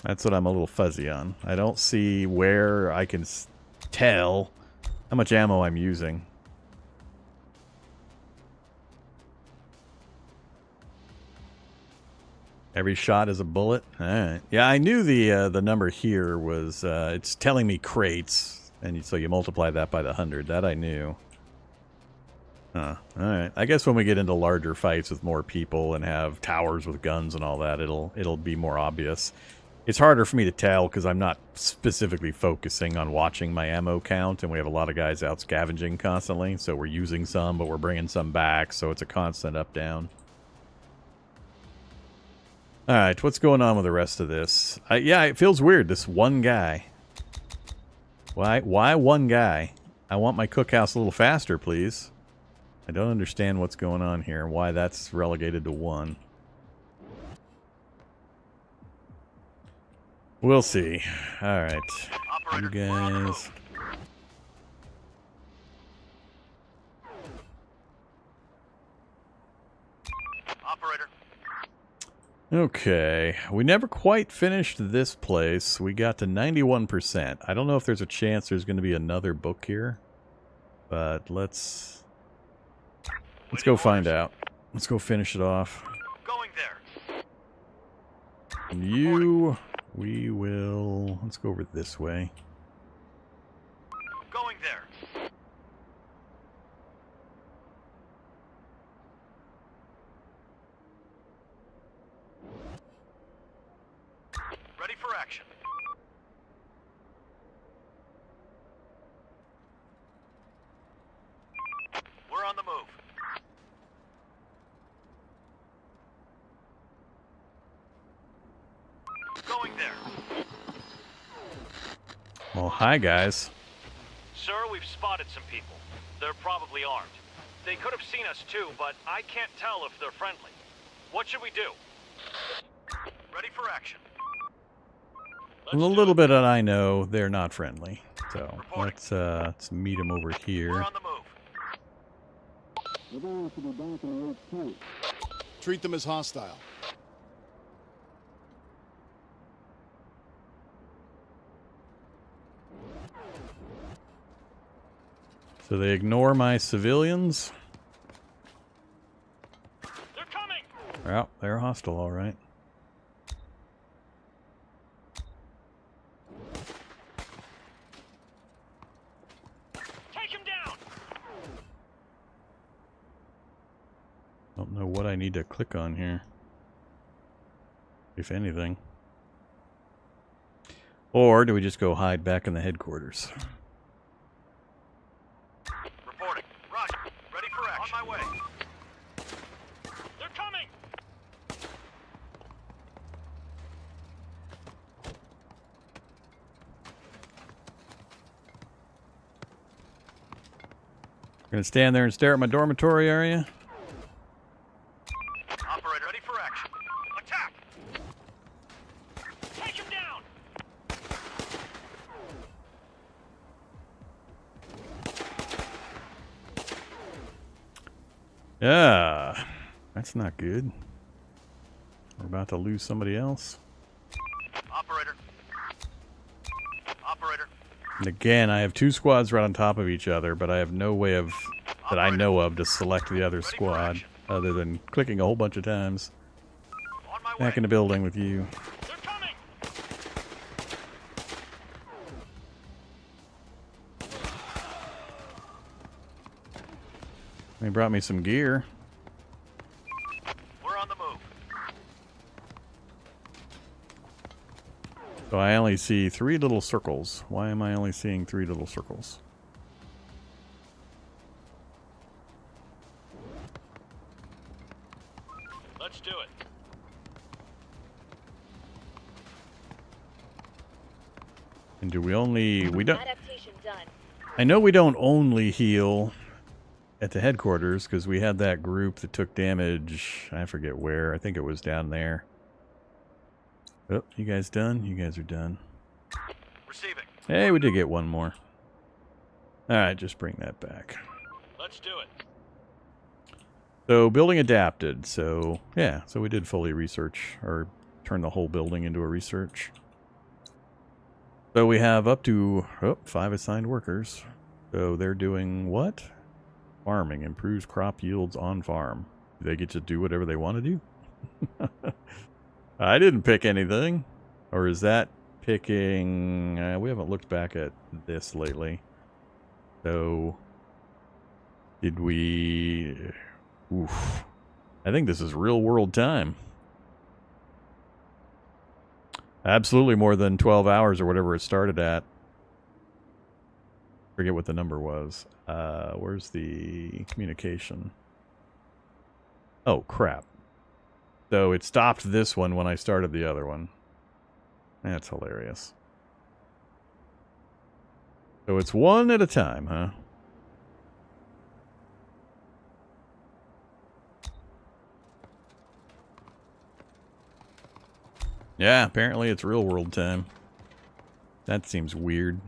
That's what I'm a little fuzzy on. I don't see where I can tell how much ammo I'm using. Every shot is a bullet? Alright. Yeah, I knew the number here was, it's telling me crates, and so you multiply that by the 100. That I knew. Huh. Alright. I guess when we get into larger fights with more people and have towers with guns and all that, it'll be more obvious. It's harder for me to tell because I'm not specifically focusing on watching my ammo count, and we have a lot of guys out scavenging constantly, so we're using some, but we're bringing some back, so it's a constant up-down. Alright, what's going on with the rest of this? Yeah, it feels weird, this one guy. Why one guy? I want my cookhouse a little faster, please. I don't understand what's going on here, why that's relegated to 1. We'll see. Alright. You guys... Operator. Okay, we never quite finished this place. We got to 91%. I don't know if there's a chance there's going to be another book here, but let's go find out. Let's go finish it off. Going there. And we will. Let's go over this way. Going there. Ready for action. We're on the move. Going there. Well, hi guys. Sir, we've spotted some people. They're probably armed. They could have seen us too, but I can't tell if they're friendly. What should we do? Ready for action. A little bit that I know they're not friendly. So let's meet them over We're here. on the move. Treat them as hostile. So they ignore my civilians. They're coming! Well, they're hostile, all right. Take him down! Don't know what I need to click on here, if anything. Or do we just go hide back in the headquarters? Reporting. Roger. Ready for action. On my way. They're coming! Gonna stand there and stare at my dormitory area? Operator, ready for action. Attack! Take him down! Yeah, that's not good. We're about to lose somebody else. Operator. Operator. And again, I have two squads right on top of each other, but I have no way of that I know of to select the other squad other than clicking a whole bunch of times. On my way. Back in the building with you. They're coming! They brought me some gear. We're on the move. So I only see 3 little circles. Why am I only seeing 3 little circles? Let's do it. And do we only... we don't... Adaptation done. I know we don't only heal at the headquarters, because we had that group that took damage. I forget where. I think it was down there. Oh, you guys done? You guys are done. Receiving. Hey, we did get one more. Alright, just bring that back. Let's do it. So, building adapted. So, yeah. So we did fully research, or turn the whole building into a research. So we have up to 5 assigned workers. So they're doing what? Farming. Improves crop yields on farm. Do they get to do whatever they want to do? I didn't pick anything. Or is that picking... we haven't looked back at this lately. So... did we... Oof. I think this is real world time. Absolutely more than 12 hours or whatever it started at. Forget what the number was. Where's the communication? Oh, crap. So it stopped this one when I started the other one. That's hilarious. So it's one at a time, huh? Yeah, apparently it's real world time. That seems weird.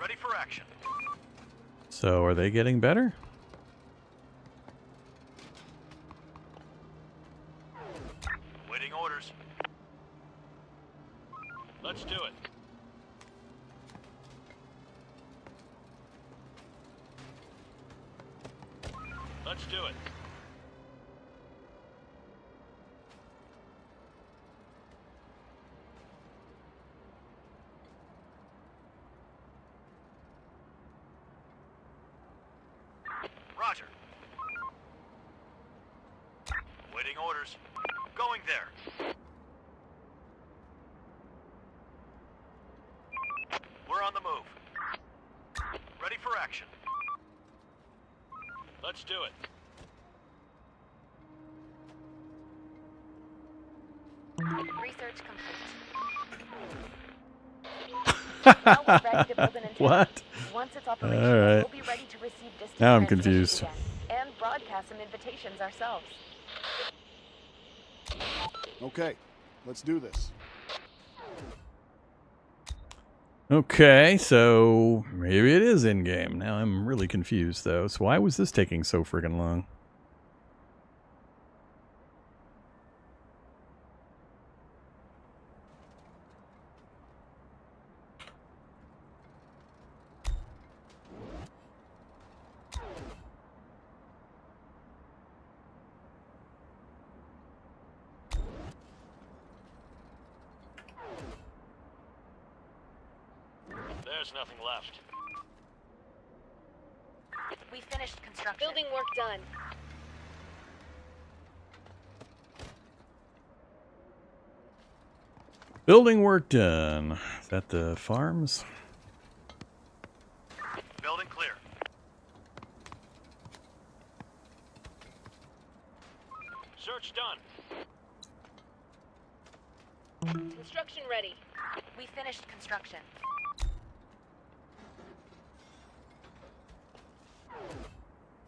Ready for action. So are they getting better? Waiting orders. Let's do it. Let's do it. Roger. Waiting orders. Going there. We're on the move. Ready for action. Let's do it. Research complete. Now we're ready to build an antenna. What? Once it's operational, All right. we'll be ready to receive distant Now I'm transmissions confused. again, and broadcast some invitations ourselves. Okay, let's do this. Okay, so maybe it is in-game. Now I'm really confused, though. So why was this taking so friggin' long? There's nothing left. We finished construction. Building work done. Building work done. Is that the farms? Building clear. Search done. Construction ready. We finished construction.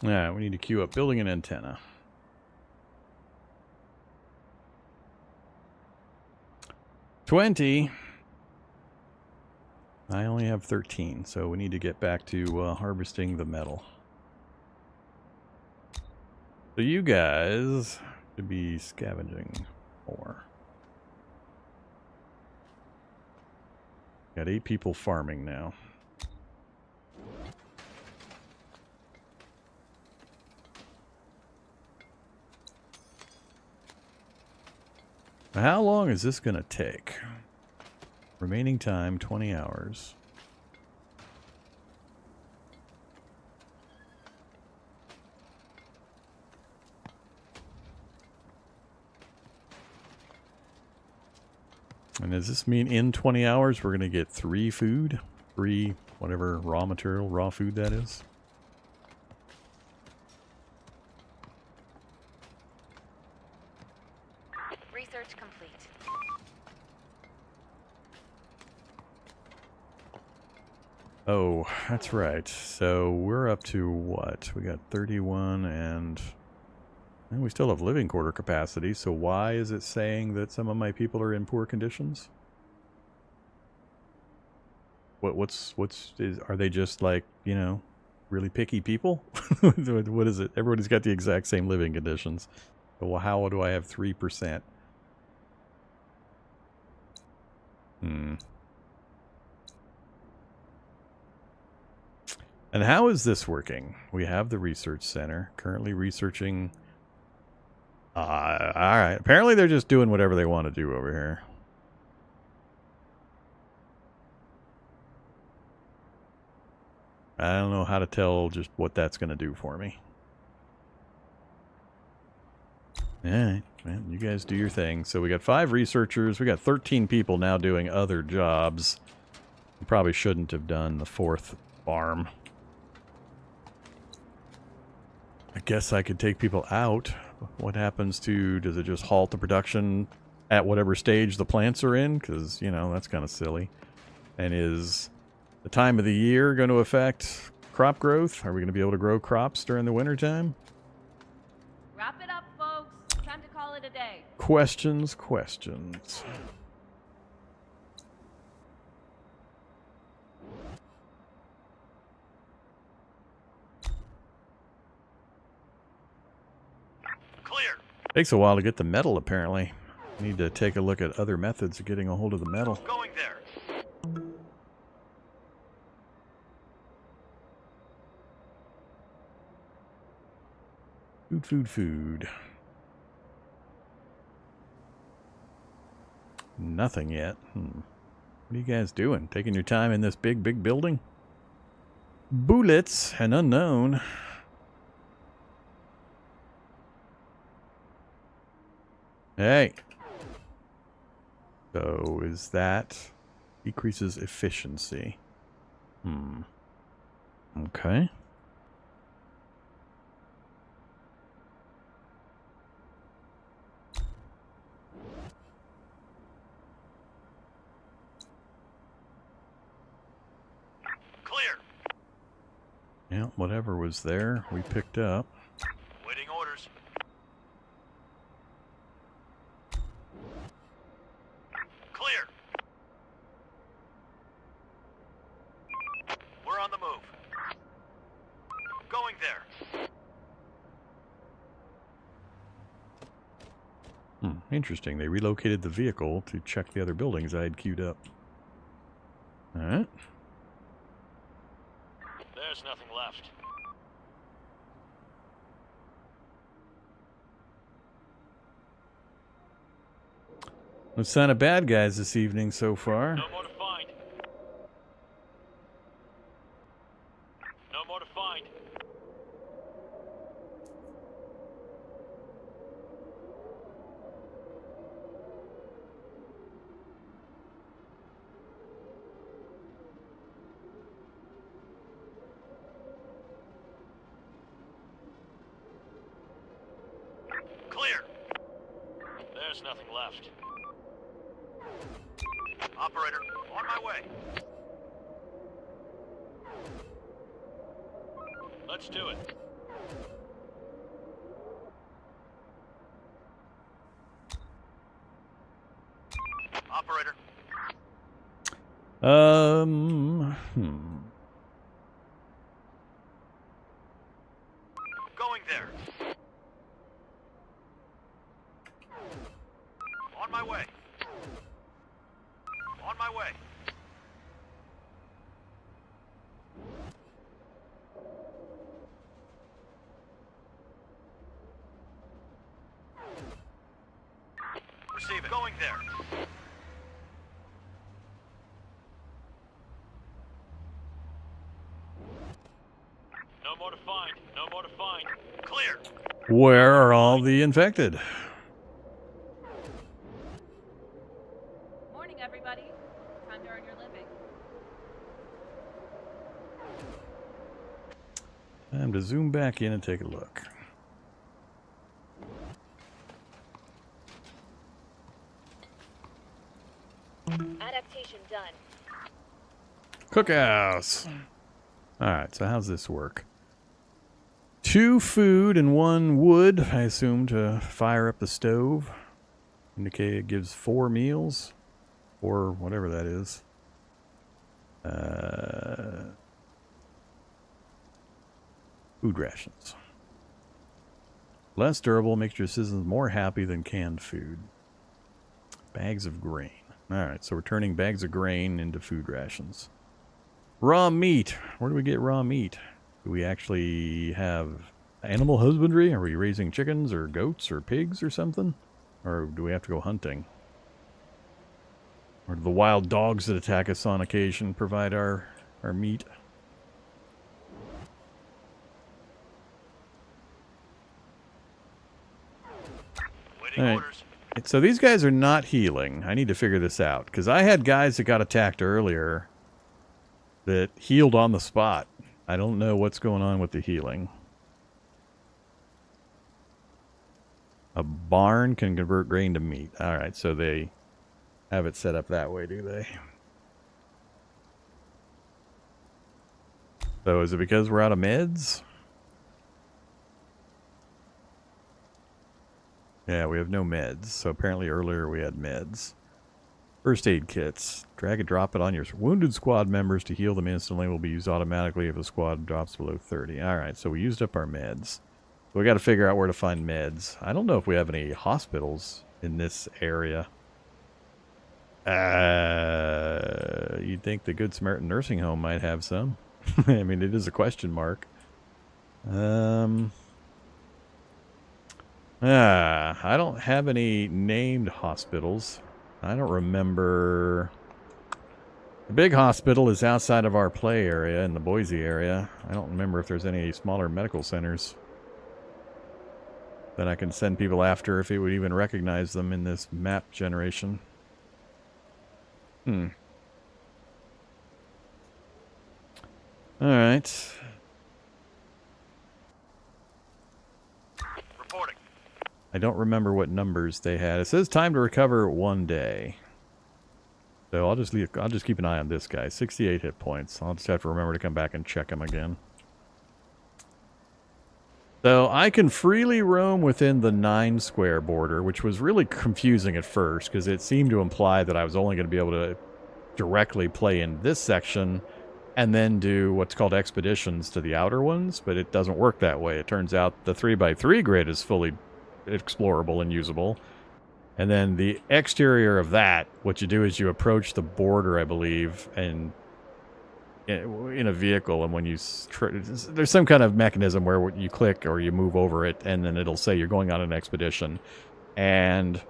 Yeah, we need to queue up building an antenna. $20. I only have 13, so we need to get back to harvesting the metal. So you guys should be scavenging more. Got 8 people farming now. How long is this going to take? Remaining time, 20 hours. And does this mean in 20 hours we're going to get 3 food? 3 whatever raw material, raw food that is? Research complete. Oh, that's right. So we're up to what? We got 31 and we still have living quarter capacity. So why is it saying that some of my people are in poor conditions? Are they just like, you know, really picky people? What is it? Everybody's got the exact same living conditions. Well, how do I have 3%? And how is this working? We have the research center currently researching. All right. Apparently they're just doing whatever they want to do over here. I don't know how to tell just what that's going to do for me. All right. Well, you guys do your thing. So we got 5 researchers. We got 13 people now doing other jobs. We probably shouldn't have done the 4th farm. I guess I could take people out. What happens to, does it just halt the production at whatever stage the plants are in? Because, you know, that's kind of silly. And is the time of the year going to affect crop growth? Are we going to be able to grow crops during the wintertime? Wrap it up, folks. Time to call it a day. Questions, questions. Takes a while to get the metal, apparently. Need to take a look at other methods of getting a hold of the metal. Going there. Food. Nothing yet. What are you guys doing? Taking your time in this big building? Bullets and unknown. Hey. So is that decreases efficiency? Okay. Clear. Yeah, whatever was there, we picked up. Waiting orders. Clear. We're on the move. Going there. Interesting. They relocated the vehicle to check the other buildings I had queued up. Alright. There's nothing left. No sign of bad guys this evening so far. No more to find. No more to find. Clear. There's nothing left. Operator, on my way. Let's do it. Operator. Going there. On my way. On my way. Receive it. Going there. No more to find. No more to find. Clear. Where are all the infected? Morning, everybody. Time to earn your living. Time to zoom back in and take a look. Adaptation done. Cookhouse. Alright, so how's this work? 2 food and 1 wood, I assume, to fire up the stove. Indicate it gives 4 meals. Or whatever that is. Food rations. Less durable, makes your citizens more happy than canned food. Bags of grain. Alright, so we're turning bags of grain into food rations. Raw meat. Where do we get raw meat? Do we actually have animal husbandry? Are we raising chickens or goats or pigs or something? Or do we have to go hunting? Or do the wild dogs that attack us on occasion provide our meat? Waiting Alright. orders. So these guys are not healing. I need to figure this out. Because I had guys that got attacked earlier that healed on the spot. I don't know what's going on with the healing. A barn can convert grain to meat. Alright, so they have it set up that way, do they? So is it because we're out of meds? Yeah, we have no meds. So apparently earlier we had meds. First aid kits. Drag and drop it on your wounded squad members to heal them instantly. Will be used automatically if the squad drops below 30. Alright, so we used up our meds. We got to figure out where to find meds. I don't know if we have any hospitals in this area. You'd think the Good Samaritan nursing home might have some. I mean, it is a question mark. I don't have any named hospitals. I don't remember. The big hospital is outside of our play area in the Boise area. I don't remember if there's any smaller medical centers that I can send people after if it would even recognize them in this map generation. All right. Reporting. I don't remember what numbers they had. It says time to recover 1 day. So I'll just keep an eye on this guy. 68 hit points. I'll just have to remember to come back and check him again. So I can freely roam within the 9 square border, which was really confusing at first because it seemed to imply that I was only going to be able to directly play in this section and then do what's called expeditions to the outer ones, but it doesn't work that way. It turns out the 3x3 grid is fully explorable and usable. And then the exterior of that, what you do is you approach the border, I believe, and in a vehicle, and when you there's some kind of mechanism where you click or you move over it, and then it'll say you're going on an expedition, and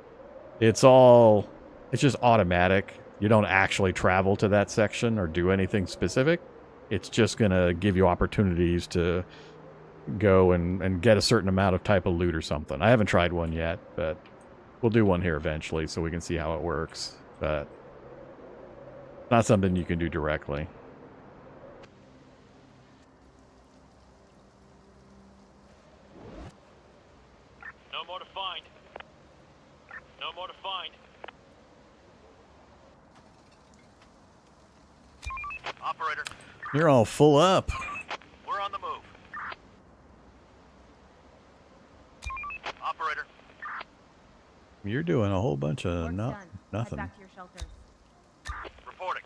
it's just automatic. You don't actually travel to that section or do anything specific. It's just gonna give you opportunities to go and get a certain amount of type of loot or something. I haven't tried one yet, but we'll do one here eventually so we can see how it works. But not something you can do directly. No more to find. No more to find. Operator, You're all full up. we're on the move. Operator, You're doing a whole bunch of Work's done. Head nothing. back to your shelters. reporting.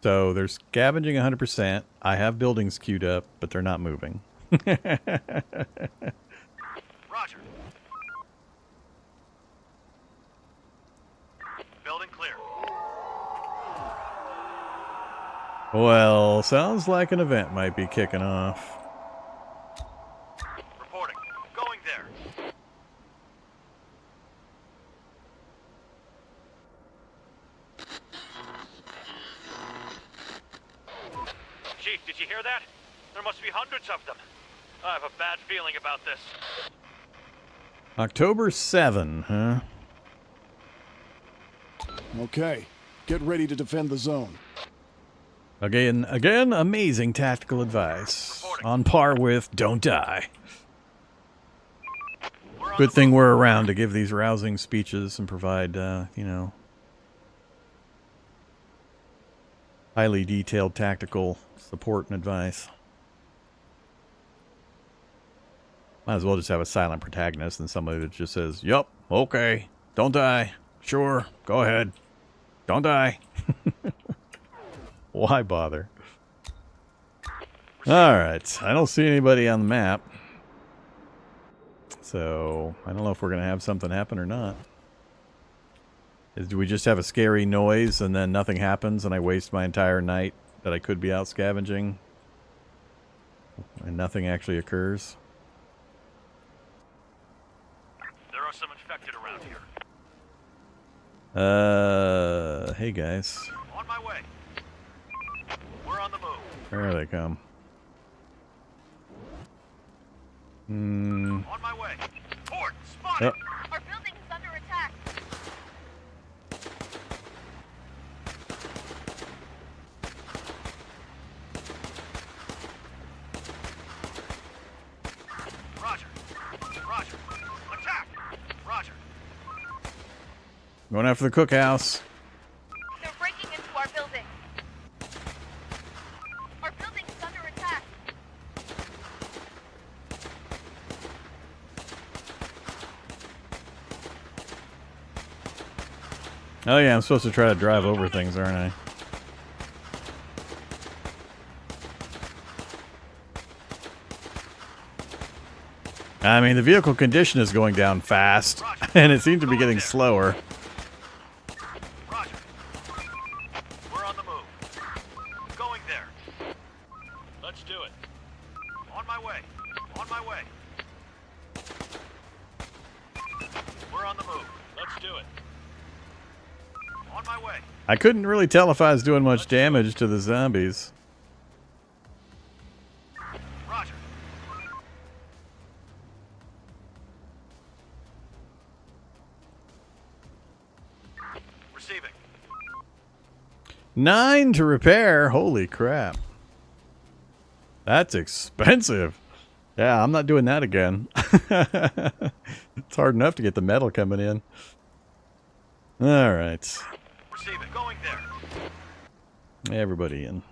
So they're scavenging 100%. I have buildings queued up, but they're not moving. Roger. Building clear. Well, sounds like an event might be kicking off. Reporting. Going there. Chief, did you hear that? There must be hundreds of them. I have a bad feeling about this. October 7, huh? Okay, get ready to defend the zone. Again, amazing tactical advice. On par with don't die. We're on Good the thing move. we're around to give these rousing speeches and provide, highly detailed tactical support and advice. Might as well just have a silent protagonist than somebody that just says, yup, okay, don't die, sure, go ahead, don't die. Why bother? Alright, I don't see anybody on the map. So, I don't know if we're going to have something happen or not. Do we just have a scary noise and then nothing happens and I waste my entire night that I could be out scavenging? And nothing actually occurs? There are some infected around here. Hey guys. On my way. We're on the move. There they come. On my way. Port, spotted. Oh. Our building is under attack. Roger. Roger. Attack. Roger. Going after the cookhouse. They're breaking into our building. Our building is under attack. Oh yeah, I'm supposed to try to drive over things, aren't I? I mean, the vehicle condition is going down fast, and it seems to be getting slower. Roger. We're on the move. Going there. Let's do it. On my way. On my way. We're on the move. Let's do it. On my way. I couldn't really tell if I was doing much damage to the zombies. Roger. Receiving. 9 to repair. Holy crap. That's expensive. Yeah, I'm not doing that again. It's hard enough to get the metal coming in. All right. Receiving. Going there. Everybody in.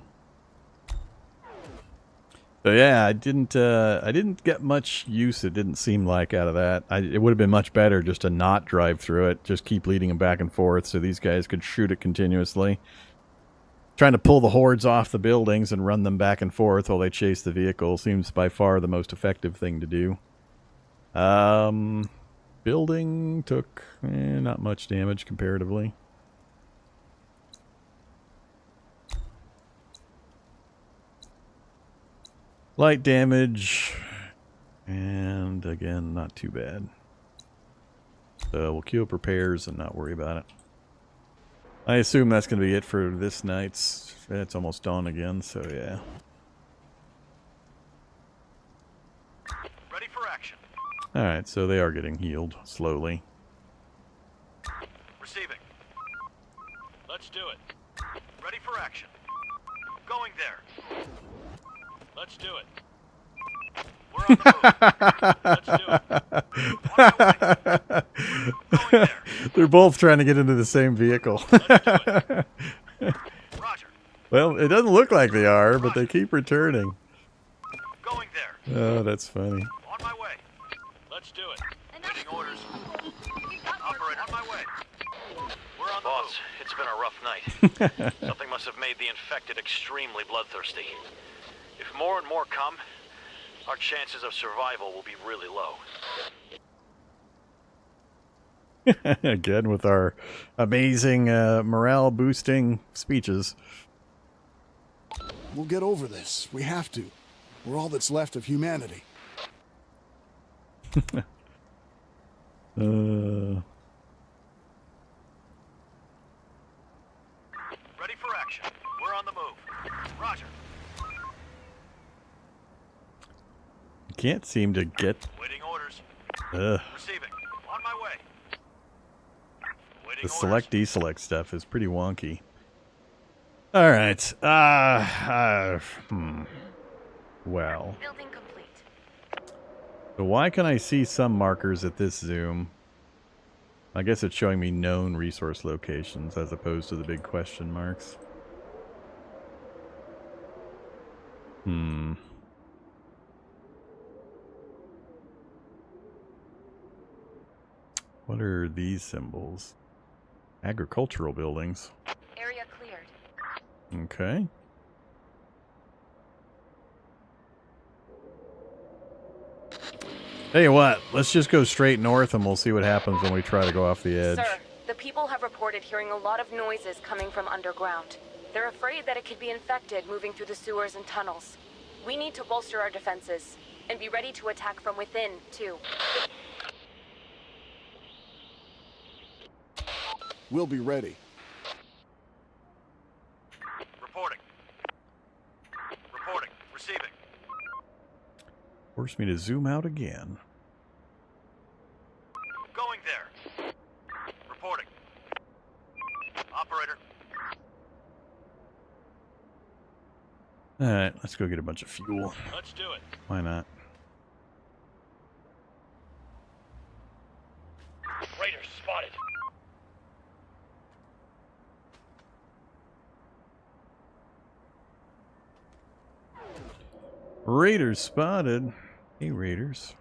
So yeah, I didn't get much use, it didn't seem like, out of that. It would have been much better just to not drive through it, just keep leading them back and forth so these guys could shoot it continuously. Trying to pull the hordes off the buildings and run them back and forth while they chase the vehicle seems by far the most effective thing to do. Building took not much damage comparatively. Light damage, and again, not too bad. So we'll queue up repairs and not worry about it. I assume that's going to be it for this night's. It's almost dawn again, so yeah. Ready for action. Alright, so they are getting healed slowly. Receiving. Let's do it. Ready for action. Going there. Let's do it. We're on the move. Let's do it. On my way. Going there. They're both trying to get into the same vehicle. Let's do it. Roger. Well, it doesn't look like they are, but they keep returning. Going there. Oh, that's funny. On my way. Let's do it. Waiting orders. We've got more Operate on my way. We're on the Boss, move. it's been a rough night. Something must have made the infected extremely bloodthirsty. If more and more come, our chances of survival will be really low. Again with our amazing morale boosting speeches. We'll get over this. We have to. We're all that's left of humanity. Uh, Ready for action. We're on the move. Roger. can't seem to get... Waiting orders. Receiving. On my way. Waiting The select-deselect stuff is pretty wonky. Alright. Well. Building complete. So why can I see some markers at this zoom? I guess it's showing me known resource locations as opposed to the big question marks. What are these symbols? Agricultural buildings. Area cleared. Okay. Tell you what, let's just go straight north and we'll see what happens when we try to go off the edge. Sir, the people have reported hearing a lot of noises coming from underground. They're afraid that it could be infected moving through the sewers and tunnels. We need to bolster our defenses and be ready to attack from within, too. We'll be ready. Reporting. Reporting. Receiving. Force me to zoom out again. Going there. Reporting. Operator. Alright, let's go get a bunch of fuel. Let's do it. Why not? Raiders spotted. Raiders spotted. Hey, Raiders.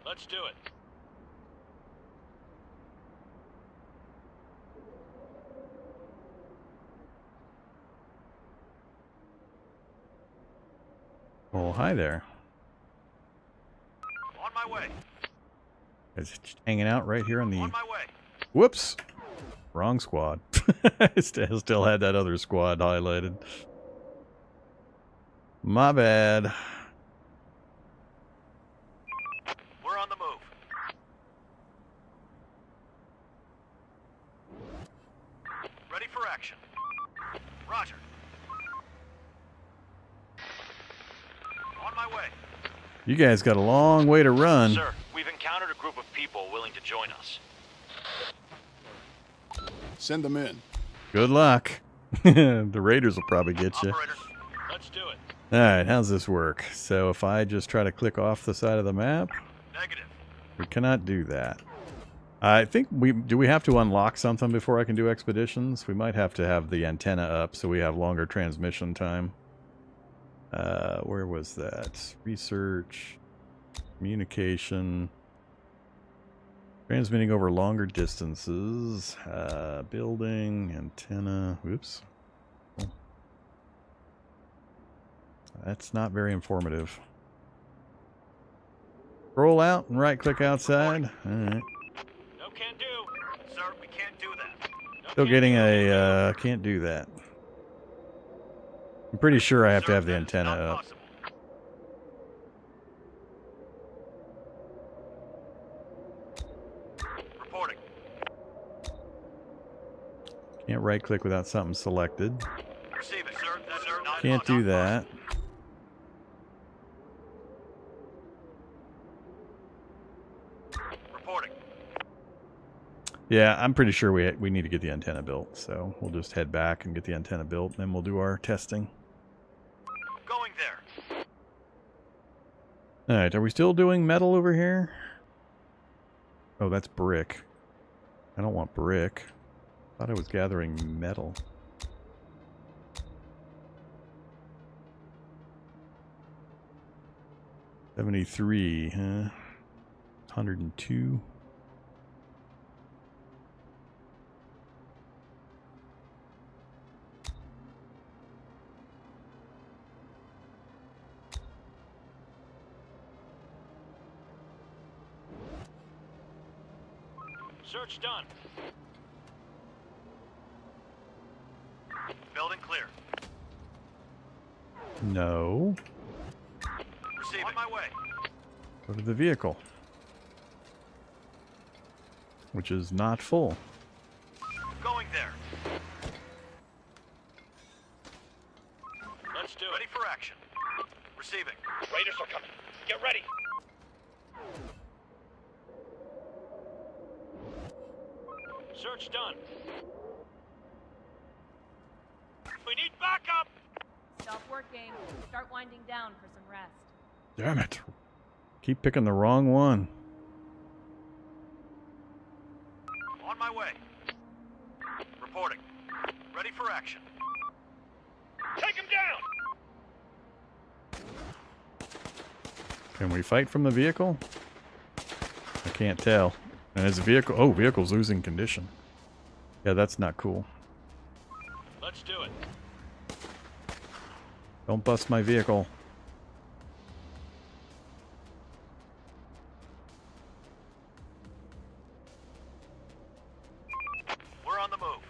Let's do it. Oh, hi there. On my way. It's just hanging out right here on the... On my way. Whoops! Wrong squad. I still had that other squad highlighted. My bad. We're on the move. Ready for action. Roger. On my way. You guys got a long way to run. Sir, we've encountered a group of people willing to join us. Send them in. Good luck. The raiders will probably get you. Operator, let's do it. Alright, how's this work? So if I just try to click off the side of the map, Negative. we cannot do that. I think do we have to unlock something before I can do expeditions? We might have to have the antenna up so we have longer transmission time. Where was that? Research, communication, transmitting over longer distances, building, antenna, oops. That's not very informative. Roll out and right click outside. Alright. No can do. Sir, we can't do that. No Still can getting do. a, can't do that. I'm pretty sure I have to Sir, have the that is antenna not up. possible. Reporting. Can't right click without something selected. Receiving. Sir, that is not Can't do that. Reporting. Yeah, I'm pretty sure we need to get the antenna built, so we'll just head back and get the antenna built, and then we'll do our testing. Going there. Alright, are we still doing metal over here? Oh, that's brick. I don't want brick. Thought I was gathering metal. $73, huh? 102. Search done. Building clear. No. Receiving. On my way. Go to the vehicle. Which is not full. Going there. Let's do Ready it. for action. Receiving. Raiders are coming. Get ready. Search done. We need backup. Stop working. Start winding down for some rest. Damn it. Keep picking the wrong one. On my way. Reporting. Ready for action. Take him down. Can we fight from the vehicle? I can't tell. And is the vehicle... Oh, vehicle's losing condition. Yeah, that's not cool. Let's do it. Don't bust my vehicle. We're on the move.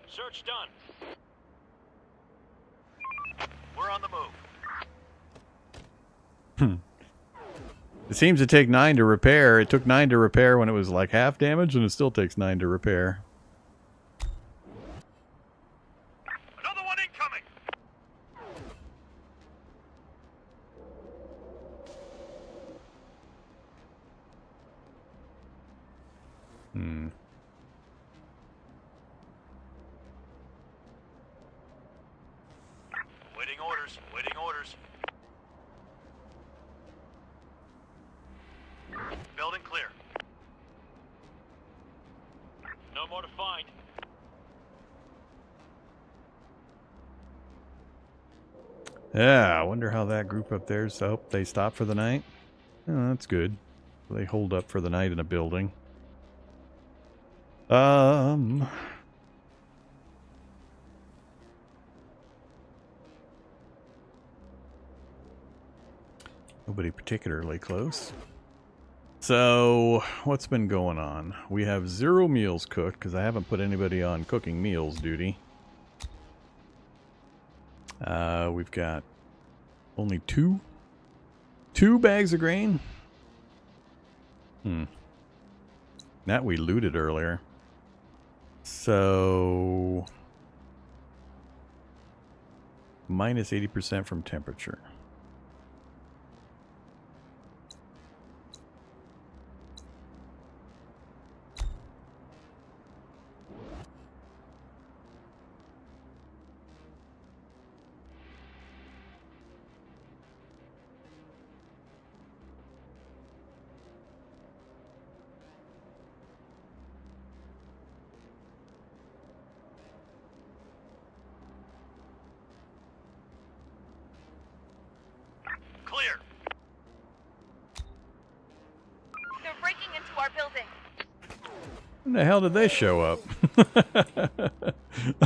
Search done. We're on the move. It seems to take 9 to repair. It took 9 to repair when it was like half damage, and it still takes 9 to repair. Another one incoming. Hmm. Waiting orders. Waiting orders. Building clear. No more to find. Yeah, I wonder how that group up there's. Oh, they stopped for the night? Oh, that's good. They hold up for the night in a building. Nobody particularly close. So, what's been going on? We have 0 meals cooked, because I haven't put anybody on cooking meals duty. We've got only two bags of grain. That we looted earlier. So, minus 80% from temperature. Clear. They're breaking into our building. When the hell did they show up?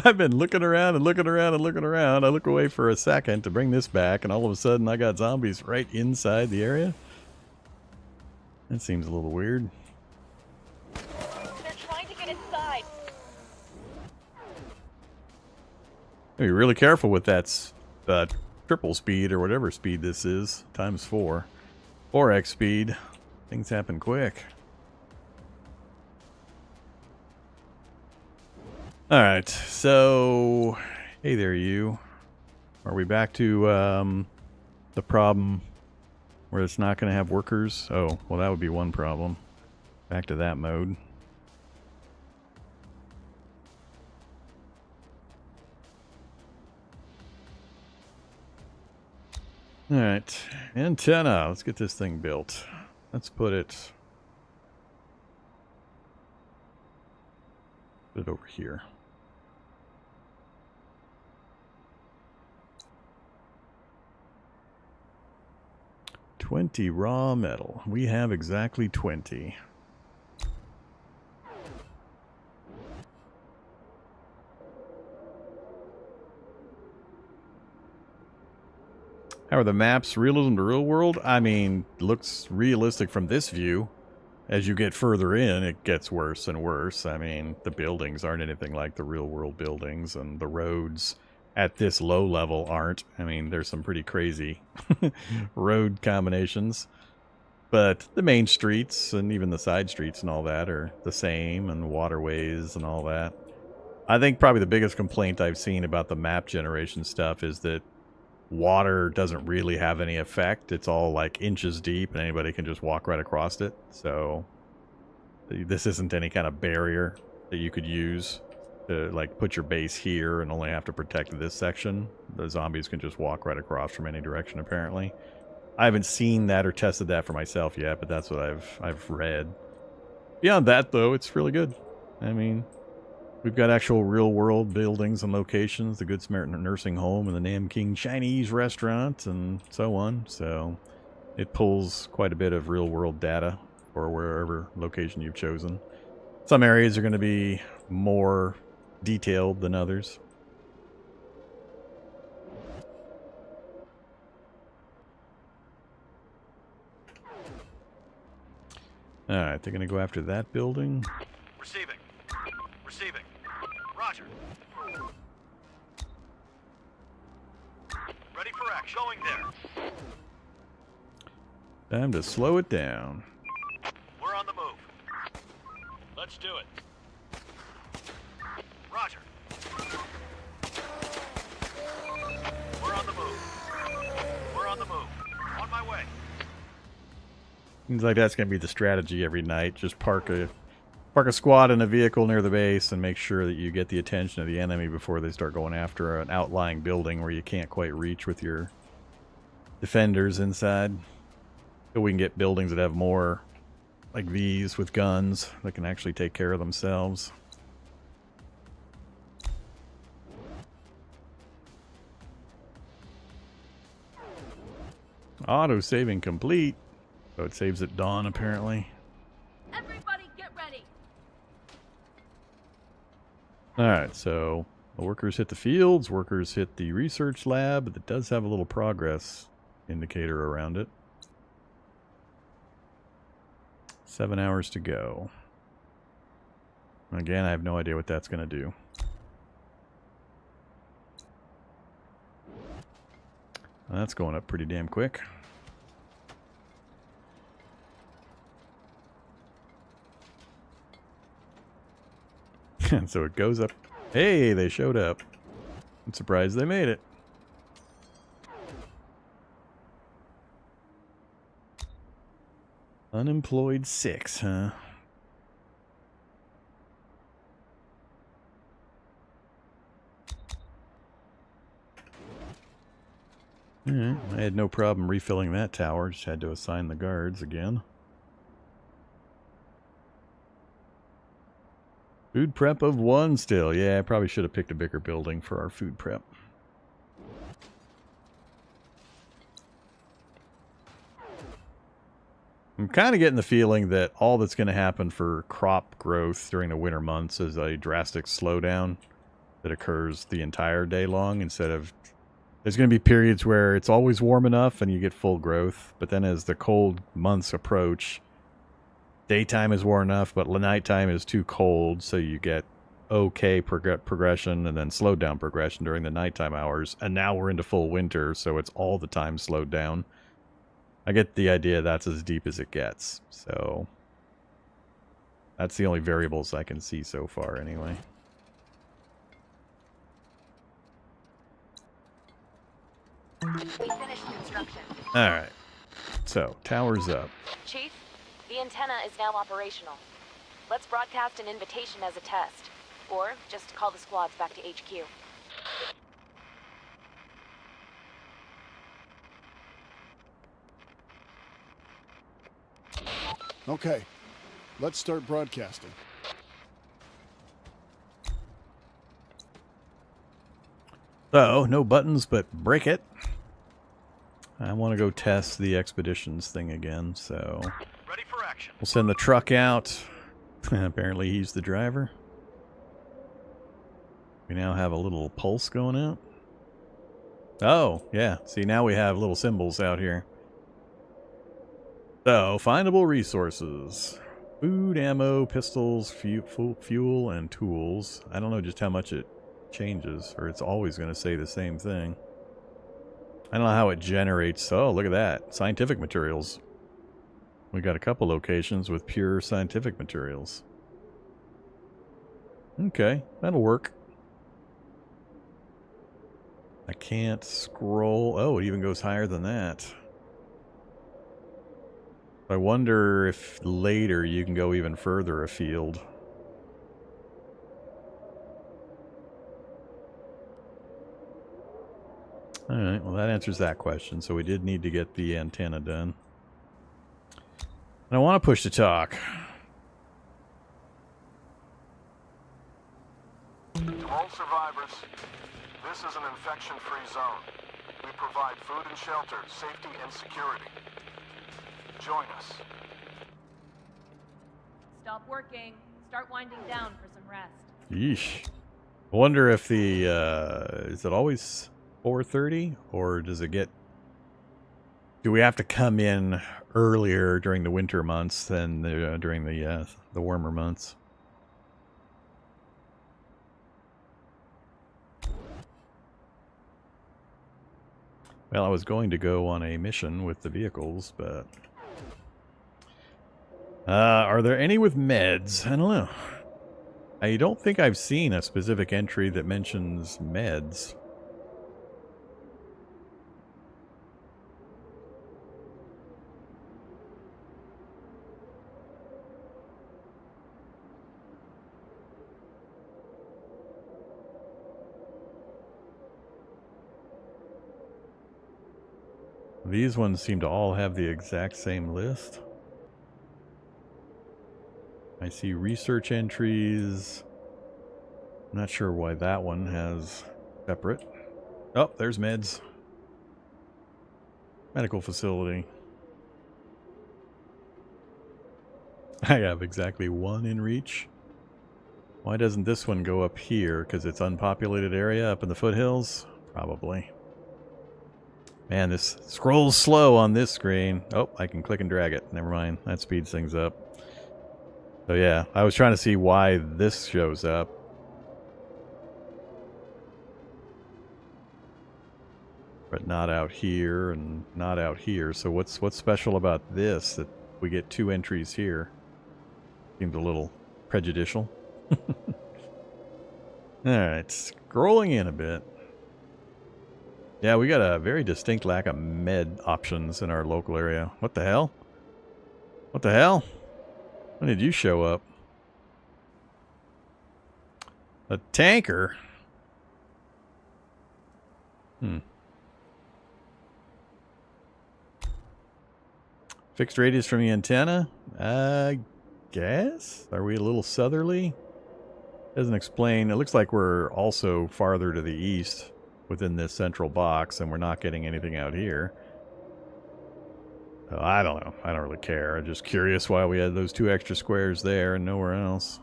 I've been looking around and looking around and looking around. I look away for a second to bring this back, and all of a sudden I got zombies right inside the area. That seems a little weird. They're trying to get inside. Be really careful with that triple speed or whatever speed this is, times 4. 4x speed. Things happen quick. Alright, so hey there you. Are we back to the problem where it's not going to have workers? Oh, well that would be one problem. Back to that mode. Alright, antenna. Let's get this thing built. Let's put it over here. $20 raw metal. We have exactly 20. How are the maps realism to real world? I mean, looks realistic from this view. As you get further in, it gets worse and worse. I mean, the buildings aren't anything like the real world buildings, and the roads at this low level aren't. I mean, there's some pretty crazy road combinations. But the main streets and even the side streets and all that are the same, and waterways and all that. I think probably the biggest complaint I've seen about the map generation stuff is that water doesn't really have any effect. It's all like inches deep and anybody can just walk right across it. So this isn't any kind of barrier that you could use to like put your base here and only have to protect this section. The zombies can just walk right across from any direction apparently. I haven't seen that or tested that for myself yet, but that's what I've read. Beyond that though, it's really good. I mean, we've got actual real-world buildings and locations, the Good Samaritan Nursing Home and the Namking Chinese Restaurant and so on. So it pulls quite a bit of real-world data for wherever location you've chosen. Some areas are going to be more detailed than others. Alright, they're going to go after that building. Receiving. Receiving. Roger. Ready for action. Going there. Time to slow it down. We're on the move. Let's do it. Roger. We're on the move. We're on the move. On my way. Seems like that's going to be the strategy every night. Just park a squad in a vehicle near the base and make sure that you get the attention of the enemy before they start going after an outlying building where you can't quite reach with your defenders inside. So we can get buildings that have more like these with guns that can actually take care of themselves. Auto saving complete. So it saves at dawn apparently. Everybody get ready. Alright, so the workers hit the fields, workers hit the research lab, but it does have a little progress indicator around it. 7 hours to go. Again, I have no idea what that's going to do. That's going up pretty damn quick. And so it goes up. Hey, they showed up. I'm surprised they made it. Unemployed 6, huh? Alright, I had no problem refilling that tower. Just had to assign the guards again. Food prep of 1 still. Yeah, I probably should have picked a bigger building for our food prep. I'm kind of getting the feeling that all that's going to happen for crop growth during the winter months is a drastic slowdown that occurs the entire day long instead of... There's going to be periods where it's always warm enough and you get full growth, but then as the cold months approach, daytime is warm enough, but nighttime is too cold, so you get okay progression and then slowed down progression during the nighttime hours. And now we're into full winter, so it's all the time slowed down. I get the idea that's as deep as it gets, so that's the only variables I can see so far anyway. We finished construction. Alright, so tower's up. Chief, the antenna is now operational. Let's broadcast an invitation as a test. Or just call the squads back to HQ. Okay, let's start broadcasting. So, no buttons, but break it. I want to go test the expeditions thing again, so... Ready for action. We'll send the truck out. Apparently he's the driver. We now have a little pulse going out. Oh, yeah. See, now we have little symbols out here. So, findable resources. Food, ammo, pistols, fuel, and tools. I don't know just how much it changes, or it's always going to say the same thing. I don't know how it generates. Oh, look at that. Scientific materials. We got a couple locations with pure scientific materials. Okay, that'll work. I can't scroll. Oh, it even goes higher than that. I wonder if later you can go even further afield. Alright, well that answers that question. So we did need to get the antenna done. And I want to push to talk. To all survivors, this is an infection-free zone. We provide food and shelter, safety and security. Join us. Stop working. Start winding down for some rest. Yeesh. I wonder if the, is it always 4:30? Or does it get... Do we have to come in earlier during the winter months than during the warmer months? Well, I was going to go on a mission with the vehicles, but... are there any with meds? I don't know. I don't think I've seen a specific entry that mentions meds. These ones seem to all have the exact same list. I see research entries. I'm not sure why that one has separate. Oh, there's meds. Medical facility. I have exactly one in reach. Why doesn't this one go up here? Because it's unpopulated area up in the foothills? Probably. Man, this scrolls slow on this screen. Oh, I can click and drag it. Never mind. That speeds things up. So yeah, I was trying to see why this shows up. But not out here and not out here. So what's special about this that we get 2 entries here? Seems a little prejudicial. Alright, scrolling in a bit. Yeah, we got a very distinct lack of med options in our local area. What the hell? What the hell? When did you show up? A tanker? Fixed radius from the antenna? I guess? Are we a little southerly? Doesn't explain. It looks like we're also farther to the east within this central box, and we're not getting anything out here. So I don't know. I don't really care. I'm just curious why we had those 2 extra squares there and nowhere else.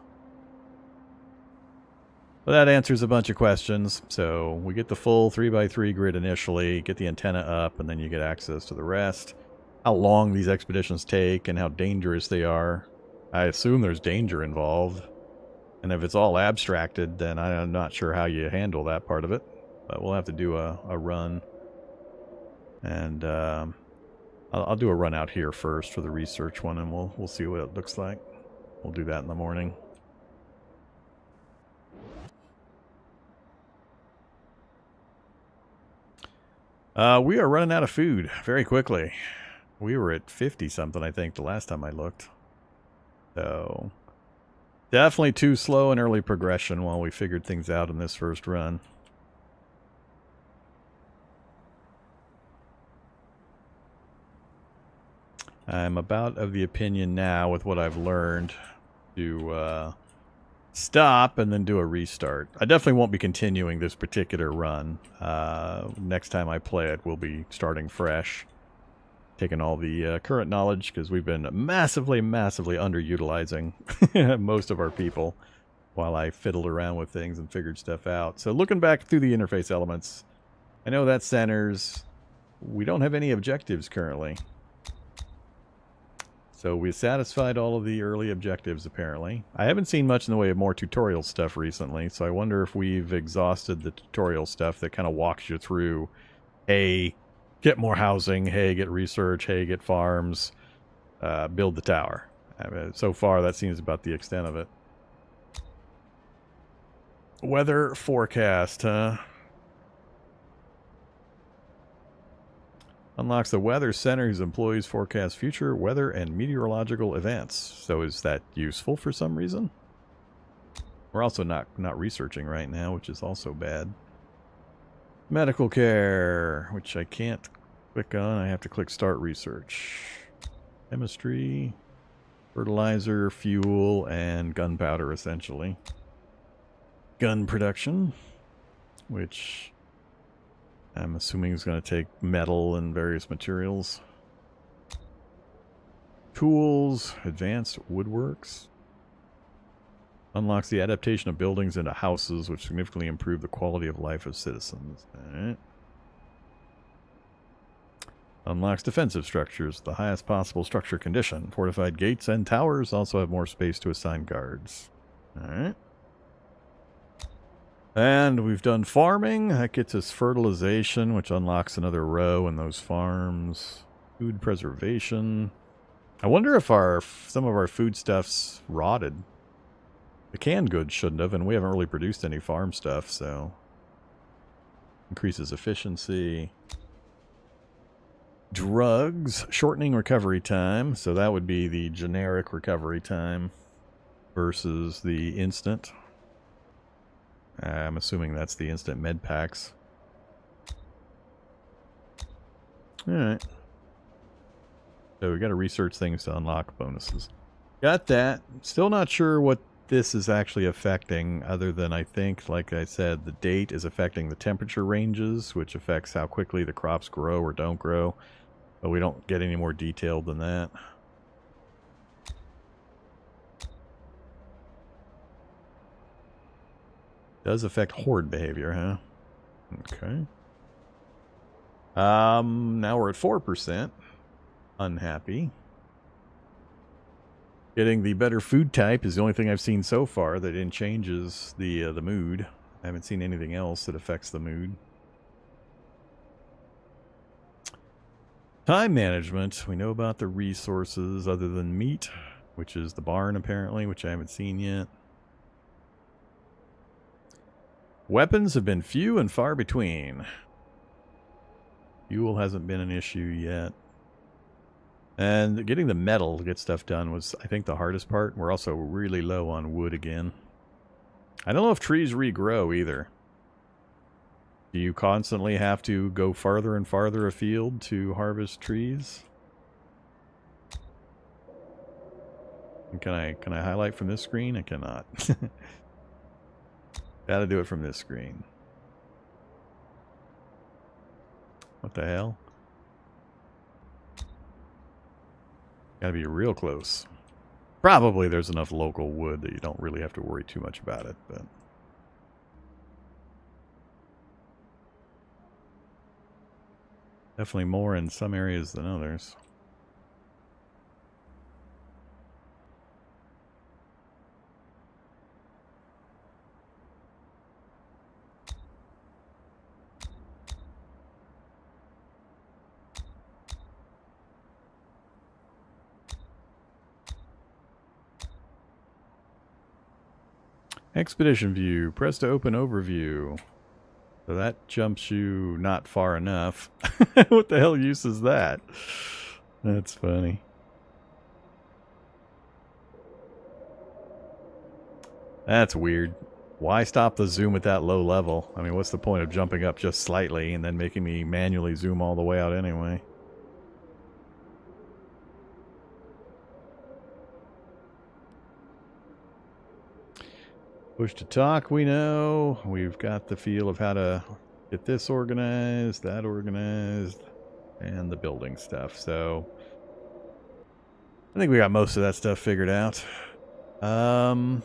Well, that answers a bunch of questions. So we get the full 3x3 grid initially, get the antenna up, and then you get access to the rest. How long these expeditions take and how dangerous they are. I assume there's danger involved. And if it's all abstracted, then I'm not sure how you handle that part of it. But we'll have to do a run. And I'll do a run out here first for the research one, and we'll see what it looks like. We'll do that in the morning. We are running out of food very quickly. We were at 50-something, I think, the last time I looked. So, definitely too slow in early progression while we figured things out in this first run. I'm about of the opinion now, with what I've learned, to stop and then do a restart. I definitely won't be continuing this particular run. Next time I play it, we'll be starting fresh. Taking all the current knowledge, because we've been massively underutilizing most of our people while I fiddled around with things and figured stuff out. So looking back through the interface elements, I know that centers. We don't have any objectives currently. So we satisfied all of the early objectives, apparently. I haven't seen much in the way of more tutorial stuff recently, so I wonder if we've exhausted the tutorial stuff that kind of walks you through, hey, get more housing, hey, get research, hey, get farms, build the tower. I mean, so far, that seems about the extent of it. Weather forecast, huh? Unlocks the weather center whose employees forecast future weather and meteorological events. So is that useful for some reason? We're also not researching right now, which is also bad. Medical care, which I can't click on. I have to click start research. Chemistry, fertilizer, fuel, and gunpowder, essentially. Gun production, which I'm assuming is going to take metal and various materials. Tools, advanced woodworks. Unlocks the adaptation of buildings into houses, which significantly improve the quality of life of citizens. Alright. Unlocks defensive structures, the highest possible structure condition. Fortified gates and towers also have more space to assign guards. Alright. And we've done farming. That gets us fertilization, which unlocks another row in those farms. Food preservation. I wonder if some of our foodstuff's rotted. The canned goods shouldn't have, and we haven't really produced any farm stuff, so. Increases efficiency. Drugs. Shortening recovery time. So that would be the generic recovery time versus the instant. I'm assuming that's the instant med packs. Alright. So we got to research things to unlock bonuses. Got that. Still not sure what this is actually affecting, other than I think, like I said, the date is affecting the temperature ranges, which affects how quickly the crops grow or don't grow. But we don't get any more detailed than that. Does affect horde behavior, huh? Okay. Now we're at 4%. Unhappy. Getting the better food type is the only thing I've seen so far that changes the mood. I haven't seen anything else that affects the mood. Time management. We know about the resources other than meat, which is the barn apparently, which I haven't seen yet. Weapons have been few and far between. Fuel hasn't been an issue yet. And getting the metal to get stuff done was, I think, the hardest part. We're also really low on wood again. I don't know if trees regrow either. Do you constantly have to go farther and farther afield to harvest trees? And can I highlight from this screen? I cannot. Gotta do it from this screen. What the hell? Gotta be real close. Probably there's enough local wood that you don't really have to worry too much about it, but... Definitely more in some areas than others. Expedition view. Press to open overview. So that jumps you not far enough. What the hell use is that? That's funny. That's weird. Why stop the zoom at that low level? I mean, what's the point of jumping up just slightly and then making me manually zoom all the way out anyway? Push to talk, we know. We've got the feel of how to get this organized, that organized, and the building stuff. So I think we got most of that stuff figured out. And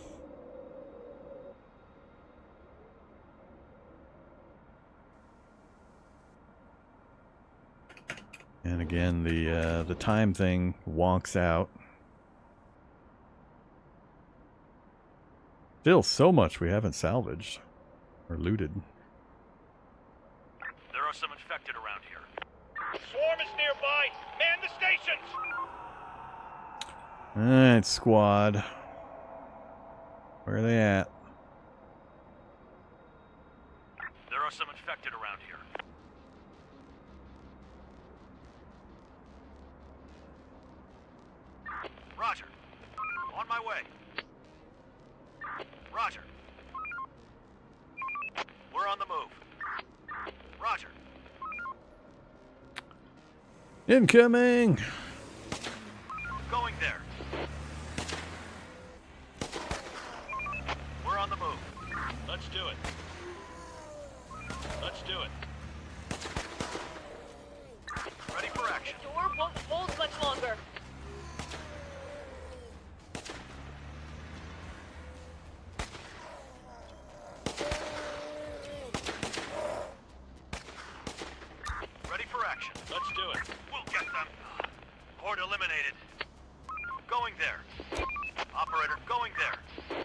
again, the time thing wonks out. Still so much we haven't salvaged or looted. There are some infected around here. Swarm is nearby! Man the stations! Alright, squad. Where are they at? There are some infected around here. Roger. On my way. Roger. We're on the move. Roger. Incoming! Going there. We're on the move. Let's do it. Let's do it. Ready for action. Door won't hold much longer. Ready for action. Let's do it. We'll get them. Horde eliminated. Going there. Operator, going there.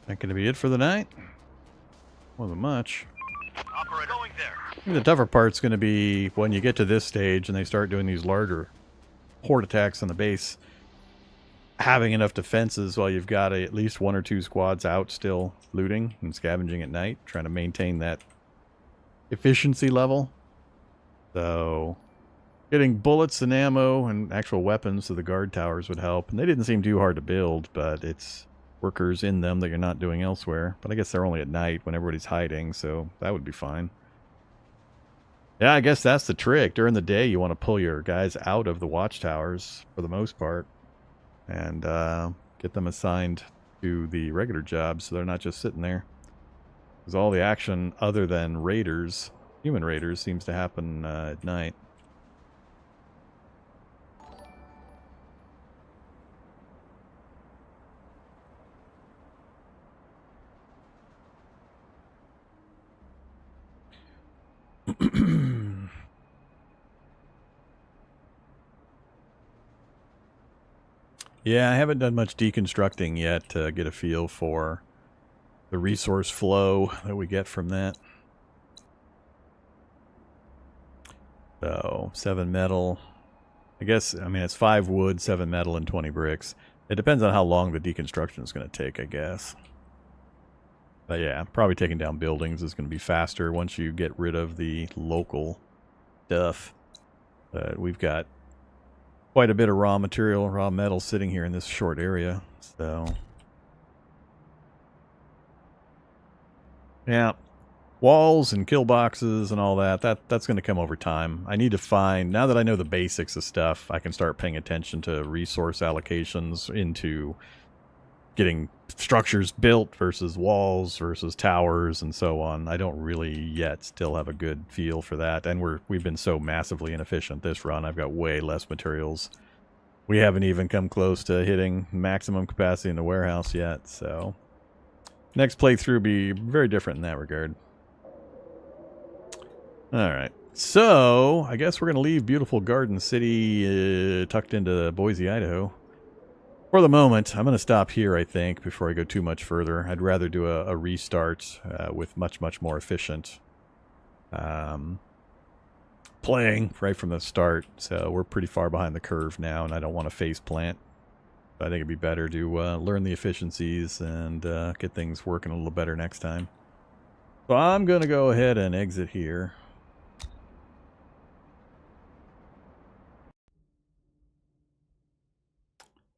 That gonna be it for the night? Wasn't much. Operator, going there. I think the tougher part's gonna be when you get to this stage and they start doing these larger horde attacks on the base. Having enough defenses while you've got at least 1 or 2 squads out still looting and scavenging at night, trying to maintain that efficiency level. So getting bullets and ammo and actual weapons to the guard towers would help. And they didn't seem too hard to build, but it's workers in them that you're not doing elsewhere. But I guess they're only at night when everybody's hiding, so that would be fine. Yeah, I guess that's the trick. During the day, you want to pull your guys out of the watchtowers for the most part. And get them assigned to the regular jobs so they're not just sitting there. Because all the action other than raiders, human raiders, seems to happen at night. Yeah, I haven't done much deconstructing yet to get a feel for the resource flow that we get from that. So, 7 metal. I guess, I mean, it's 5 wood, 7 metal, and 20 bricks. It depends on how long the deconstruction is going to take, I guess. But yeah, probably taking down buildings is going to be faster once you get rid of the local stuff. But we've got quite a bit of raw material, raw metal sitting here in this short area. So, yeah. Walls and kill boxes and all that's going to come over time. I need to find, now that I know the basics of stuff, I can start paying attention to resource allocations into getting structures built versus walls versus towers and so on. I don't really yet still have a good feel for that. And we've been so massively inefficient this run. I've got way less materials. We haven't even come close to hitting maximum capacity in the warehouse yet. So next playthrough will be very different in that regard. Alright, so I guess we're going to leave beautiful Garden City tucked into Boise, Idaho. For the moment, I'm going to stop here, I think, before I go too much further. I'd rather do a restart with much more efficient playing right from the start. So we're pretty far behind the curve now, and I don't want to face plant. I think it'd be better to learn the efficiencies and get things working a little better next time. So I'm going to go ahead and exit here.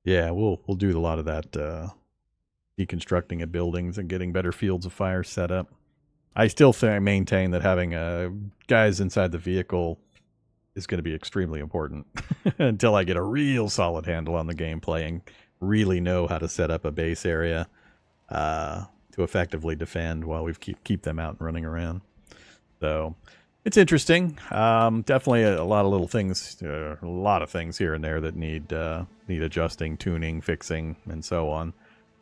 Yeah, we'll do a lot of that deconstructing of buildings and getting better fields of fire set up. I still maintain that having guys inside the vehicle is going to be extremely important until I get a real solid handle on the gameplay and really know how to set up a base area to effectively defend while we keep them out and running around. So it's interesting. Definitely a lot of little things, a lot of things here and there that need adjusting, tuning, fixing, and so on.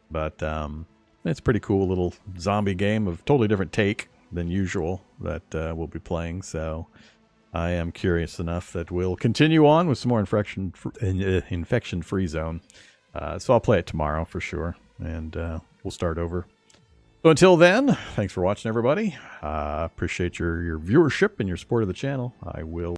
But it's a pretty cool little zombie game of totally different take than usual that we'll be playing. So I am curious enough that we'll continue on with some more infection-free zone. So I'll play it tomorrow for sure, and we'll start over. So until then, thanks for watching, everybody. Appreciate your viewership and your support of the channel. I will